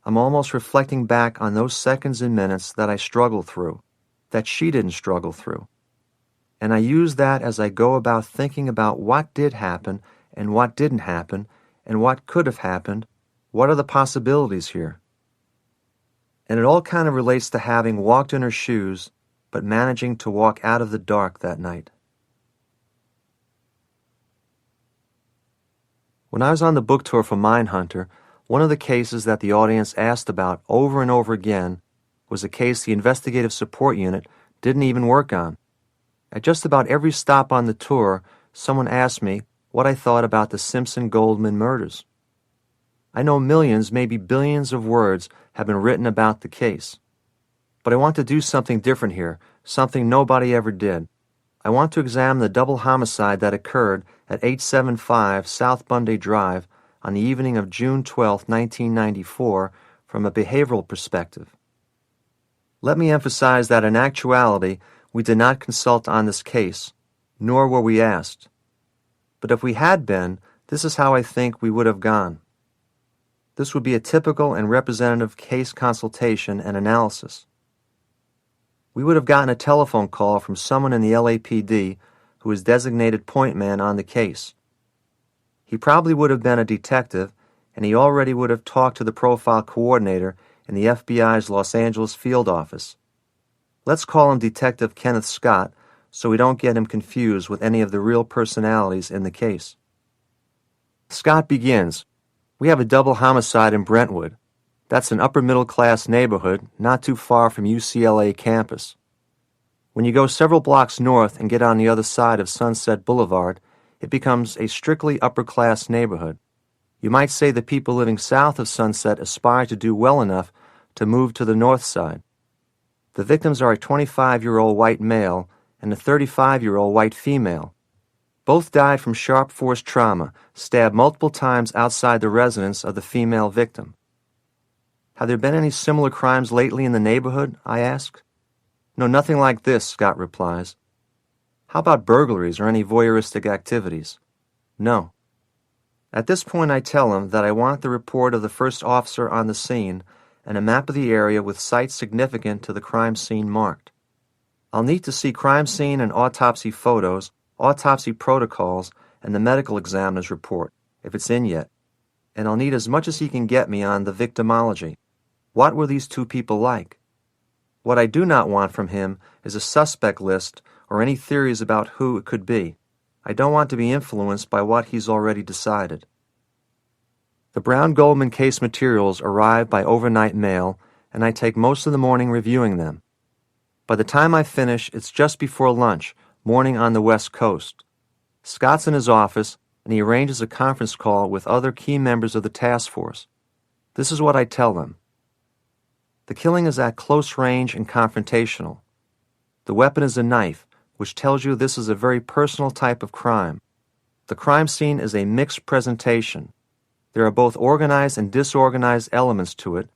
I'm almost reflecting back on those seconds and minutes that I struggled through, that she didn't struggle through. And I use that as I go about thinking about what did happen and what didn't happen and what could have happened. What are the possibilities here? And it all kind of relates to having walked in her shoes, but managing to walk out of the dark that night. When I was on the book tour for Mindhunter, one of the cases that the audience asked about over and over again was a case the investigative support unit didn't even work on. At just about every stop on the tour, someone asked me what I thought about the Simpson-Goldman murders. I know millions, maybe billions of words have been written about the case. But I want to do something different here, something nobody ever did. I want to examine the double homicide that occurred at 875 South Bundy Drive on the evening of June 12, 1994, from a behavioral perspective. Let me emphasize that in actuality, we did not consult on this case, nor were we asked. But if we had been, this is how I think we would have gone. This would be a typical and representative case consultation and analysis. We would have gotten a telephone call from someone in the LAPD who was designated point man on the case. He probably would have been a detective, and he already would have talked to the profile coordinator in the FBI's Los Angeles field office. Let's call him Detective Kenneth Scott so we don't get him confused with any of the real personalities in the case. Scott begins, "We have a double homicide in Brentwood. That's an upper-middle-class neighborhood not too far from UCLA campus. When you go several blocks north and get on the other side of Sunset Boulevard, it becomes a strictly upper-class neighborhood. You might say the people living south of Sunset aspire to do well enough to move to the north side. The victims are a 25-year-old white male and a 35-year-old white female. Both died from sharp force trauma, stabbed multiple times outside the residence of the female victim. Have there been any similar crimes lately in the neighborhood?" I ask. "No, nothing like this," Scott replies. "How about burglaries or any voyeuristic activities?" "No." At this point I tell him that I want the report of the first officer on the scene and a map of the area with sites significant to the crime scene marked. I'll need to see crime scene and autopsy photos, autopsy protocols, and the medical examiner's report, if it's in yet. And I'll need as much as he can get me on the victimology. What were these two people like? What I do not want from him is a suspect list or any theories about who it could be. I don't want to be influenced by what he's already decided. The Brown-Goldman case materials arrive by overnight mail, and I take most of the morning reviewing them. By the time I finish, it's just before lunch, morning on the West Coast. Scott's in his office, and he arranges a conference call with other key members of the task force. This is what I tell them. The killing is at close range and confrontational. The weapon is a knife, which tells you this is a very personal type of crime. The crime scene is a mixed presentation. There are both organized and disorganized elements to it,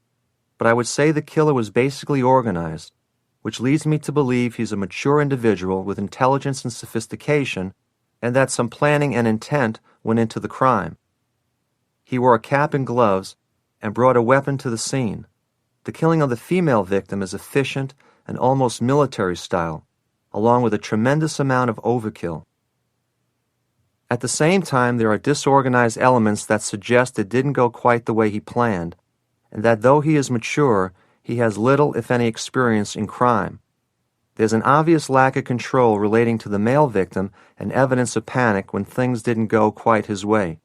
but I would say the killer was basically organized, which leads me to believe he's a mature individual with intelligence and sophistication, and that some planning and intent went into the crime. He wore a cap and gloves and brought a weapon to the scene. The killing of the female victim is efficient and almost military style, along with a tremendous amount of overkill. At the same time, there are disorganized elements that suggest it didn't go quite the way he planned, and that though he is mature, he has little, if any, experience in crime. There's an obvious lack of control relating to the male victim and evidence of panic when things didn't go quite his way.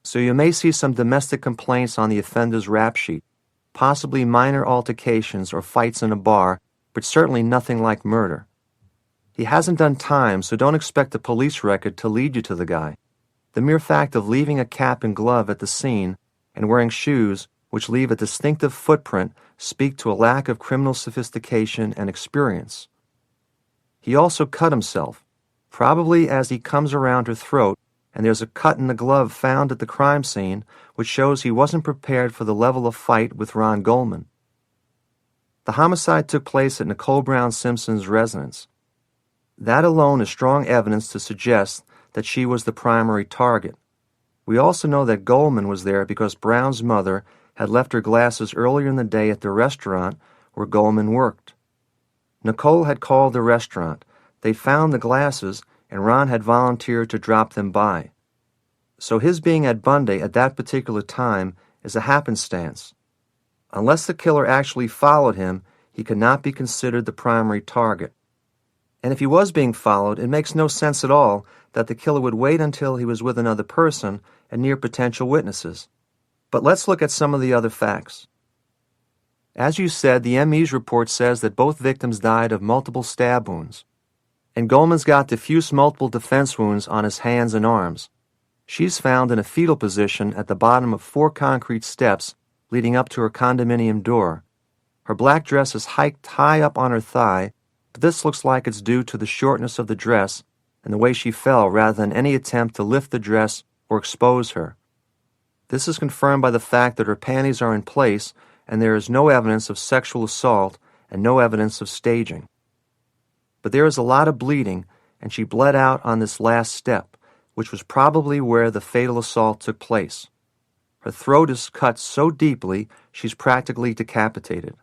So you may see some domestic complaints on the offender's rap sheet, possibly minor altercations or fights in a bar, but certainly nothing like murder. He hasn't done time, so don't expect a police record to lead you to the guy. The mere fact of leaving a cap and glove at the scene and wearing shoes, which leave a distinctive footprint, speak to a lack of criminal sophistication and experience. He also cut himself, probably as he comes around her throat, and there's a cut in the glove found at the crime scene, which shows he wasn't prepared for the level of fight with Ron Goldman. The homicide took place at Nicole Brown Simpson's residence. That alone is strong evidence to suggest that she was the primary target. We also know that Goldman was there because Brown's mother had left her glasses earlier in the day at the restaurant where Goldman worked. Nicole had called the restaurant. They found the glasses, and Ron had volunteered to drop them by. So his being at Bundy at that particular time is a happenstance. Unless the killer actually followed him, he could not be considered the primary target. And if he was being followed, it makes no sense at all that the killer would wait until he was with another person and near potential witnesses. But let's look at some of the other facts. As you said, the ME's report says that both victims died of multiple stab wounds. And Goldman's got diffuse multiple defense wounds on his hands and arms. She's found in a fetal position at the bottom of 4 concrete steps leading up to her condominium door. Her black dress is hiked high up on her thigh, but this looks like it's due to the shortness of the dress and the way she fell rather than any attempt to lift the dress or expose her. This is confirmed by the fact that her panties are in place and there is no evidence of sexual assault and no evidence of staging. But there is a lot of bleeding, and she bled out on this last step, which was probably where the fatal assault took place. Her throat is cut so deeply she's practically decapitated.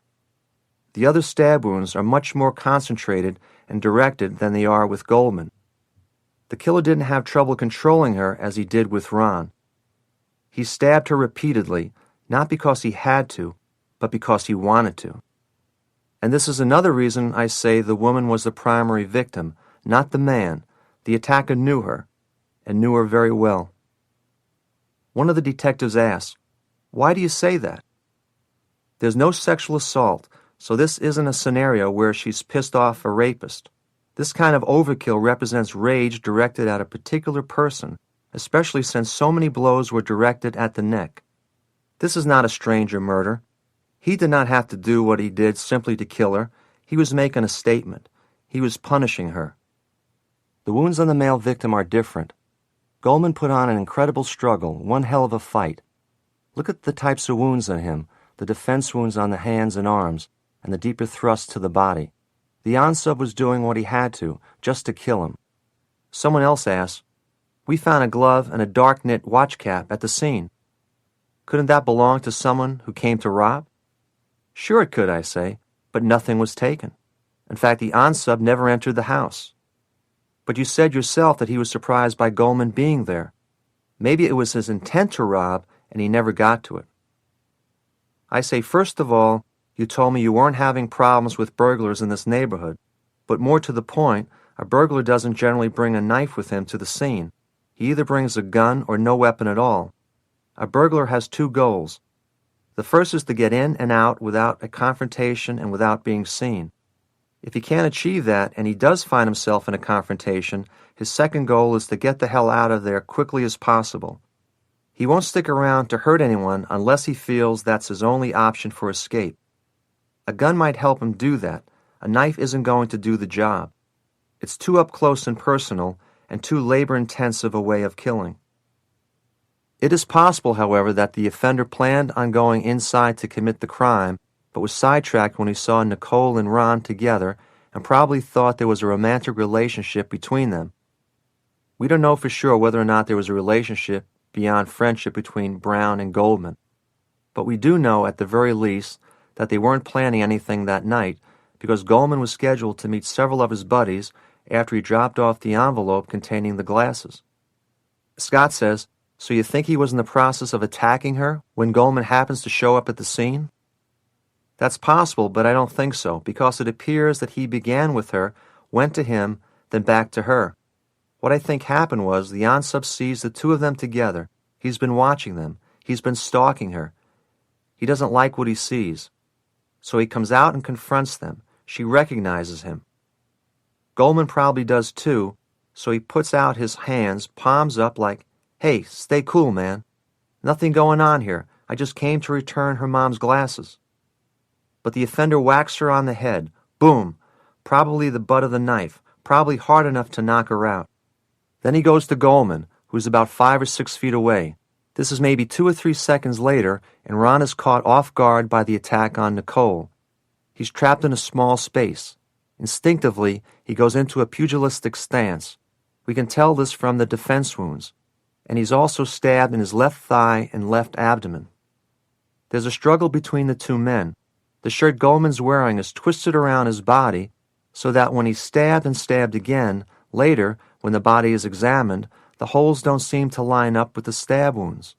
The other stab wounds are much more concentrated and directed than they are with Goldman. The killer didn't have trouble controlling her as he did with Ron. He stabbed her repeatedly, not because he had to, but because he wanted to. And this is another reason I say the woman was the primary victim, not the man. The attacker knew her, and knew her very well. One of the detectives asked, "Why do you say that?" There's no sexual assault, so this isn't a scenario where she's pissed off a rapist. This kind of overkill represents rage directed at a particular person, especially since so many blows were directed at the neck. This is not a stranger murder. He did not have to do what he did simply to kill her. He was making a statement. He was punishing her. The wounds on the male victim are different. Goldman put on an incredible struggle, one hell of a fight. Look at the types of wounds on him, the defense wounds on the hands and arms, and the deeper thrusts to the body. The on-sub was doing what he had to, just to kill him. Someone else asked, "We found a glove and a dark knit watch cap at the scene. Couldn't that belong to someone who came to rob?" Sure it could, I say, but nothing was taken. In fact, the on-sub never entered the house. But you said yourself that he was surprised by Goldman being there. Maybe it was his intent to rob, and he never got to it. I say, first of all, you told me you weren't having problems with burglars in this neighborhood. But more to the point, a burglar doesn't generally bring a knife with him to the scene. He either brings a gun or no weapon at all. A burglar has 2 goals. The first is to get in and out without a confrontation and without being seen. If he can't achieve that, and he does find himself in a confrontation, his second goal is to get the hell out of there quickly as possible. He won't stick around to hurt anyone unless he feels that's his only option for escape. A gun might help him do that. A knife isn't going to do the job. It's too up close and personal, and too labor-intensive a way of killing. It is possible, however, that the offender planned on going inside to commit the crime, but was sidetracked when he saw Nicole and Ron together and probably thought there was a romantic relationship between them. We don't know for sure whether or not there was a relationship beyond friendship between Brown and Goldman, but we do know, at the very least, that they weren't planning anything that night because Goldman was scheduled to meet several of his buddies after he dropped off the envelope containing the glasses. Scott says, "So you think he was in the process of attacking her when Goldman happens to show up at the scene?" That's possible, but I don't think so, because it appears that he began with her, went to him, then back to her. What I think happened was the on-sub sees the 2 of them together. He's been watching them. He's been stalking her. He doesn't like what he sees. So he comes out and confronts them. She recognizes him. Goldman probably does too, so he puts out his hands, palms up like, "Hey, stay cool, man. Nothing going on here. I just came to return her mom's glasses." But the offender whacks her on the head. Boom. Probably the butt of the knife. Probably hard enough to knock her out. Then he goes to Goldman, who's about 5 or 6 feet away. This is maybe 2 or 3 seconds later, and Ron is caught off guard by the attack on Nicole. He's trapped in a small space. Instinctively, he goes into a pugilistic stance. We can tell this from the defense wounds. And he's also stabbed in his left thigh and left abdomen. There's a struggle between the two men. The shirt Goldman's wearing is twisted around his body so that when he's stabbed and stabbed again, later, when the body is examined, the holes don't seem to line up with the stab wounds.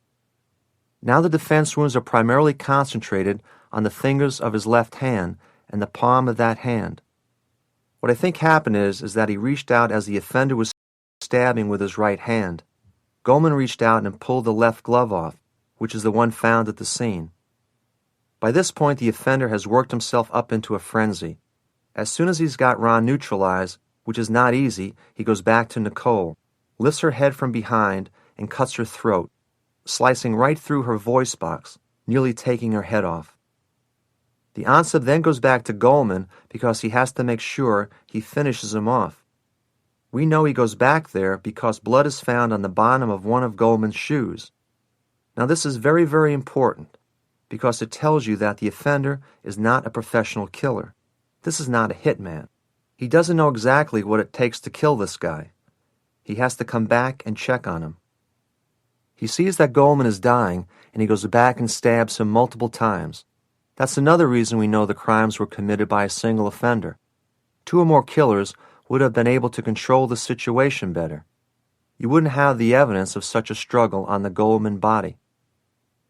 Now the defense wounds are primarily concentrated on the fingers of his left hand and the palm of that hand. What I think happened is that he reached out as the offender was stabbing with his right hand. Goldman reached out and pulled the left glove off, which is the one found at the scene. By this point, the offender has worked himself up into a frenzy. As soon as he's got Ron neutralized, which is not easy, he goes back to Nicole, lifts her head from behind, and cuts her throat, slicing right through her voice box, nearly taking her head off. The ansib then goes back to Goldman because he has to make sure he finishes him off. We know he goes back there because blood is found on the bottom of one of Goldman's shoes. Now this is very, very important because it tells you that the offender is not a professional killer. This is not a hitman. He doesn't know exactly what it takes to kill this guy. He has to come back and check on him. He sees that Goldman is dying and he goes back and stabs him multiple times. That's another reason we know the crimes were committed by a single offender. 2 or more killers would have been able to control the situation better. You wouldn't have the evidence of such a struggle on the Goldman body.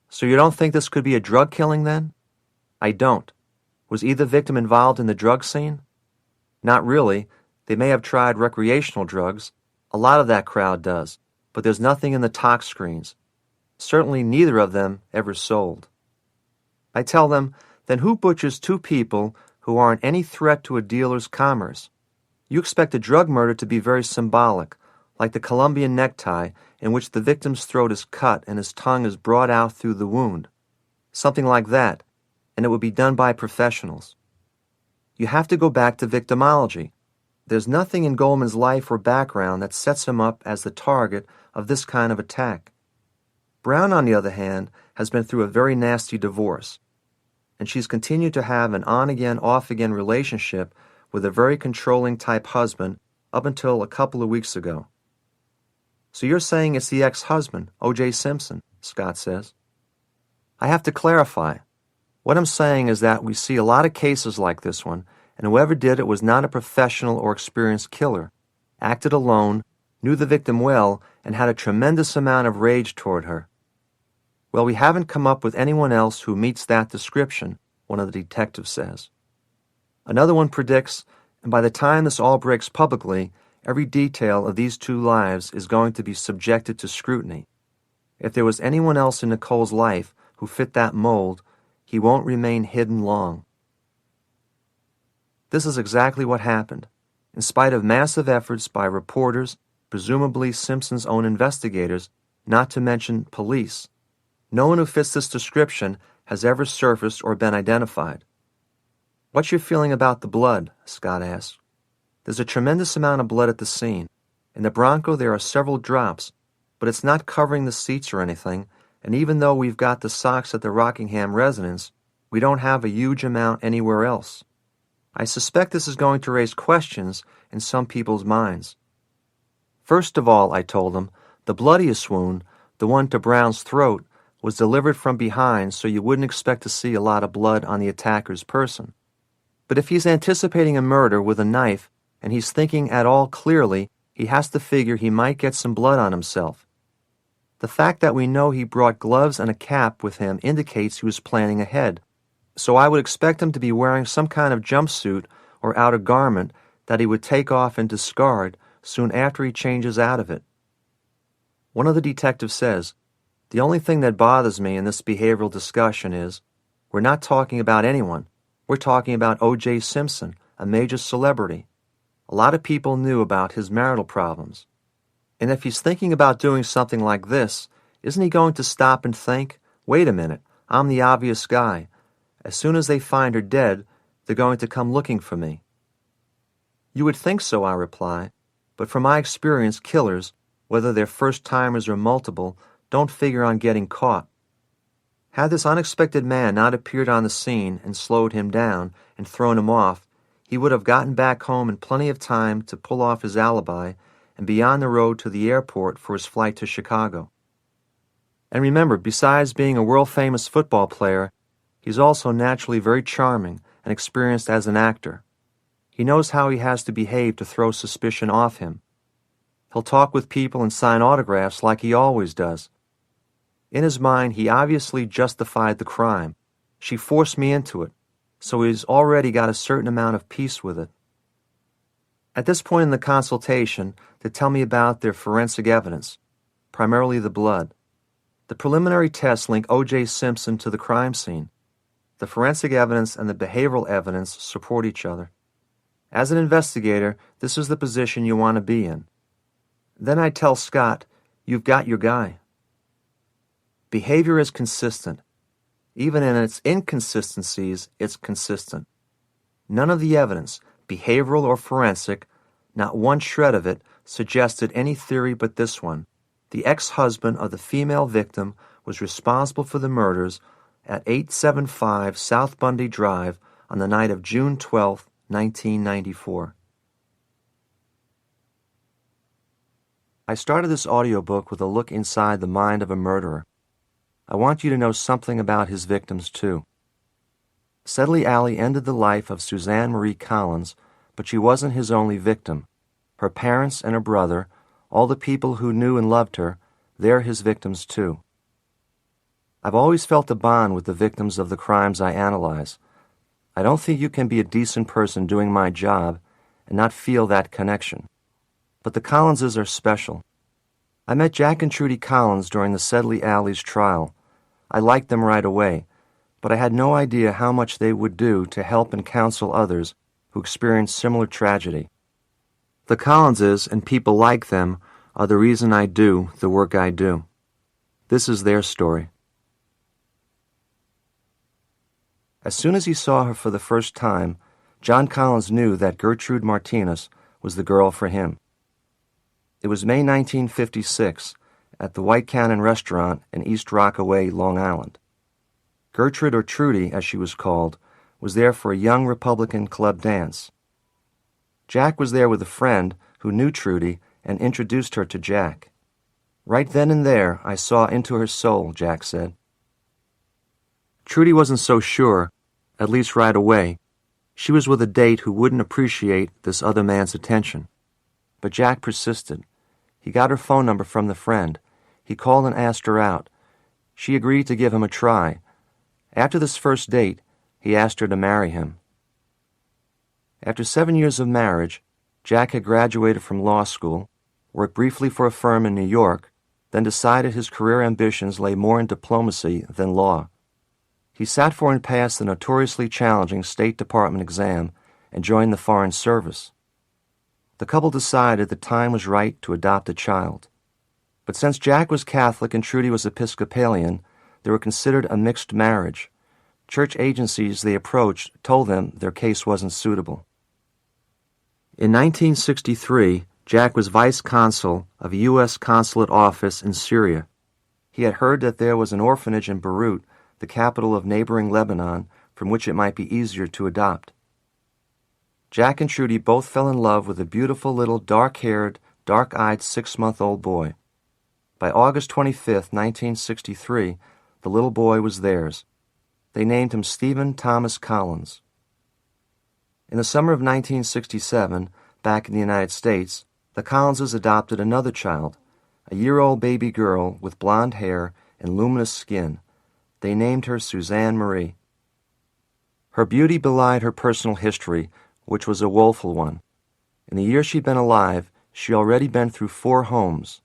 So you don't think this could be a drug killing then? I don't. Was either victim involved in the drug scene? Not really. They may have tried recreational drugs. A lot of that crowd does, but there's nothing in the tox screens. Certainly neither of them ever sold. I tell them, then who butchers 2 people who aren't any threat to a dealer's commerce? You expect a drug murder to be very symbolic, like the Colombian necktie in which the victim's throat is cut and his tongue is brought out through the wound. Something like that, and it would be done by professionals. You have to go back to victimology. There's nothing in Goldman's life or background that sets him up as the target of this kind of attack. Brown, on the other hand, has been through a very nasty divorce, and she's continued to have an on-again, off-again relationship with a very controlling type husband up until a couple of weeks ago. So you're saying it's the ex-husband, O.J. Simpson, Scott says. I have to clarify. What I'm saying is that we see a lot of cases like this one, and whoever did it was not a professional or experienced killer, acted alone, knew the victim well, and had a tremendous amount of rage toward her. Well, we haven't come up with anyone else who meets that description, one of the detectives says. Another one predicts, and by the time this all breaks publicly, every detail of these 2 lives is going to be subjected to scrutiny. If there was anyone else in Nicole's life who fit that mold, he won't remain hidden long. This is exactly what happened. In spite of massive efforts by reporters, presumably Simpson's own investigators, not to mention police, no one who fits this description has ever surfaced or been identified. What's your feeling about the blood? Scott asked. There's a tremendous amount of blood at the scene. In the Bronco there are several drops, but it's not covering the seats or anything, and even though we've got the socks at the Rockingham residence, we don't have a huge amount anywhere else. I suspect this is going to raise questions in some people's minds. First of all, I told them, the bloodiest wound, the one to Brown's throat, was delivered from behind, so you wouldn't expect to see a lot of blood on the attacker's person. But if he's anticipating a murder with a knife, and he's thinking at all clearly, he has to figure he might get some blood on himself. The fact that we know he brought gloves and a cap with him indicates he was planning ahead, so I would expect him to be wearing some kind of jumpsuit or outer garment that he would take off and discard soon after he changes out of it. One of the detectives says, the only thing that bothers me in this behavioral discussion is, we're not talking about anyone. We're talking about O.J. Simpson, a major celebrity. A lot of people knew about his marital problems. And if he's thinking about doing something like this, isn't he going to stop and think, wait a minute, I'm the obvious guy. As soon as they find her dead, they're going to come looking for me. You would think so, I reply, but from my experience, killers, whether they're first-timers or multiple, don't figure on getting caught. Had this unexpected man not appeared on the scene and slowed him down and thrown him off, he would have gotten back home in plenty of time to pull off his alibi and be on the road to the airport for his flight to Chicago. And remember, besides being a world-famous football player, he's also naturally very charming and experienced as an actor. He knows how he has to behave to throw suspicion off him. He'll talk with people and sign autographs like he always does. In his mind, he obviously justified the crime. She forced me into it, so he's already got a certain amount of peace with it. At this point in the consultation, they tell me about their forensic evidence, primarily the blood. The preliminary tests link O.J. Simpson to the crime scene. The forensic evidence and the behavioral evidence support each other. As an investigator, this is the position you want to be in. Then I tell Scott, you've got your guy. Behavior is consistent. Even in its inconsistencies, it's consistent. None of the evidence, behavioral or forensic, not one shred of it, suggested any theory but this one. The ex-husband of the female victim was responsible for the murders at 875 South Bundy Drive on the night of June 12, 1994. I started this audiobook with a look inside the mind of a murderer. I want you to know something about his victims, too. Sedley Alley ended the life of Suzanne Marie Collins, but she wasn't his only victim. Her parents and her brother, all the people who knew and loved her, they're his victims, too. I've always felt a bond with the victims of the crimes I analyze. I don't think you can be a decent person doing my job and not feel that connection. But the Collinses are special. I met Jack and Trudy Collins during the Sedley Alley's trial. I liked them right away, but I had no idea how much they would do to help and counsel others who experienced similar tragedy. The Collinses and people like them are the reason I do the work I do. This is their story. As soon as he saw her for the first time, John Collins knew that Gertrude Martinez was the girl for him. It was May 1956 at the White Cannon Restaurant in East Rockaway, Long Island. Gertrude, or Trudy as she was called, was there for a young Republican club dance. Jack was there with a friend who knew Trudy and introduced her to Jack. Right then and there, I saw into her soul, Jack said. Trudy wasn't so sure, at least right away. She was with a date who wouldn't appreciate this other man's attention. But Jack persisted. He got her phone number from the friend. He called and asked her out. She agreed to give him a try. After this first date, he asked her to marry him. After 7 years of marriage, Jack had graduated from law school, worked briefly for a firm in New York, then decided his career ambitions lay more in diplomacy than law. He sat for and passed the notoriously challenging State Department exam and joined the Foreign Service. The couple decided the time was right to adopt a child. But since Jack was Catholic and Trudy was Episcopalian, they were considered a mixed marriage. Church agencies they approached told them their case wasn't suitable. In 1963, Jack was vice consul of a U.S. consulate office in Syria. He had heard that there was an orphanage in Beirut, the capital of neighboring Lebanon, from which it might be easier to adopt. Jack and Trudy both fell in love with a beautiful little dark-haired, dark-eyed 6-month-old boy. By August 25, 1963, the little boy was theirs. They named him Stephen Thomas Collins. In the summer of 1967, back in the United States, the Collinses adopted another child, a year-old baby girl with blonde hair and luminous skin. They named her Suzanne Marie. Her beauty belied her personal history, which was a woeful one. In the year she'd been alive, she'd already been through 4 homes.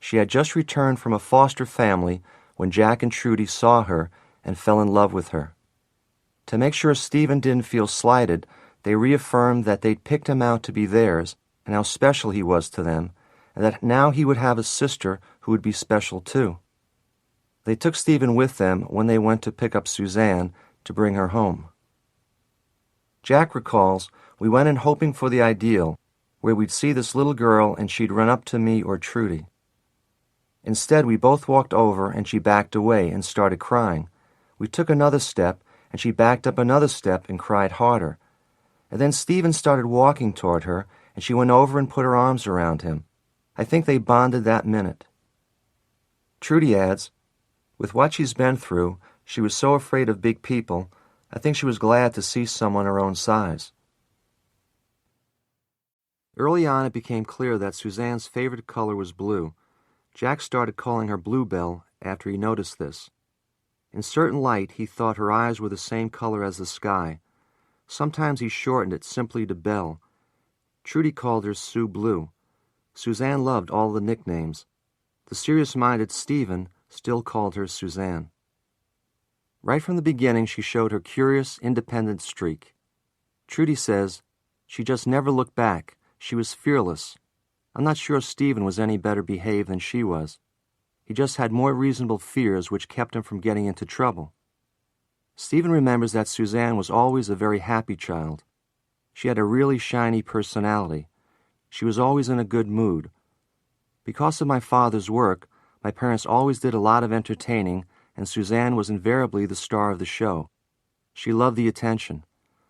She had just returned from a foster family when Jack and Trudy saw her and fell in love with her. To make sure Stephen didn't feel slighted, they reaffirmed that they'd picked him out to be theirs and how special he was to them, and that now he would have a sister who would be special too. They took Stephen with them when they went to pick up Suzanne to bring her home. Jack recalls, we went in hoping for the ideal, where we'd see this little girl and she'd run up to me or Trudy. Instead, we both walked over and she backed away and started crying. We took another step, and she backed up another step and cried harder. And then Stephen started walking toward her, and she went over and put her arms around him. I think they bonded that minute. Trudy adds, with what she's been through, she was so afraid of big people, I think she was glad to see someone her own size. Early on, it became clear that Suzanne's favorite color was blue. Jack started calling her Bluebell after he noticed this. In certain light, he thought her eyes were the same color as the sky. Sometimes he shortened it simply to Belle. Trudy called her Sue Blue. Suzanne loved all the nicknames. The serious-minded Stephen still called her Suzanne. Right from the beginning, she showed her curious, independent streak. Trudy says, she just never looked back. She was fearless. I'm not sure Stephen was any better behaved than she was. He just had more reasonable fears which kept him from getting into trouble. Stephen remembers that Suzanne was always a very happy child. She had a really shiny personality. She was always in a good mood. Because of my father's work, my parents always did a lot of entertaining, and Suzanne was invariably the star of the show. She loved the attention.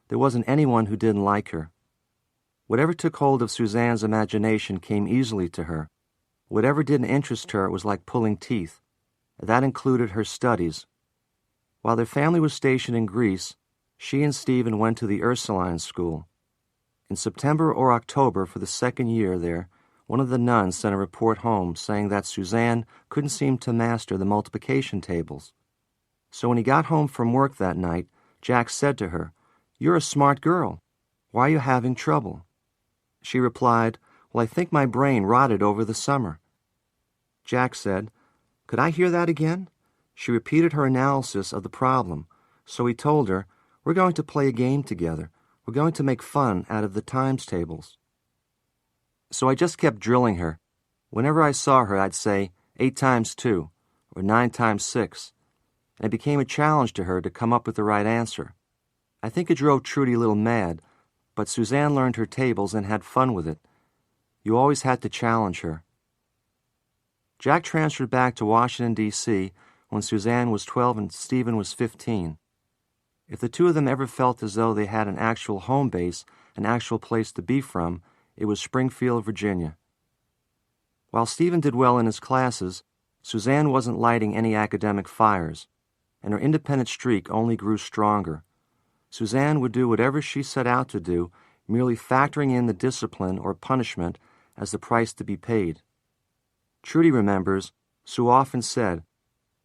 There wasn't anyone who didn't like her. Whatever took hold of Suzanne's imagination came easily to her. Whatever didn't interest her was like pulling teeth. That included her studies. While their family was stationed in Greece, she and Stephen went to the Ursuline school. In September or October for the second year there, one of the nuns sent a report home saying that Suzanne couldn't seem to master the multiplication tables. So when he got home from work that night, Jack said to her, "You're a smart girl. Why are you having trouble?" She replied, "Well, I think my brain rotted over the summer." Jack said, "Could I hear that again?" She repeated her analysis of the problem, so he told her, "We're going to play a game together. We're going to make fun out of the times tables." So I just kept drilling her. Whenever I saw her, I'd say 8 times 2, or 9 times 6, and it became a challenge to her to come up with the right answer. I think it drove Trudy a little mad, but Suzanne learned her tables and had fun with it. You always had to challenge her. Jack transferred back to Washington, D.C. when Suzanne was 12 and Stephen was 15. If the two of them ever felt as though they had an actual home base, an actual place to be from, it was Springfield, Virginia. While Stephen did well in his classes, Suzanne wasn't lighting any academic fires, and her independent streak only grew stronger. Suzanne would do whatever she set out to do, merely factoring in the discipline or punishment as the price to be paid. Trudy remembers, Sue often said,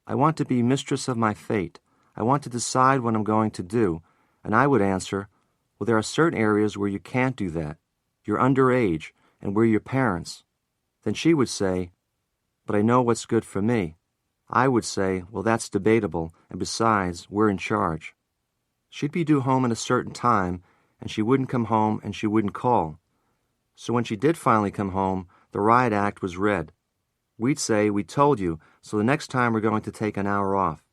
"I want to be mistress of my fate. I want to decide what I'm going to do," and I would answer, "Well, there are certain areas where you can't do that. You're underage, and we're your parents." Then she would say, "But I know what's good for me." I would say, "Well, that's debatable, and besides, we're in charge." She'd be due home at a certain time, and she wouldn't come home and she wouldn't call. So when she did finally come home, the riot act was read. We'd say, "We told you, so the next time we're going to take an hour off."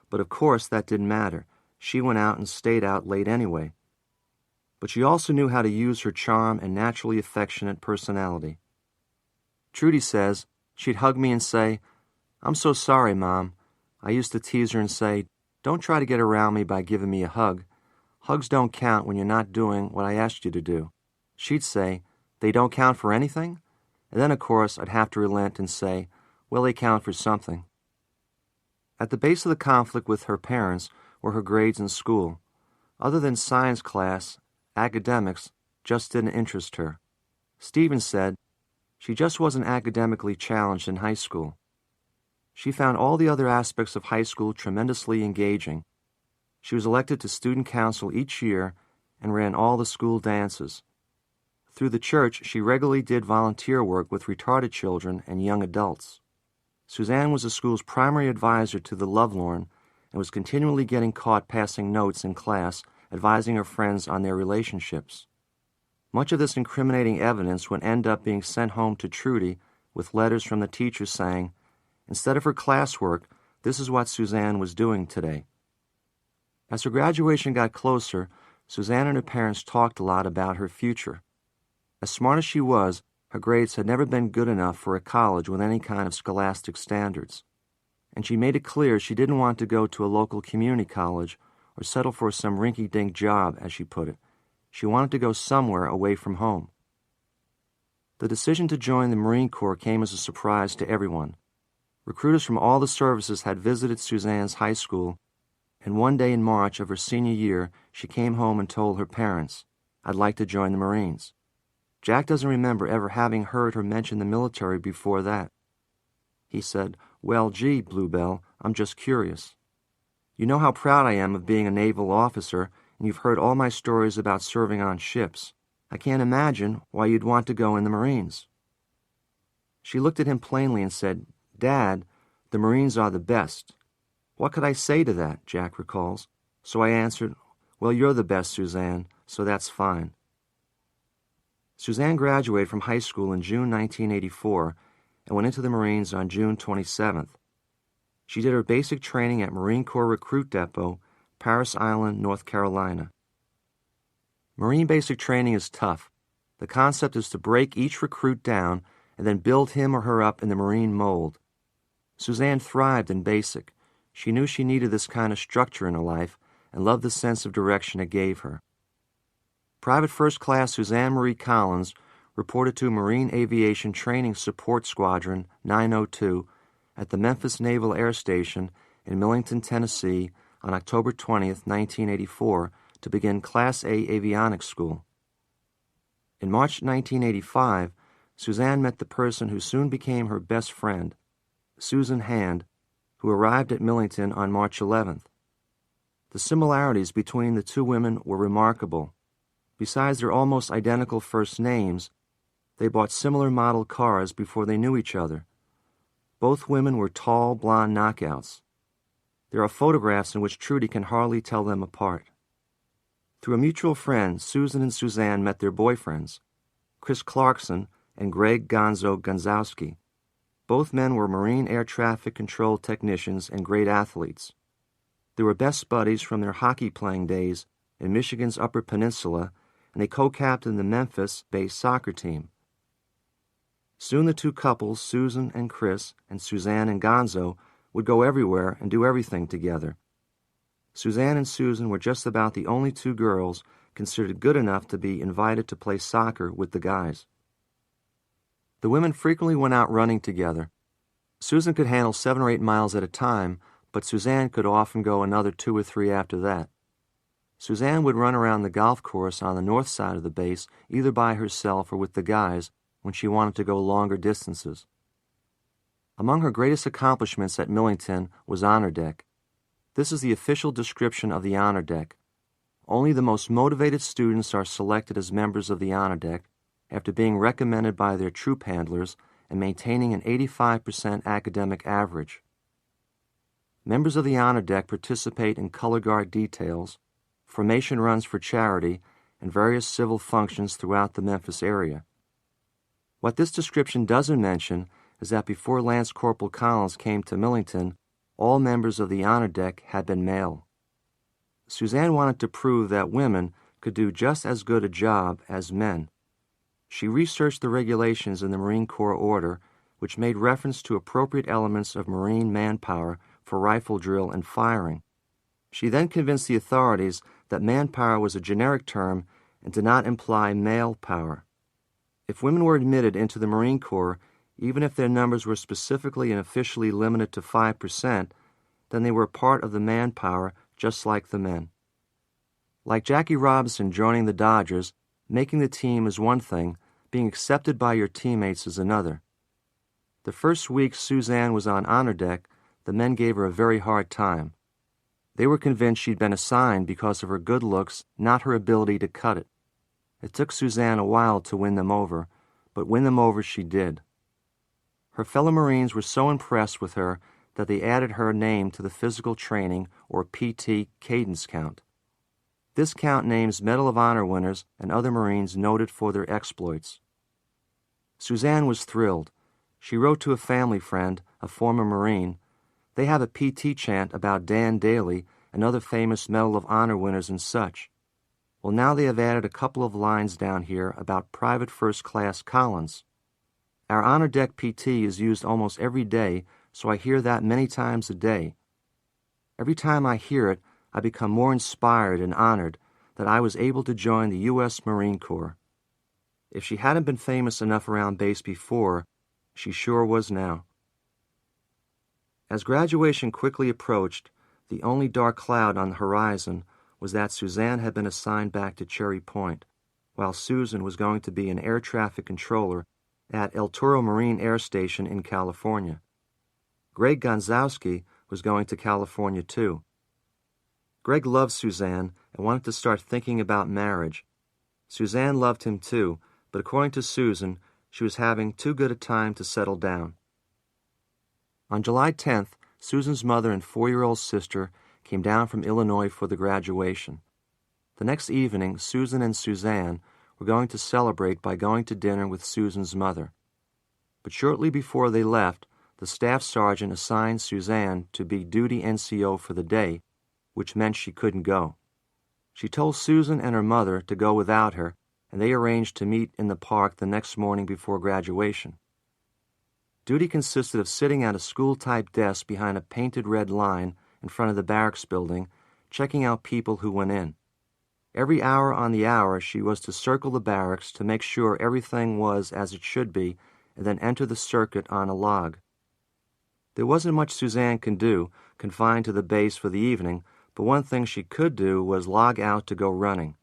But of course that didn't matter. She went out and stayed out late anyway. But she also knew how to use her charm and naturally affectionate personality. Trudy says she'd hug me and say, "I'm so sorry, Mom." I used to tease her and say, "Don't try to get around me by giving me a hug. Hugs don't count when you're not doing what I asked you to do." She'd say, "They don't count for anything?" And then, of course, I'd have to relent and say, "Well, they count for something." At the base of the conflict with her parents were her grades in school. Other than science class, academics just didn't interest her. Stephen said she just wasn't academically challenged in high school. She found all the other aspects of high school tremendously engaging. She was elected to student council each year and ran all the school dances. Through the church, she regularly did volunteer work with retarded children and young adults. Suzanne was the school's primary advisor to the lovelorn and was continually getting caught passing notes in class advising her friends on their relationships. Much of this incriminating evidence would end up being sent home to Trudy with letters from the teachers saying, "Instead of her classwork, this is what Suzanne was doing today." As her graduation got closer, Suzanne and her parents talked a lot about her future. As smart as she was, her grades had never been good enough for a college with any kind of scholastic standards. and she made it clear she didn't want to go to a local community college or settle for some rinky-dink job, as she put it. She wanted to go somewhere away from home. The decision to join the Marine Corps came as a surprise to everyone. Recruiters from all the services had visited Suzanne's high school, and one day in March of her senior year, she came home and told her parents, "I'd like to join the Marines." Jack doesn't remember ever having heard her mention the military before that. He said, "Well, gee, Bluebell, I'm just curious. You know how proud I am of being a naval officer, and you've heard all my stories about serving on ships. I can't imagine why you'd want to go in the Marines." She looked at him plainly and said, "Dad, the Marines are the best." What could I say to that, Jack recalls. So I answered, "Well, you're the best, Suzanne, so that's fine." Suzanne graduated from high school in June 1984 and went into the Marines on June 27th. She did her basic training at Marine Corps Recruit Depot, Parris Island, North Carolina. Marine basic training is tough. The concept is to break each recruit down and then build him or her up in the Marine mold. Suzanne thrived in basic. She knew she needed this kind of structure in her life and loved the sense of direction it gave her. Private First Class Suzanne Marie Collins reported to Marine Aviation Training Support Squadron 902 at the Memphis Naval Air Station in Millington, Tennessee on October 20th, 1984 to begin Class A avionics school. In March 1985, Suzanne met the person who soon became her best friend, Susan Hand, who arrived at Millington on March 11th. The similarities between the two women were remarkable. Besides their almost identical first names, they bought similar model cars before they knew each other. Both women were tall, blonde knockouts. There are photographs in which Trudy can hardly tell them apart. Through a mutual friend, Susan and Suzanne met their boyfriends, Chris Clarkson and Greg Gonzo Gonzowski. Both men were Marine air traffic control technicians and great athletes. They were best buddies from their hockey-playing days in Michigan's Upper Peninsula, and they co-captained the Memphis-based soccer team. Soon the two couples, Susan and Chris and Suzanne and Gonzo, would go everywhere and do everything together. Suzanne and Susan were just about the only two girls considered good enough to be invited to play soccer with the guys. The women frequently went out running together. Susan could handle 7 or 8 miles at a time, but Suzanne could often go another 2 or 3 after that. Suzanne would run around the golf course on the north side of the base either by herself or with the guys when she wanted to go longer distances. Among her greatest accomplishments at Millington was Honor Deck. This is the official description of the Honor Deck. Only the most motivated students are selected as members of the Honor Deck after being recommended by their troop handlers and maintaining an 85% academic average. Members of the Honor Deck participate in color guard details, formation runs for charity, and various civil functions throughout the Memphis area. What this description doesn't mention is that before Lance Corporal Collins came to Millington, all members of the Honor Deck had been male. Suzanne wanted to prove that women could do just as good a job as men. She researched the regulations in the Marine Corps Order, which made reference to appropriate elements of Marine manpower for rifle drill and firing. She then convinced the authorities that manpower was a generic term and did not imply male power. If women were admitted into the Marine Corps, even if their numbers were specifically and officially limited to 5%, then they were part of the manpower just like the men. Like Jackie Robinson joining the Dodgers, making the team is one thing, being accepted by your teammates is another. The first week Suzanne was on Honor Deck, the men gave her a very hard time. They were convinced she'd been assigned because of her good looks, not her ability to cut it. It took Suzanne a while to win them over, but win them over she did. Her fellow Marines were so impressed with her that they added her name to the physical training, or PT, cadence count. This count names Medal of Honor winners and other Marines noted for their exploits. Suzanne was thrilled. She wrote to a family friend, a former Marine, "They have a PT chant about Dan Daly and other famous Medal of Honor winners and such. Well, now they have added a couple of lines down here about Private First Class Collins. Our Honor Deck PT is used almost every day so I hear that many times a day. Every time I hear it, I become more inspired and honored that I was able to join the U.S. Marine Corps. If she hadn't been famous enough around base before, she sure was now. As graduation quickly approached, the only dark cloud on the horizon was that Suzanne had been assigned back to Cherry Point, while Susan was going to be an air traffic controller at El Toro Marine Air Station in California. Greg Gonzowski was going to California too. Greg loved Suzanne and wanted to start thinking about marriage. Suzanne loved him too, but according to Susan, she was having too good a time to settle down. On July 10th, Susan's mother and 4-year-old sister came down from Illinois for the graduation. The next evening, Susan and Suzanne were going to celebrate by going to dinner with Susan's mother. But shortly before they left, the staff sergeant assigned Suzanne to be duty NCO for the day, which meant she couldn't go. She told Susan and her mother to go without her, and they arranged to meet in the park the next morning before graduation. Duty consisted of sitting at a school-type desk behind a painted red line in front of the barracks building, checking out people who went in. Every hour on the hour she was to circle the barracks to make sure everything was as it should be, and then enter the circuit on a log. There wasn't much Suzanne could do, confined to the base for the evening, but one thing she could do was log out to go running.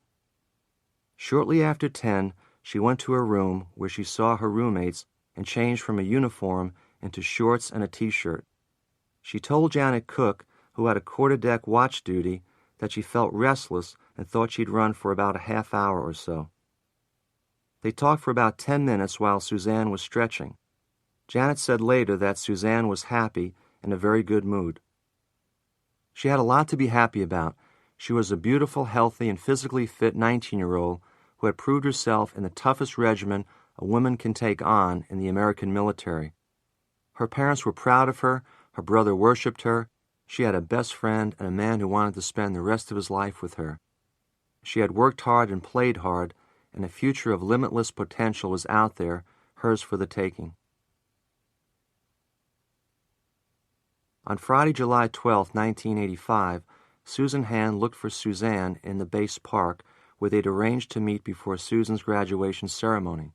Shortly after 10, she went to her room where she saw her roommates and changed from a uniform into shorts and a t-shirt. She told Janet Cook, who had a quarter-deck watch duty, that she felt restless and thought she'd run for about a half hour or so. They talked for about 10 minutes while Suzanne was stretching. Janet said later that Suzanne was happy and in a very good mood. She had a lot to be happy about. She was a beautiful, healthy, and physically fit 19-year-old who had proved herself in the toughest regimen a woman can take on in the American military. Her parents were proud of her, her brother worshipped her, she had a best friend and a man who wanted to spend the rest of his life with her. She had worked hard and played hard, and a future of limitless potential was out there, hers for the taking. On Friday, July 12, 1985, Susan Hand looked for Suzanne in the base park where they'd arranged to meet before Susan's graduation ceremony.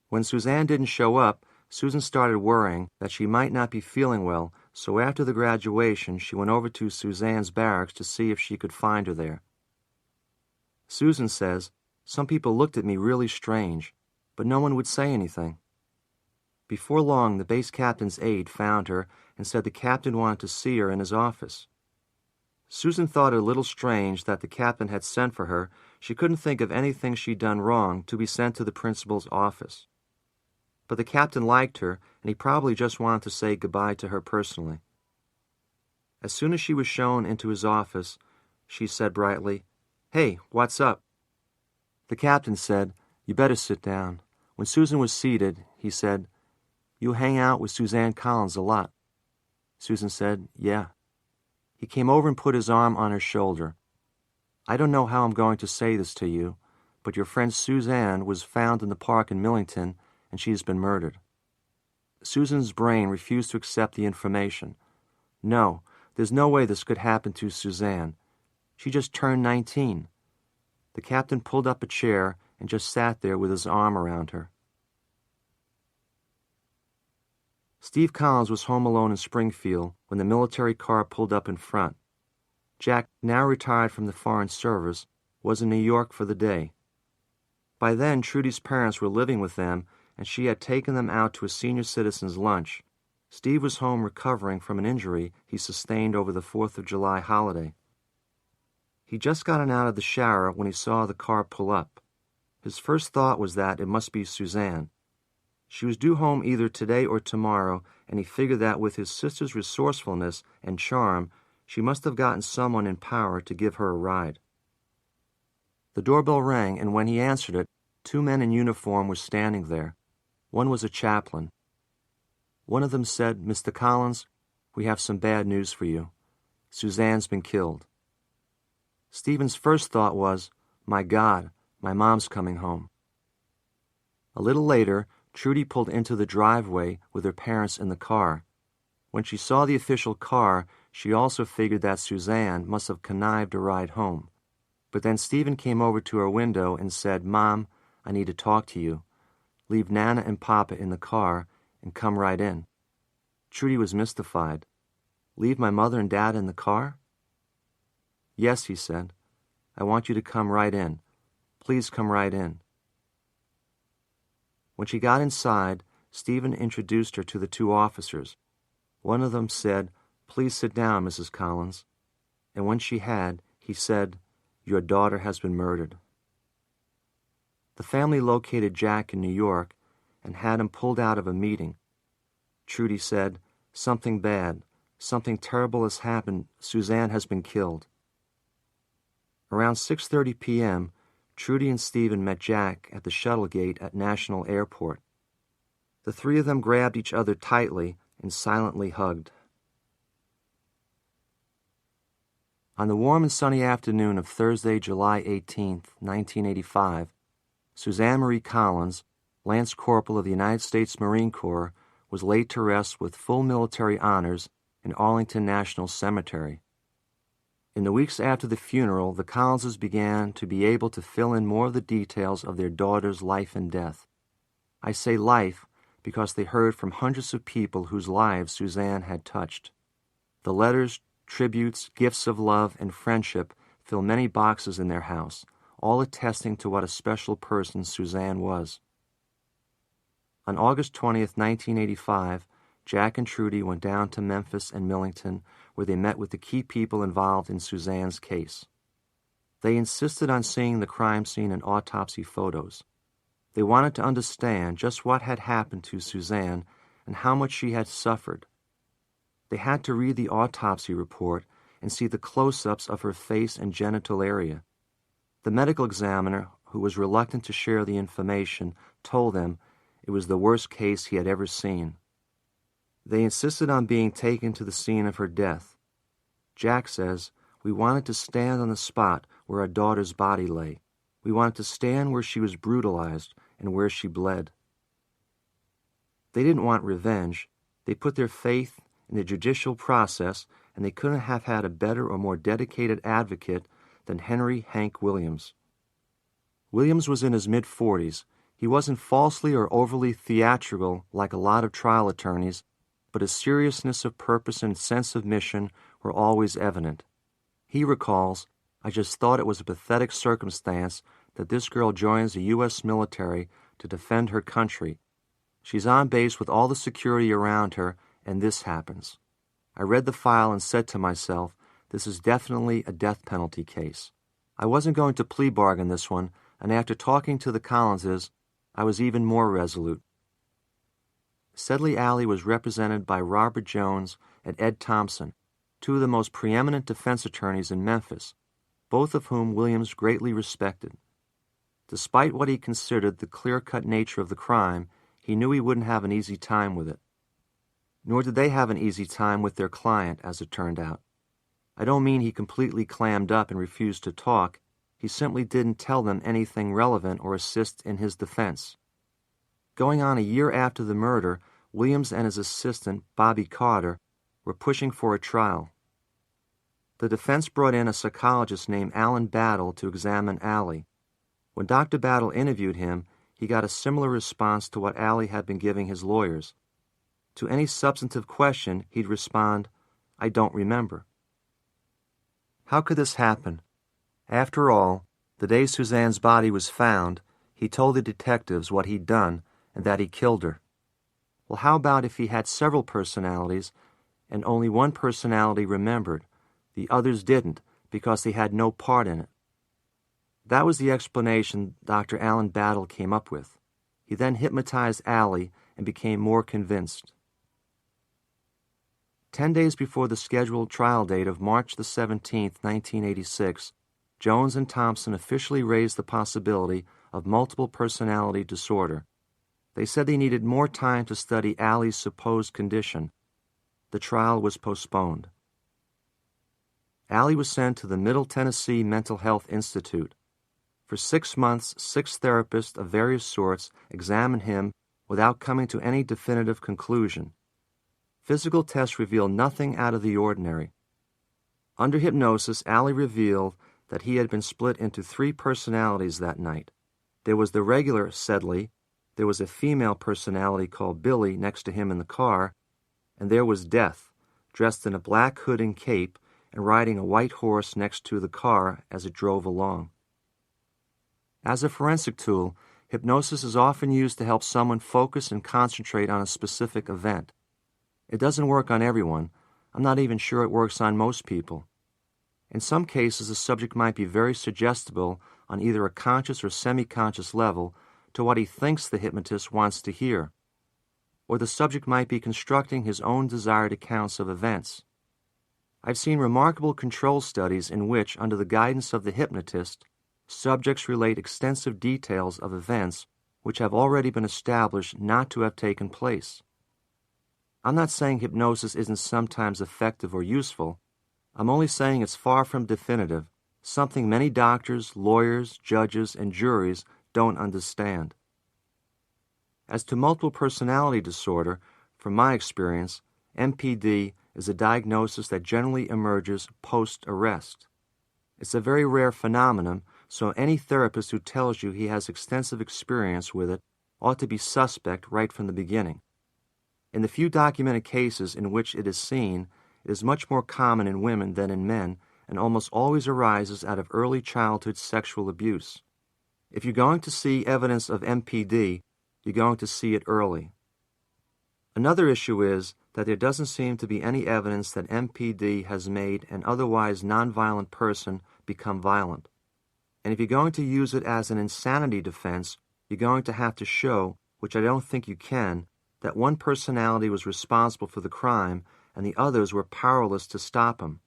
When Suzanne didn't show up, Susan started worrying that she might not be feeling well, so after the graduation she went over to Suzanne's barracks to see if she could find her there. Susan says, "Some people looked at me really strange, but no one would say anything." Before long, the base captain's aide found her and said the captain wanted to see her in his office. Susan thought it a little strange that the captain had sent for her. She couldn't think of anything she'd done wrong to be sent to the principal's office. But the captain liked her, and he probably just wanted to say goodbye to her personally. As soon as she was shown into his office, she said brightly, "Hey, what's up?" The captain said, "You better sit down." When Susan was seated, he said, "You hang out with Suzanne Collins a lot." Susan said, "Yeah." He came over and put his arm on her shoulder. "I don't know how I'm going to say this to you, but your friend Suzanne was found in the park in Millington, and she has been murdered." Susan's brain refused to accept the information. No, there's no way this could happen to Suzanne. She just turned 19. The captain pulled up a chair and just sat there with his arm around her. Steve Collins was home alone in Springfield when the military car pulled up in front. Jack, now retired from the Foreign Service, was in New York for the day. By then, Trudy's parents were living with them, and she had taken them out to a senior citizen's lunch. Steve was home recovering from an injury he sustained over the 4th of July holiday. He'd just gotten out of the shower when he saw the car pull up. His first thought was that it must be Suzanne. She was due home either today or tomorrow, and he figured that with his sister's resourcefulness and charm, she must have gotten someone in power to give her a ride. The doorbell rang, and when he answered it, 2 men in uniform were standing there. One was a chaplain. One of them said, "Mr. Collins, we have some bad news for you. Suzanne's been killed." Stephen's first thought was, "My God, my mom's coming home." A little later, Trudy pulled into the driveway with her parents in the car. When she saw the official car, she also figured that Suzanne must have connived a ride home. But then Stephen came over to her window and said, "Mom, I need to talk to you. Leave Nana and Papa in the car and come right in." Trudy was mystified. "Leave my mother and dad in the car?" "Yes," he said. "I want you to come right in. Please come right in." When she got inside, Stephen introduced her to the two officers. One of them said, "Please sit down, Mrs. Collins." And when she had, he said, "Your daughter has been murdered." The family located Jack in New York and had him pulled out of a meeting. Trudy said, "Something bad, something terrible has happened. Suzanne has been killed." Around 6:30 p.m., Trudy and Stephen met Jack at the shuttle gate at National Airport. The three of them grabbed each other tightly and silently hugged. On the warm and sunny afternoon of Thursday, July 18, 1985, Suzanne Marie Collins, Lance Corporal of the United States Marine Corps, was laid to rest with full military honors in Arlington National Cemetery. In the weeks after the funeral, the Collinses began to be able to fill in more of the details of their daughter's life and death. I say life because they heard from hundreds of people whose lives Suzanne had touched. The letters, tributes, gifts of love, and friendship fill many boxes in their house, all attesting to what a special person Suzanne was. On August 20th, 1985, Jack and Trudy went down to Memphis and Millington, where they met with the key people involved in Suzanne's case. They insisted on seeing the crime scene and autopsy photos. They wanted to understand just what had happened to Suzanne and how much she had suffered. They had to read the autopsy report and see the close-ups of her face and genital area. The medical examiner, who was reluctant to share the information, told them it was the worst case he had ever seen. They insisted on being taken to the scene of her death. Jack says, "We wanted to stand on the spot where our daughter's body lay. We wanted to stand where she was brutalized and where she bled." They didn't want revenge. They put their faith in the judicial process, and they couldn't have had a better or more dedicated advocate than Henry Hank Williams. Williams was in his mid-40s. He wasn't falsely or overly theatrical like a lot of trial attorneys, but his seriousness of purpose and sense of mission were always evident. He recalls, "I just thought it was a pathetic circumstance that this girl joins the U.S. military to defend her country. She's on base with all the security around her, and this happens. I read the file and said to myself, this is definitely a death penalty case. I wasn't going to plea bargain this one, and after talking to the Collinses, I was even more resolute." Sedley Alley was represented by Robert Jones and Ed Thompson, two of the most preeminent defense attorneys in Memphis, both of whom Williams greatly respected. Despite what he considered the clear-cut nature of the crime, he knew he wouldn't have an easy time with it. Nor did they have an easy time with their client, as it turned out. I don't mean he completely clammed up and refused to talk. He simply didn't tell them anything relevant or assist in his defense. Going on a year after the murder, Williams and his assistant, Bobby Carter, were pushing for a trial. The defense brought in a psychologist named Alan Battle to examine Alley. When Dr. Battle interviewed him, he got a similar response to what Alley had been giving his lawyers. To any substantive question, he'd respond, "I don't remember." How could this happen? After all, the day Suzanne's body was found, he told the detectives what he'd done and that he killed her. Well, how about if he had several personalities and only one personality remembered, the others didn't because they had no part in it? That was the explanation Dr. Alan Battle came up with. He then hypnotized Alley and became more convinced. 10 days before the scheduled trial date of March the 17th, 1986, Jones and Thompson officially raised the possibility of multiple personality disorder. They said they needed more time to study Allie's supposed condition. The trial was postponed. Allie was sent to the Middle Tennessee Mental Health Institute. For 6 months, 6 therapists of various sorts examined him without coming to any definitive conclusion. Physical tests revealed nothing out of the ordinary. Under hypnosis, Allie revealed that he had been split into 3 personalities that night. There was the regular Sedley, there was a female personality called Billy next to him in the car, and there was Death, dressed in a black hood and cape and riding a white horse next to the car as it drove along. As a forensic tool, hypnosis is often used to help someone focus and concentrate on a specific event. It doesn't work on everyone. I'm not even sure it works on most people. In some cases, the subject might be very suggestible on either a conscious or semi-conscious level to what he thinks the hypnotist wants to hear. Or the subject might be constructing his own desired accounts of events. I've seen remarkable control studies in which, under the guidance of the hypnotist, subjects relate extensive details of events which have already been established not to have taken place. I'm not saying hypnosis isn't sometimes effective or useful. I'm only saying it's far from definitive, something many doctors, lawyers, judges, and juries don't understand. As to multiple personality disorder, from my experience, MPD is a diagnosis that generally emerges post-arrest. It's a very rare phenomenon, so any therapist who tells you he has extensive experience with it ought to be suspect right from the beginning. In the few documented cases in which it is seen, it is much more common in women than in men and almost always arises out of early childhood sexual abuse. If you're going to see evidence of MPD, you're going to see it early. Another issue is that there doesn't seem to be any evidence that MPD has made an otherwise nonviolent person become violent. And if you're going to use it as an insanity defense, you're going to have to show, which I don't think you can, that one personality was responsible for the crime and the others were powerless to stop him.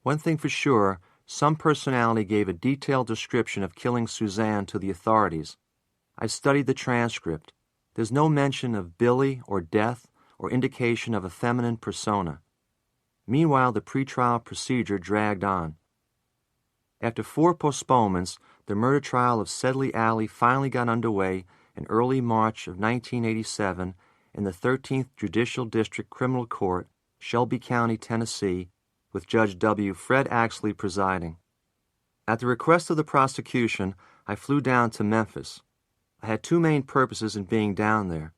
One thing for sure, some personality gave a detailed description of killing Suzanne to the authorities. I studied the transcript. There's no mention of Billy or Death or indication of a feminine persona. Meanwhile, the pretrial procedure dragged on. After 4 postponements, the murder trial of Sedley Alley finally got underway in early March of 1987 in the 13th Judicial District Criminal Court, Shelby County, Tennessee, with Judge W. Fred Axley presiding. At the request of the prosecution, I flew down to Memphis. I had 2 main purposes in being down there.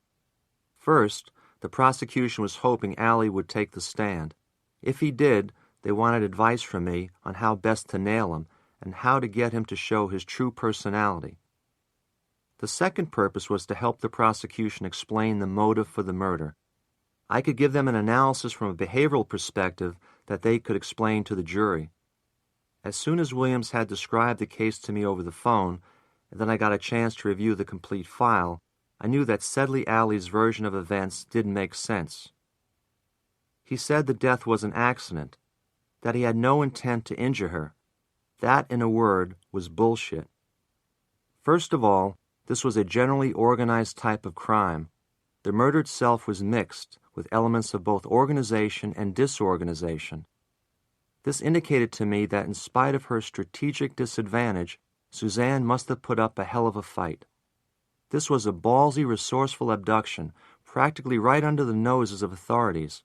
First, the prosecution was hoping Alley would take the stand. If he did, they wanted advice from me on how best to nail him and how to get him to show his true personality. The second purpose was to help the prosecution explain the motive for the murder. I could give them an analysis from a behavioral perspective that they could explain to the jury. As soon as Williams had described the case to me over the phone, and then I got a chance to review the complete file, I knew that Sedley Alley's version of events didn't make sense. He said the death was an accident, that he had no intent to injure her. That, in a word, was bullshit. First of all, this was a generally organized type of crime. The murder itself was mixed, with elements of both organization and disorganization. This indicated to me that in spite of her strategic disadvantage, Suzanne must have put up a hell of a fight. This was a ballsy, resourceful abduction, practically right under the noses of authorities.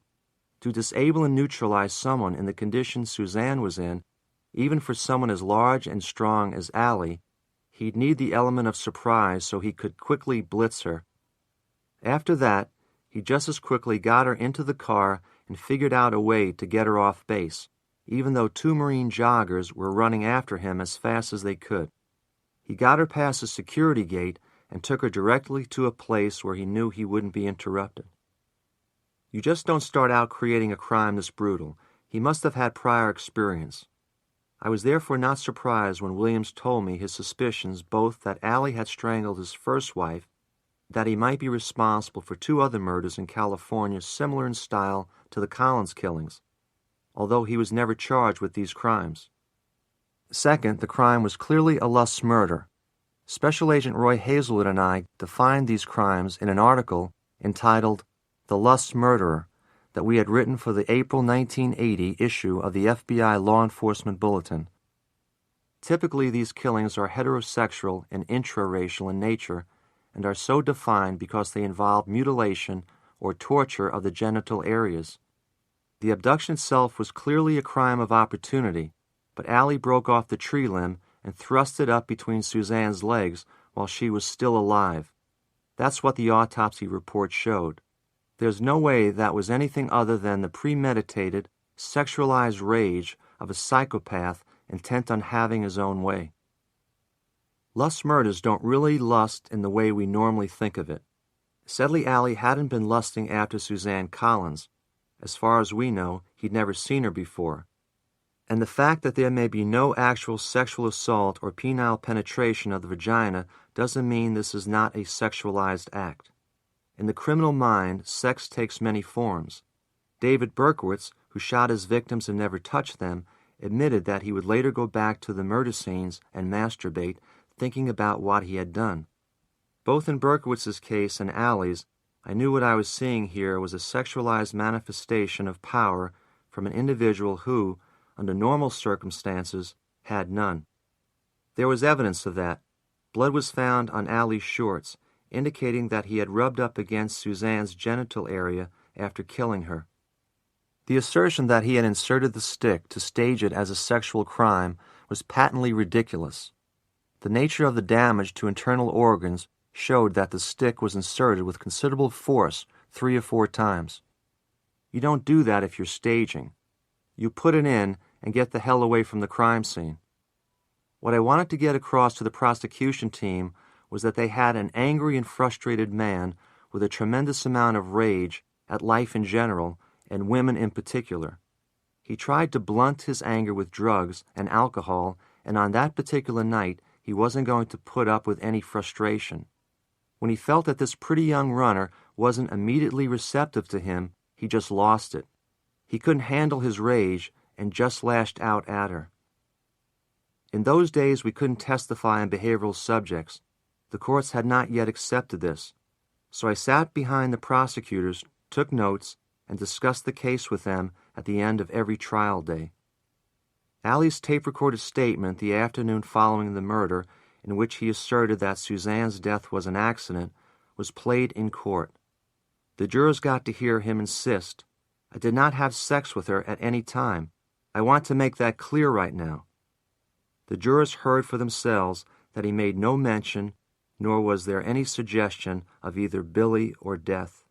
To disable and neutralize someone in the conditions Suzanne was in, even for someone as large and strong as Allie, he'd need the element of surprise so he could quickly blitz her. After that, he just as quickly got her into the car and figured out a way to get her off base, even though 2 Marine joggers were running after him as fast as they could. He got her past the security gate and took her directly to a place where he knew he wouldn't be interrupted. You just don't start out creating a crime this brutal. He must have had prior experience. I was therefore not surprised when Williams told me his suspicions both that Allie had strangled his first wife, that he might be responsible for 2 other murders in California similar in style to the Collins killings, although he was never charged with these crimes. Second, the crime was clearly a lust murder. Special Agent Roy Hazelwood and I defined these crimes in an article entitled The Lust Murderer that we had written for the April 1980 issue of the FBI Law Enforcement Bulletin. Typically, these killings are heterosexual and intraracial in nature and are so defined because they involve mutilation or torture of the genital areas. The abduction itself was clearly a crime of opportunity, but Allie broke off the tree limb and thrust it up between Suzanne's legs while she was still alive. That's what the autopsy report showed. There's no way that was anything other than the premeditated, sexualized rage of a psychopath intent on having his own way. Lust murders don't really lust in the way we normally think of it. Sedley Allie hadn't been lusting after Suzanne Collins. As far as we know, he'd never seen her before. And the fact that there may be no actual sexual assault or penile penetration of the vagina doesn't mean this is not a sexualized act. In the criminal mind, sex takes many forms. David Berkowitz, who shot his victims and never touched them, admitted that he would later go back to the murder scenes and masturbate, thinking about what he had done. Both in Berkowitz's case and Allie's, I knew what I was seeing here was a sexualized manifestation of power from an individual who, under normal circumstances, had none. There was evidence of that. Blood was found on Allie's shorts, indicating that he had rubbed up against Suzanne's genital area after killing her. The assertion that he had inserted the stick to stage it as a sexual crime was patently ridiculous. The nature of the damage to internal organs showed that the stick was inserted with considerable force 3 or 4 times. You don't do that if you're staging. You put it in and get the hell away from the crime scene. What I wanted to get across to the prosecution team was that they had an angry and frustrated man with a tremendous amount of rage at life in general and women in particular. He tried to blunt his anger with drugs and alcohol, and on that particular night he wasn't going to put up with any frustration. When he felt that this pretty young runner wasn't immediately receptive to him, he just lost it. He couldn't handle his rage and just lashed out at her. In those days we couldn't testify on behavioral subjects. The courts had not yet accepted this, so I sat behind the prosecutors, took notes, and discussed the case with them at the end of every trial day. Allie's tape-recorded statement the afternoon following the murder, in which he asserted that Suzanne's death was an accident, was played in court. The jurors got to hear him insist, "I did not have sex with her at any time. I want to make that clear right now." The jurors heard for themselves that he made no mention, nor was there any suggestion of either Billy or death.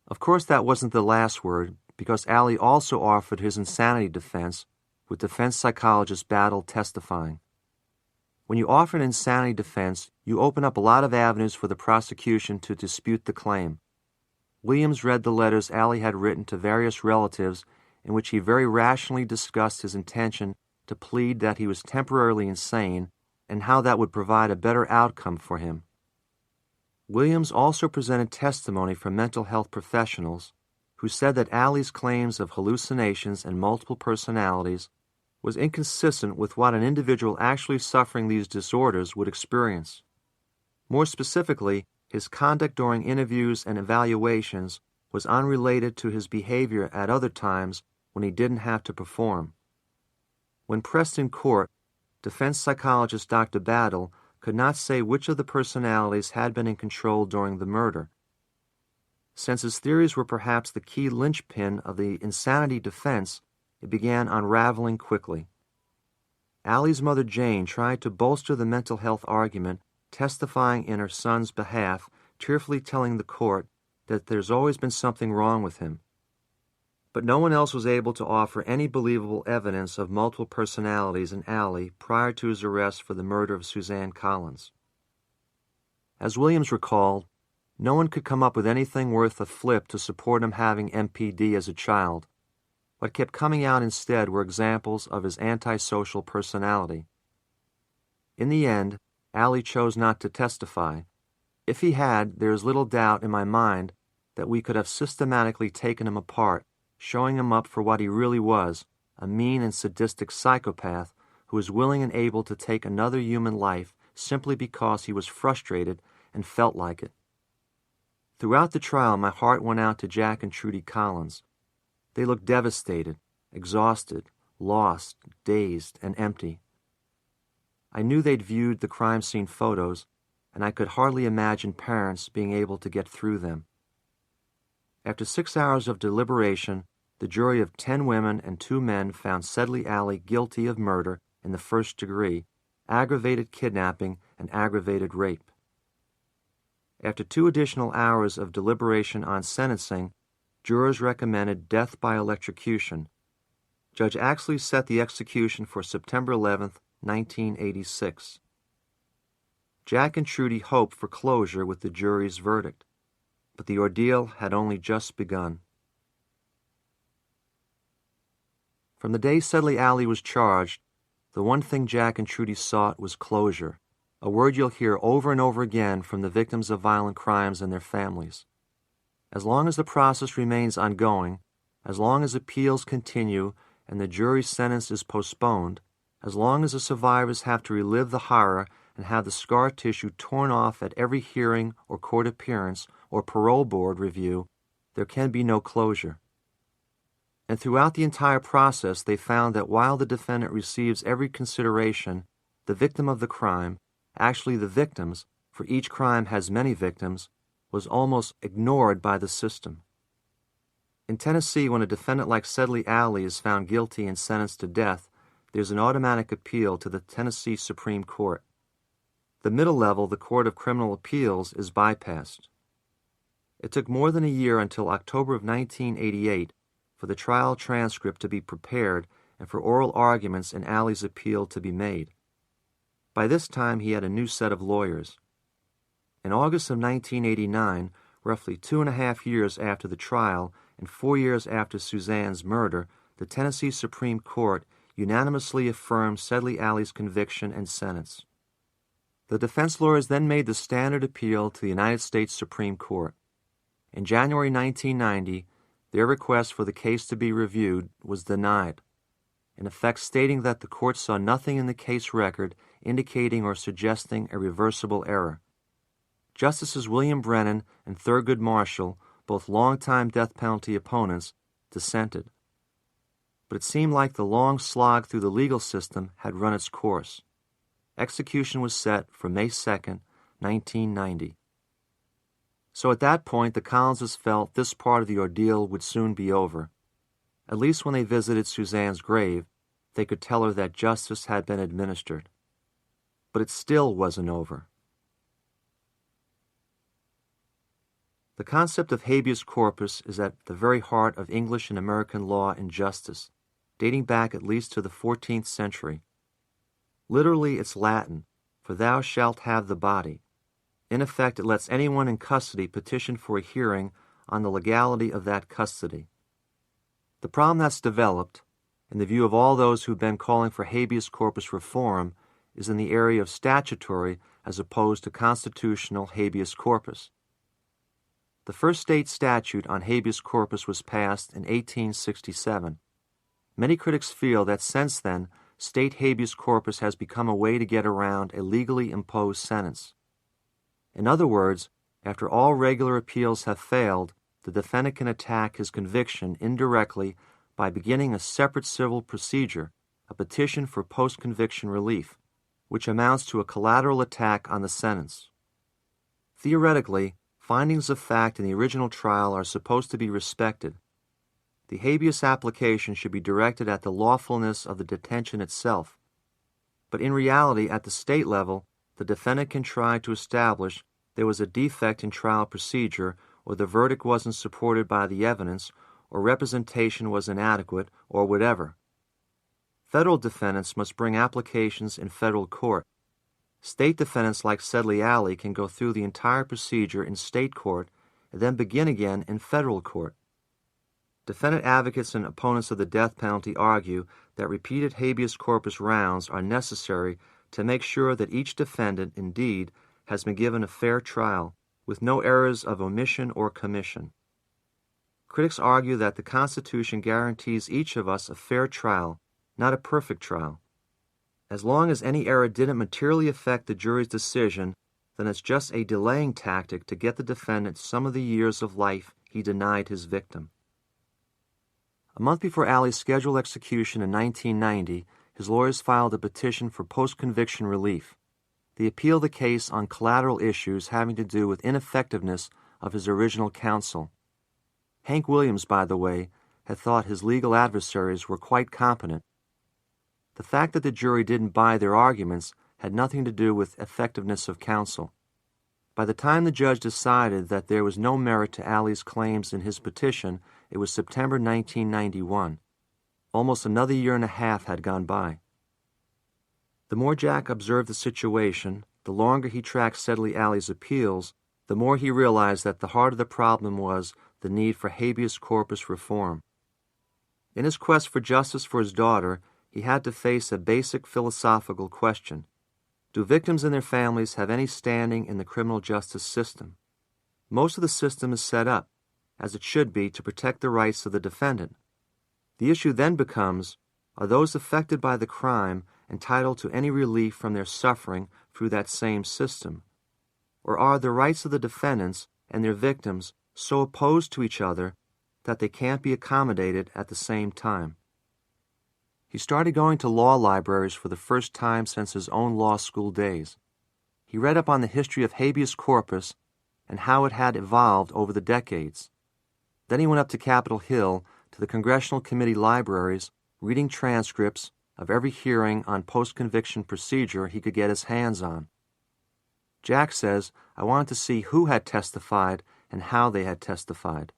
Of course that wasn't the last word, because Allie also offered his insanity defense, with defense psychologist Battle testifying. When you offer an insanity defense, you open up a lot of avenues for the prosecution to dispute the claim. Williams read the letters Allie had written to various relatives in which he very rationally discussed his intention to plead that he was temporarily insane and how that would provide a better outcome for him. Williams also presented testimony from mental health professionals who said that Allie's claims of hallucinations and multiple personalities was inconsistent with what an individual actually suffering these disorders would experience. More specifically, his conduct during interviews and evaluations was unrelated to his behavior at other times when he didn't have to perform. When pressed in court, defense psychologist Dr. Battle could not say which of the personalities had been in control during the murder. Since his theories were perhaps the key linchpin of the insanity defense, it began unraveling quickly. Allie's mother Jane tried to bolster the mental health argument, testifying in her son's behalf, tearfully telling the court that there's always been something wrong with him. But no one else was able to offer any believable evidence of multiple personalities in Allie prior to his arrest for the murder of Suzanne Collins. As Williams recalled, no one could come up with anything worth a flip to support him having MPD as a child. What kept coming out instead were examples of his antisocial personality. In the end, Allie chose not to testify. If he had, there is little doubt in my mind that we could have systematically taken him apart, showing him up for what he really was, a mean and sadistic psychopath who was willing and able to take another human life simply because he was frustrated and felt like it. Throughout the trial, my heart went out to Jack and Trudy Collins. They looked devastated, exhausted, lost, dazed, and empty. I knew they'd viewed the crime scene photos, and I could hardly imagine parents being able to get through them. After 6 hours of deliberation, the jury of 10 women and 2 men found Sedley Alley guilty of murder in the first degree, aggravated kidnapping, and aggravated rape. After 2 additional hours of deliberation on sentencing, jurors recommended death by electrocution. Judge Axley set the execution for September 11, 1986. Jack and Trudy hoped for closure with the jury's verdict, but the ordeal had only just begun. From the day Sedley Alley was charged, the one thing Jack and Trudy sought was closure, a word you'll hear over and over again from the victims of violent crimes and their families. As long as the process remains ongoing, as long as appeals continue and the jury's sentence is postponed, as long as the survivors have to relive the horror and have the scar tissue torn off at every hearing or court appearance or parole board review, there can be no closure. And throughout the entire process, they found that while the defendant receives every consideration, the victim of the crime, actually the victims, for each crime has many victims, was almost ignored by the system. In Tennessee, when a defendant like Sedley Alley is found guilty and sentenced to death, there's an automatic appeal to the Tennessee Supreme Court. The middle level, the Court of Criminal Appeals, is bypassed. It took more than a year until October of 1988 for the trial transcript to be prepared and for oral arguments in Alley's appeal to be made. By this time, he had a new set of lawyers. In August of 1989, roughly 2.5 years after the trial and 4 years after Suzanne's murder, the Tennessee Supreme Court unanimously affirmed Sedley Alley's conviction and sentence. The defense lawyers then made the standard appeal to the United States Supreme Court. In January 1990, their request for the case to be reviewed was denied, in effect stating that the court saw nothing in the case record indicating or suggesting a reversible error. Justices William Brennan and Thurgood Marshall, both longtime death penalty opponents, dissented. But it seemed like the long slog through the legal system had run its course. Execution was set for May 2, 1990. So at that point, the Collinses felt this part of the ordeal would soon be over. At least when they visited Suzanne's grave, they could tell her that justice had been administered. But it still wasn't over. The concept of habeas corpus is at the very heart of English and American law and justice, dating back at least to the 14th century. Literally, it's Latin, for thou shalt have the body. In effect, it lets anyone in custody petition for a hearing on the legality of that custody. The problem that's developed, in the view of all those who've been calling for habeas corpus reform, is in the area of statutory as opposed to constitutional habeas corpus. The first state statute on habeas corpus was passed in 1867. Many critics feel that since then, state habeas corpus has become a way to get around a legally imposed sentence. In other words, after all regular appeals have failed, the defendant can attack his conviction indirectly by beginning a separate civil procedure, a petition for post-conviction relief, which amounts to a collateral attack on the sentence. Theoretically, findings of fact in the original trial are supposed to be respected. The habeas application should be directed at the lawfulness of the detention itself. But in reality, at the state level, the defendant can try to establish there was a defect in trial procedure, or the verdict wasn't supported by the evidence, or representation was inadequate, or whatever. Federal defendants must bring applications in federal court. State defendants like Sedley Alley can go through the entire procedure in state court and then begin again in federal court. Defendant advocates and opponents of the death penalty argue that repeated habeas corpus rounds are necessary to make sure that each defendant, indeed, has been given a fair trial, with no errors of omission or commission. Critics argue that the Constitution guarantees each of us a fair trial, not a perfect trial. As long as any error didn't materially affect the jury's decision, then it's just a delaying tactic to get the defendant some of the years of life he denied his victim. A month before Alley's scheduled execution in 1990, his lawyers filed a petition for post-conviction relief. They appealed the case on collateral issues having to do with ineffectiveness of his original counsel. Hank Williams, by the way, had thought his legal adversaries were quite competent. The fact that the jury didn't buy their arguments had nothing to do with effectiveness of counsel. By the time the judge decided that there was no merit to Allie's claims in his petition, it was September 1991. Almost another year and a half had gone by. The more Jack observed the situation, the longer he tracked steadily Allie's appeals, the more he realized that the heart of the problem was the need for habeas corpus reform. In his quest for justice for his daughter, he had to face a basic philosophical question. Do victims and their families have any standing in the criminal justice system? Most of the system is set up, as it should be, to protect the rights of the defendant. The issue then becomes, are those affected by the crime entitled to any relief from their suffering through that same system? Or are the rights of the defendants and their victims so opposed to each other that they can't be accommodated at the same time? He started going to law libraries for the first time since his own law school days. He read up on the history of habeas corpus and how it had evolved over the decades. Then he went up to Capitol Hill to the Congressional Committee libraries, reading transcripts of every hearing on post-conviction procedure he could get his hands on. Jack says, I wanted to see who had testified and how they had testified.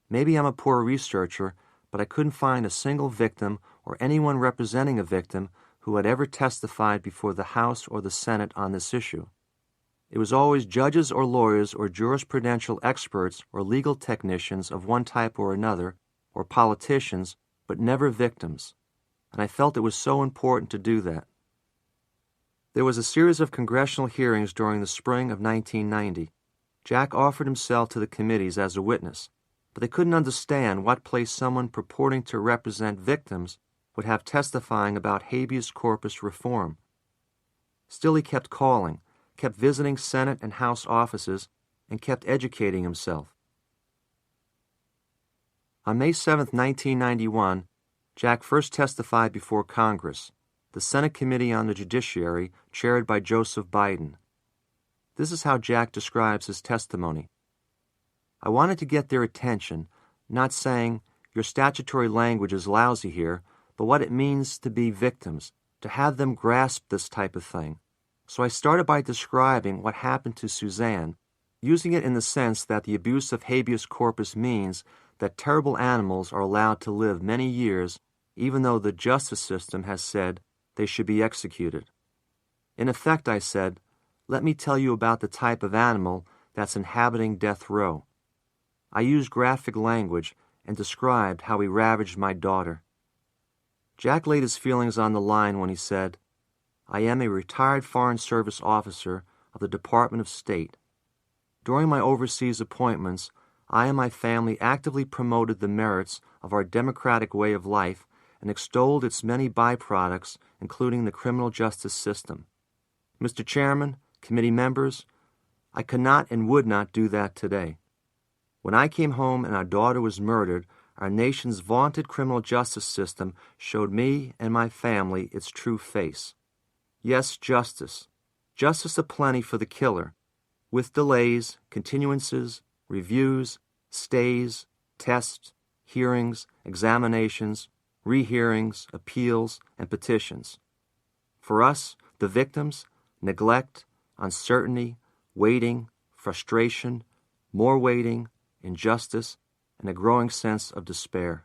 Maybe I'm a poor researcher, but I couldn't find a single victim or anyone representing a victim who had ever testified before the House or the Senate on this issue. It was always judges or lawyers or jurisprudential experts or legal technicians of one type or another, or politicians, but never victims, and I felt it was so important to do that. There was a series of congressional hearings during the spring of 1990. Jack offered himself to the committees as a witness, but they couldn't understand what place someone purporting to represent victims would have testifying about habeas corpus reform. Still, he kept calling, kept visiting Senate and House offices, and kept educating himself. On May 7, 1991, Jack first testified before Congress, the Senate Committee on the Judiciary, chaired by Joseph Biden. This is how Jack describes his testimony. I wanted to get their attention, not saying, your statutory language is lousy here, but what it means to be victims, to have them grasp this type of thing. So I started by describing what happened to Suzanne, using it in the sense that the abuse of habeas corpus means that terrible animals are allowed to live many years, even though the justice system has said they should be executed. In effect, I said, let me tell you about the type of animal that's inhabiting death row. I used graphic language and described how he ravaged my daughter. Jack laid his feelings on the line when he said, I am a retired Foreign Service officer of the Department of State. During my overseas appointments, I and my family actively promoted the merits of our democratic way of life and extolled its many byproducts, including the criminal justice system. Mr. Chairman, committee members, I could not and would not do that today. When I came home and our daughter was murdered, our nation's vaunted criminal justice system showed me and my family its true face. Yes, justice. Justice aplenty for the killer, with delays, continuances, reviews, stays, tests, hearings, examinations, rehearings, appeals, and petitions. For us, the victims, neglect, uncertainty, waiting, frustration, more waiting, injustice, and a growing sense of despair.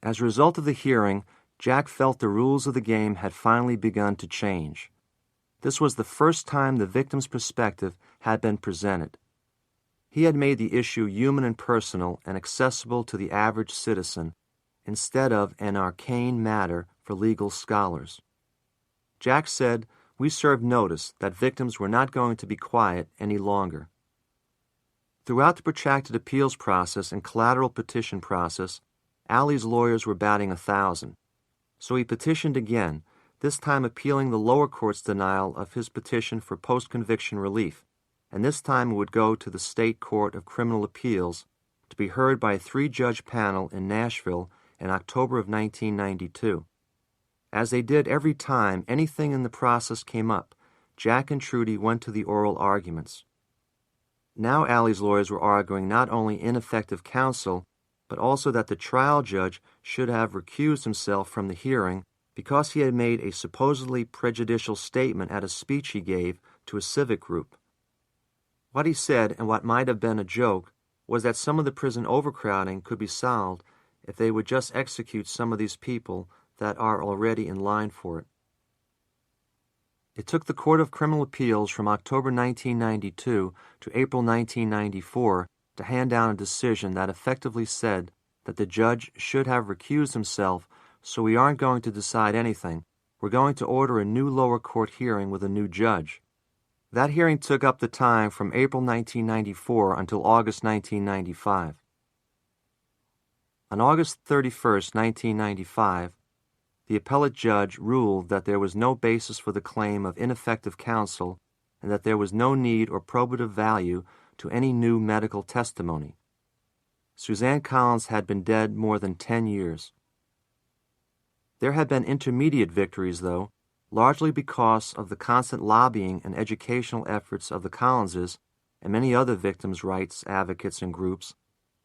As a result of the hearing, Jack felt the rules of the game had finally begun to change. This was the first time the victim's perspective had been presented. He had made the issue human and personal and accessible to the average citizen, instead of an arcane matter for legal scholars. Jack said, we served notice that victims were not going to be quiet any longer. Throughout the protracted appeals process and collateral petition process, Allie's lawyers were batting 1,000. So he petitioned again, this time appealing the lower court's denial of his petition for post-conviction relief, and this time it would go to the State Court of Criminal Appeals to be heard by a 3-judge panel in Nashville in October of 1992. As they did every time anything in the process came up, Jack and Trudy went to the oral arguments. Now Allie's lawyers were arguing not only ineffective counsel, but also that the trial judge should have recused himself from the hearing because he had made a supposedly prejudicial statement at a speech he gave to a civic group. What he said, and what might have been a joke, was that some of the prison overcrowding could be solved if they would just execute some of these people that are already in line for it. It took the Court of Criminal Appeals from October 1992 to April 1994 to hand down a decision that effectively said that the judge should have recused himself, so we aren't going to decide anything. We're going to order a new lower court hearing with a new judge. That hearing took up the time from April 1994 until August 1995. On August 31, 1995, the appellate judge ruled that there was no basis for the claim of ineffective counsel and that there was no need or probative value to any new medical testimony. Suzanne Collins had been dead more than 10 years. There had been intermediate victories, though, largely because of the constant lobbying and educational efforts of the Collinses and many other victims' rights advocates and groups.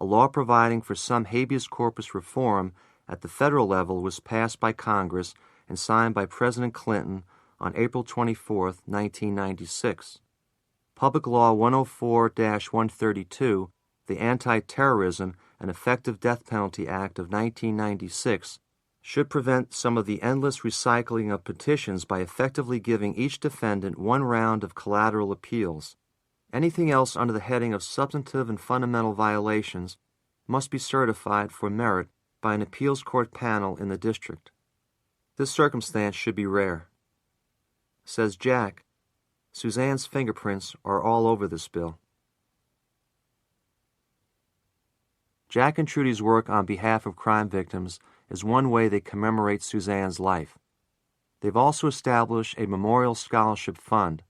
A law providing for some habeas corpus reform at the federal level was passed by Congress and signed by President Clinton on April 24, 1996. Public Law 104-132, the Anti-Terrorism and Effective Death Penalty Act of 1996, should prevent some of the endless recycling of petitions by effectively giving each defendant one round of collateral appeals. Anything else under the heading of substantive and fundamental violations must be certified for merit by an appeals court panel in the district. This circumstance should be rare. Says Jack, Suzanne's fingerprints are all over this bill. Jack and Trudy's work on behalf of crime victims is one way they commemorate Suzanne's life. They've also established a memorial scholarship fund,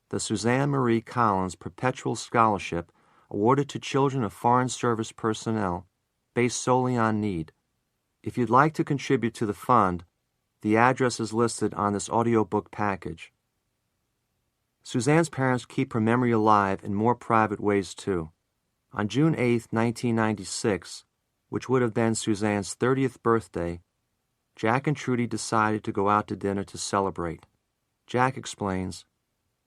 the Suzanne Marie Collins Perpetual Scholarship, awarded to children of Foreign Service personnel, based solely on need. If you'd like to contribute to the fund, the address is listed on this audiobook package. Suzanne's parents keep her memory alive in more private ways, too. On June 8, 1996, which would have been Suzanne's 30th birthday, Jack and Trudy decided to go out to dinner to celebrate. Jack explains,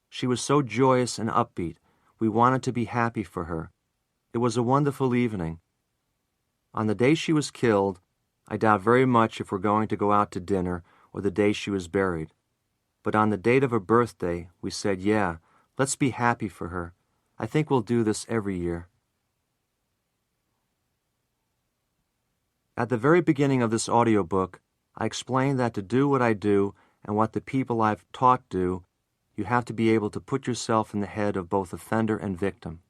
"She was so joyous and upbeat. We wanted to be happy for her. It was a wonderful evening. On the day she was killed, I doubt very much if we're going to go out to dinner or the day she was buried. But on the date of her birthday, we said, yeah, let's be happy for her. I think we'll do this every year." At the very beginning of this audiobook, I explained that to do what I do and what the people I've taught do, you have to be able to put yourself in the head of both offender and victim.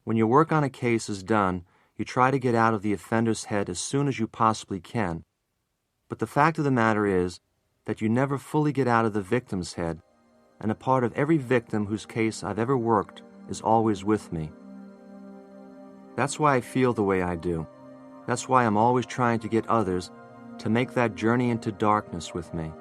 When your work on a case is done, you try to get out of the offender's head as soon as you possibly can. But the fact of the matter is that you never fully get out of the victim's head, and a part of every victim whose case I've ever worked is always with me. That's why I feel the way I do. That's why I'm always trying to get others to make that journey into darkness with me.